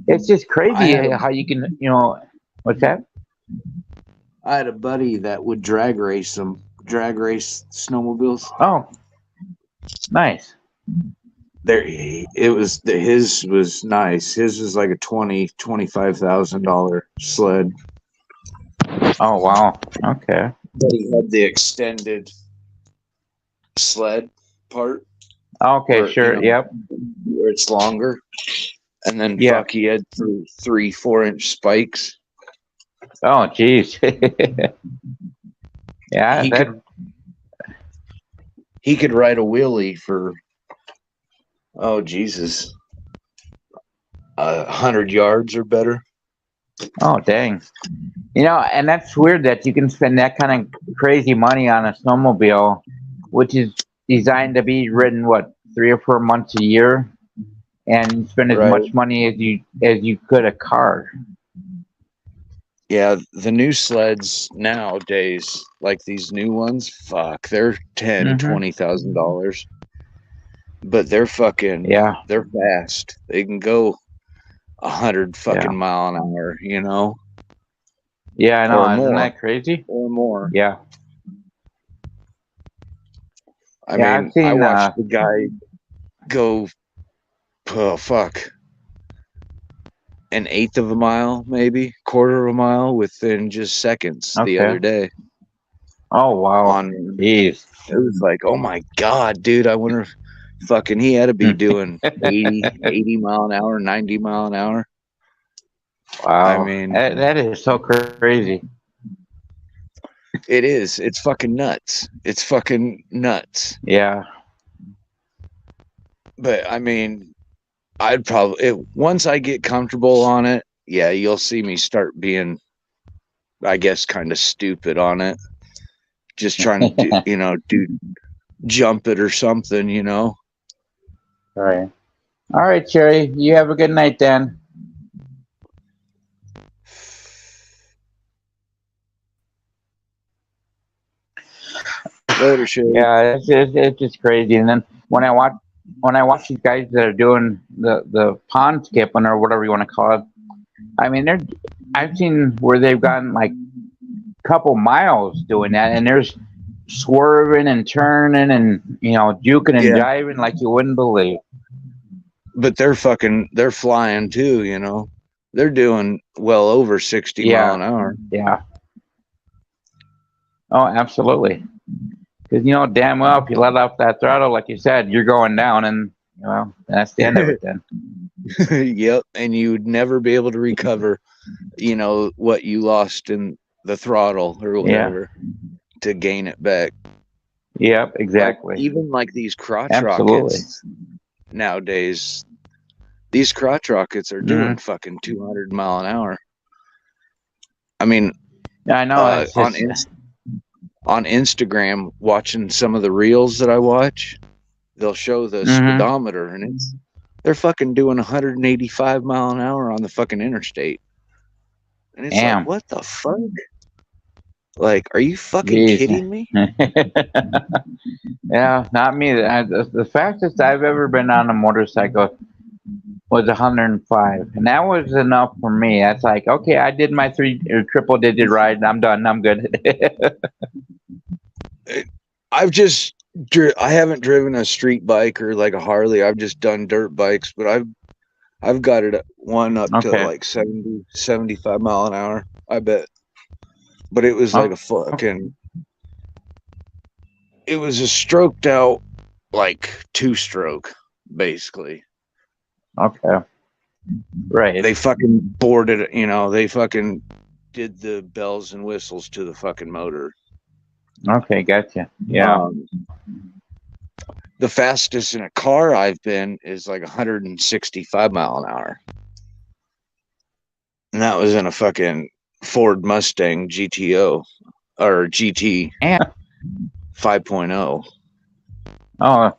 it's just crazy how you can, you know, what's that? I had a buddy that would drag race snowmobiles. Oh, nice. His was nice. His was like a $25,000 sled. Oh wow. Okay. But he had the extended sled part. Okay, where, sure. Yep. Where it's longer, and then he had 3-4 inch spikes. Oh, geez. Yeah, he could ride a wheelie for, oh Jesus, 100 yards or better. Oh, dang. You know, and that's weird that you can spend that kind of crazy money on a snowmobile, which is designed to be ridden, 3 or 4 months a year, and spend as much money as you could a car. Yeah, the new sleds nowadays, like these new ones, fuck, they're $10,000-$20,000. But they're fucking, they're fast. They can go 100 fucking mile an hour, you know? Yeah, I know. Isn't that crazy? Or more. Yeah. I mean, I watched the guy go, oh fuck, an eighth of a mile, maybe quarter of a mile within just seconds the other day. Oh wow. Jeez. It was like, oh my god, dude, I wonder if fucking he had to be doing 80 mile an hour, 90 mile an hour. Wow. I mean, that is so crazy. It is. It's fucking nuts. It's fucking nuts. Yeah. But I mean, I'd probably once I get comfortable on it, yeah, you'll see me start being, I guess, kind of stupid on it. Just trying to do, jump it or something, All right. All right, Sherry. You have a good night then. Later, Sherry. Yeah, it's just crazy. And then when I watch these guys that are doing the pond skipping or whatever you want to call it, I mean, I've seen where they've gotten like a couple miles doing that, and there's swerving and turning and juking and jiving like you wouldn't believe. But they're flying too. They're doing well over 60 mile an hour. Yeah. Oh, absolutely. Because damn well if you let off that throttle, like you said, you're going down, and that's the end of it then. Yep, and you would never be able to recover, what you lost in the throttle or whatever to gain it back. Yep, exactly. Like, even like these crotch rockets nowadays, these crotch rockets are doing fucking 200 mile an hour. I mean, I know. On Instagram, watching some of the reels that I watch, they'll show the speedometer, and they're fucking doing 185 mile an hour on the fucking interstate. And it's like, what the fuck? Like, are you fucking kidding me? Yeah, not me. The fastest I've ever been on a motorcycle was 105, and that was enough for me. That's like, okay, I did my triple digit ride, and I'm done. I'm good. I haven't driven a street bike or like a Harley. I've just done dirt bikes, but I've got it one up to like 70, 75 mile an hour, I bet. But it was like a fucking, it was a stroked out, like 2-stroke, basically. Okay. Right. They fucking boarded it, they fucking did the bells and whistles to the fucking motor. Okay, gotcha. Yeah. The fastest in a car I've been is like 165 mile an hour. And that was in a fucking Ford Mustang GTO or GT 5.0. Oh,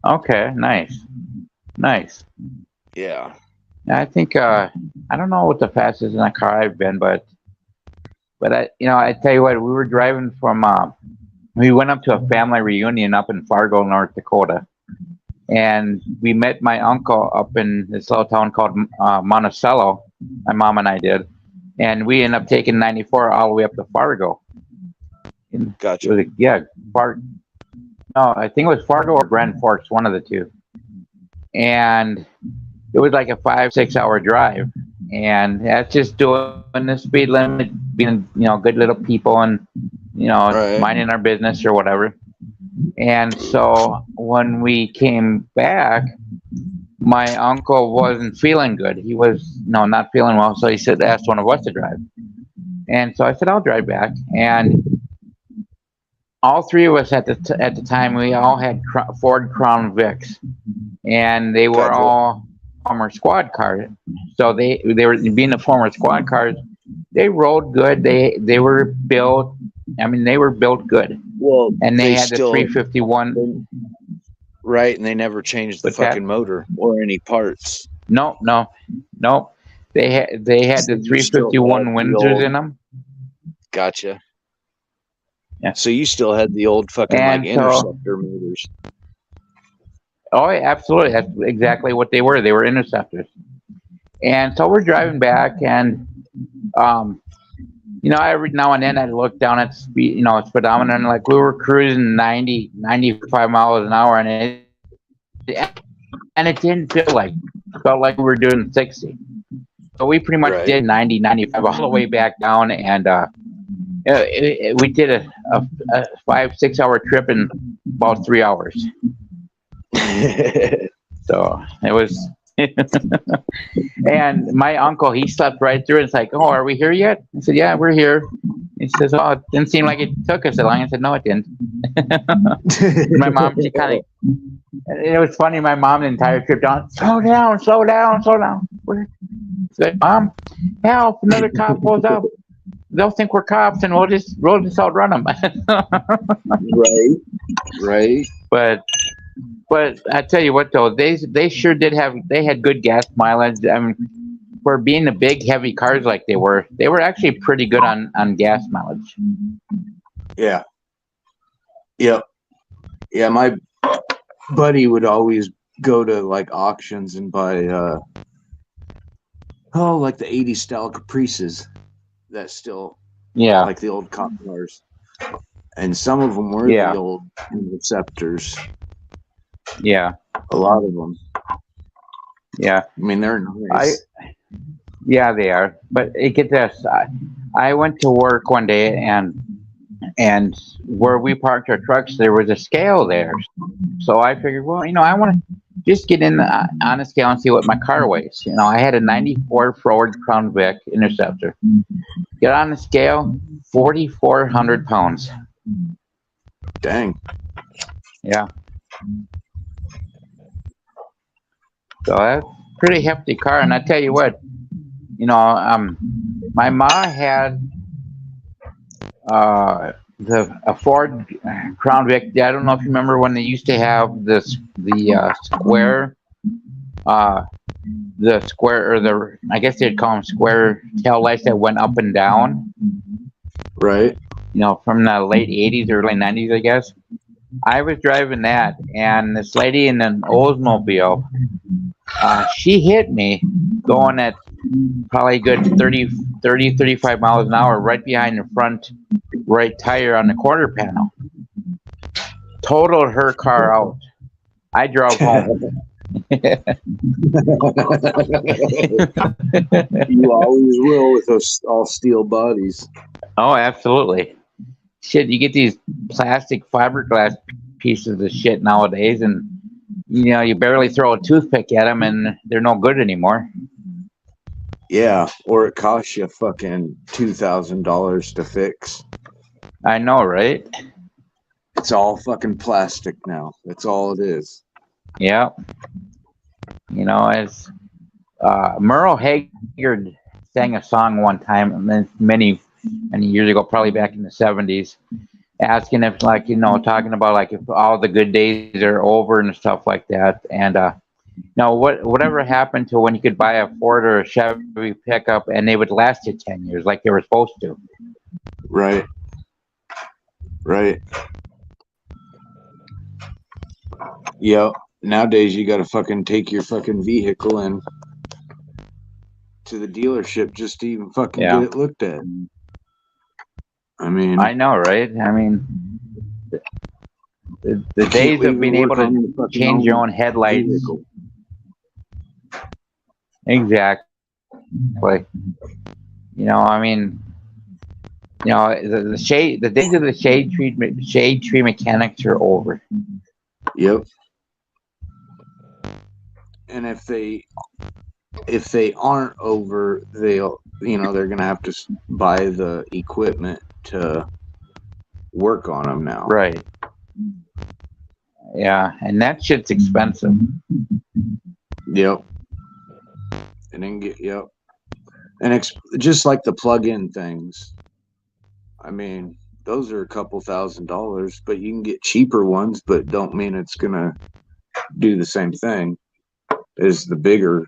okay. Nice. Yeah. I think, I don't know what the fastest in a car I've been, but I tell you what, we were driving from, we went up to a family reunion up in Fargo, North Dakota, and we met my uncle up in this little town called Monticello. My mom and I did, and we ended up taking 94 all the way up to Fargo. Gotcha. No, I think it was Fargo or Grand Forks, one of the two, and it was like a 5-6 hour drive. And that's just doing the speed limit, being, good little people and, minding our business or whatever. And so when we came back, my uncle wasn't feeling good. He was, not feeling well. So he asked one of us to drive. And so I said, I'll drive back. And all three of us at the time, we all had Ford Crown Vics. And they were all former squad cars. So they were being the former squad cars. They rode good. They were built. I mean, they were built good. Well, and they had the 351. Right, and they never changed the fucking motor or any parts. No. They had the 351 Windsors in them. Gotcha. Yeah. So you still had the old fucking Interceptor motors. Oh, absolutely. That's exactly what they were. They were Interceptors. And so we're driving back, and every now and then I look down at speedometer, and like we were cruising 90, 95 miles an hour, and it and it didn't feel like felt like we were doing 60. So we pretty much did 90, 95 all the way back down, and we did a 5-6 hour trip in about 3 hours. So it was. And my uncle, he slept right through it. It's like, oh, are we here yet? I said, yeah, we're here. He says, oh, it didn't seem like it took us that long. I said, no, it didn't. My mom, she kind of, it was funny. My mom, the entire trip down, slow down, slow down, slow down. Said, Mom, help! Another cop pulls up. They'll think we're cops, and we'll just outrun them. Right. But I tell you what, though, they sure did they had good gas mileage. I mean, for being the big, heavy cars like they were actually pretty good on gas mileage. Yeah. Yep. Yeah, my buddy would always go to like auctions and buy like the 80s style Caprices that still like the old cop cars. And some of them were the old Interceptors. Yeah. A lot of them. Yeah. I mean, they're nice. Yeah, they are. But get this. I went to work one day, and where we parked our trucks, there was a scale there. So I figured, well, I want to just get in on a scale and see what my car weighs. I had a 94 Ford Crown Vic Interceptor. Get on the scale, 4,400 pounds. Dang. Yeah. So that's a pretty hefty car. And I tell you what, my ma had a Ford Crown Vic. I don't know if you remember when they used to have the square, I guess they'd call them square tail lights that went up and down. Right. From the late 80s, early 90s, I guess. I was driving that, and this lady in an Oldsmobile, she hit me going at probably a good 35 miles an hour right behind the front right tire on the quarter panel. Totaled her car out. I drove home. You always will with those all steel bodies. Oh, absolutely. Shit, you get these plastic fiberglass pieces of shit nowadays, and you barely throw a toothpick at them, and they're no good anymore. Yeah, or it costs you fucking $2,000 to fix. I know, right? It's all fucking plastic now. That's all it is. Yeah. As Merle Haggard sang a song one time, many years ago, probably back in the 70s, asking if, talking about like if all the good days are over and stuff like that. And whatever happened to when you could buy a Ford or a Chevy pickup and they would last you 10 years like they were supposed to. Right. Yep. Nowadays you gotta fucking take your fucking vehicle in to the dealership just to even fucking get it looked at. I mean, I know, right? I mean, the days of being able to change your own headlights. Vehicle. Exactly. I mean, the days of the shade tree mechanics are over. Yep. And if they aren't over, they're gonna have to buy the equipment to work on them now. Right. Yeah, and that shit's expensive. Yep. And then and just like the plug-in things. I mean, those are a couple $1,000s, but you can get cheaper ones, but don't mean it's gonna do the same thing as the bigger,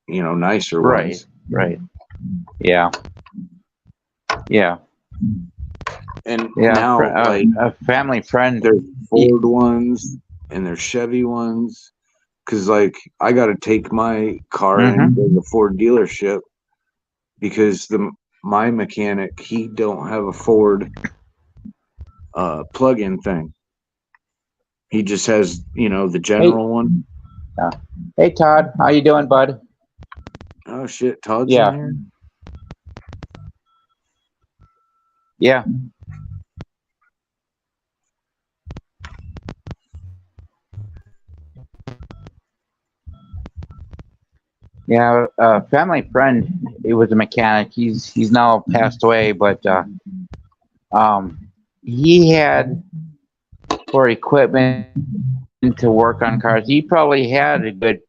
nicer ones. Right. Yeah. And now, like a family friend, there's Ford ones and there's Chevy ones. Because, like, I got to take my car into the Ford dealership because my mechanic, he don't have a Ford plug-in thing. He just has, the general one. Hey, Todd, how you doing, bud? Oh shit, Todd's Yeah. in here. Yeah. Yeah, a family friend. He was a mechanic. He's now passed away, but he had for equipment to work on cars. He probably had a good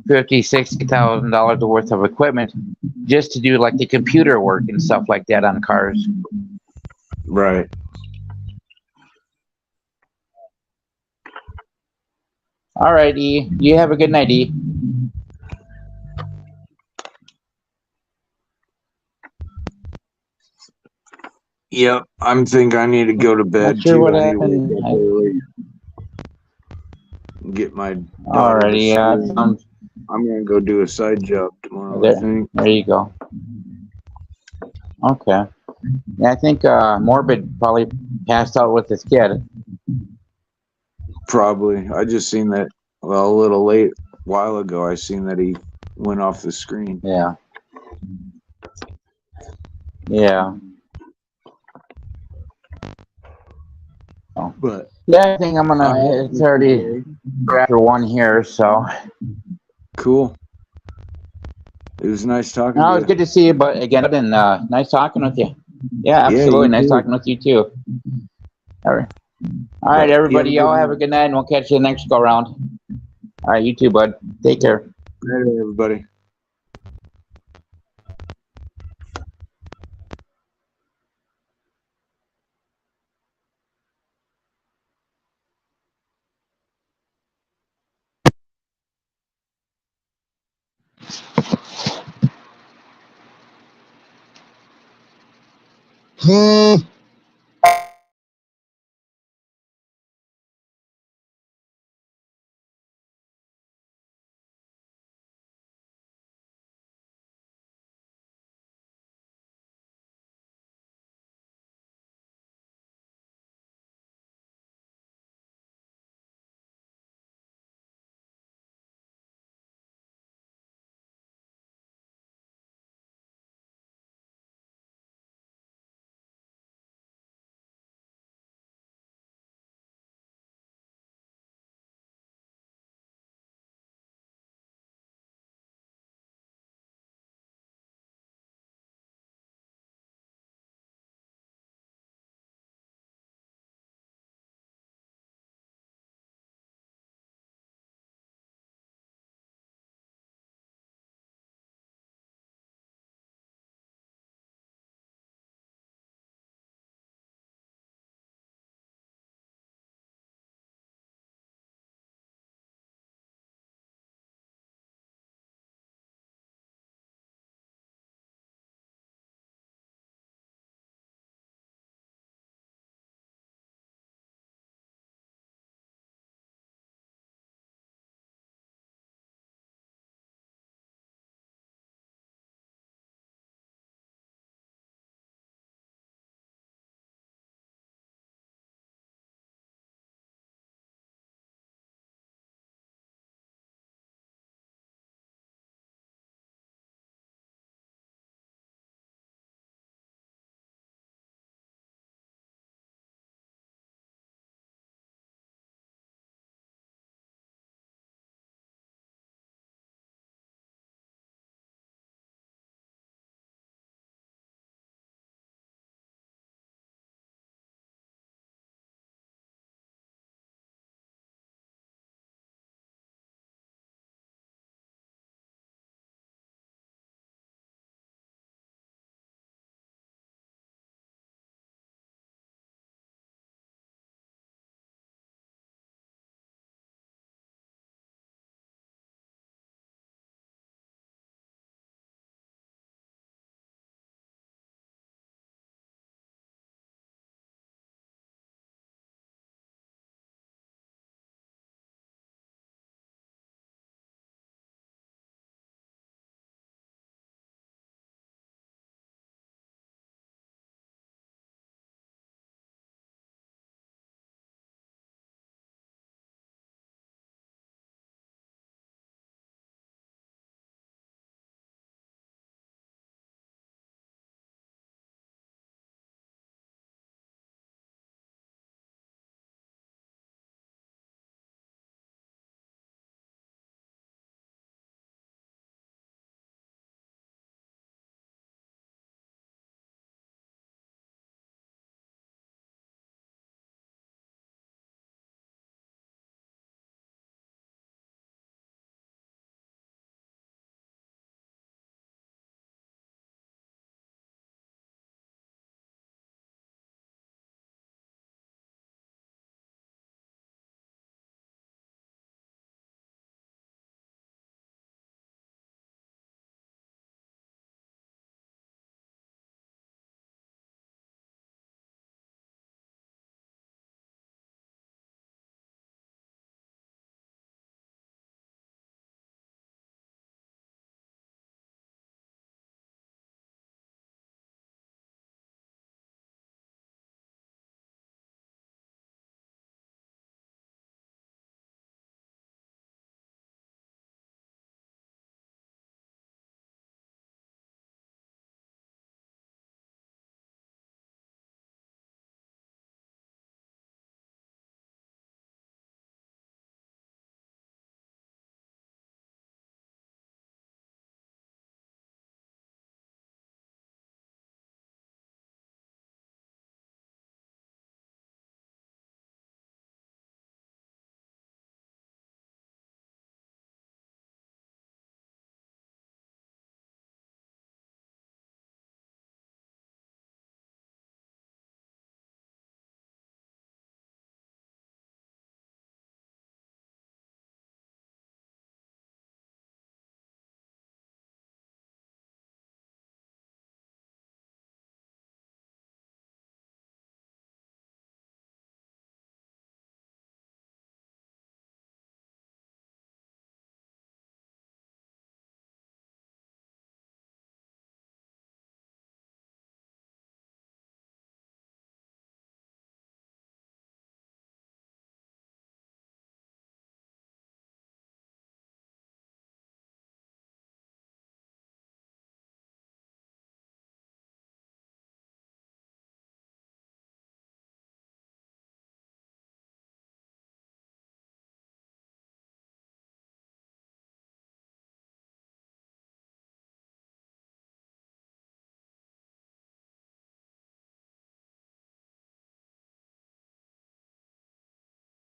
$50,000-$60,000 worth of equipment just to do like the computer work and stuff like that on cars. Right. All right, E. You have a good night, E. Yep, I'm think I need to go to bed Not sure too. what I need to happened. wake up early. Get my All daughter to righty, yeah, school. I'm gonna go do a side job tomorrow. I think. there you go. Okay. Yeah, I think Morbid probably passed out with his kid. Probably. I just seen that. Well, a little late, while ago. I seen that he went off the screen. Yeah. Yeah. Oh. But yeah, I think I'm gonna. It's already after 1 here, so. Cool. It was nice talking No, to it you. was good to see you, but again, and nice talking with you. Yeah, absolutely, nice talking with you too. All right, everybody, y'all have a good night, and we'll catch you next go round. All right, you too, bud. Take care. Later, everybody. Hmm.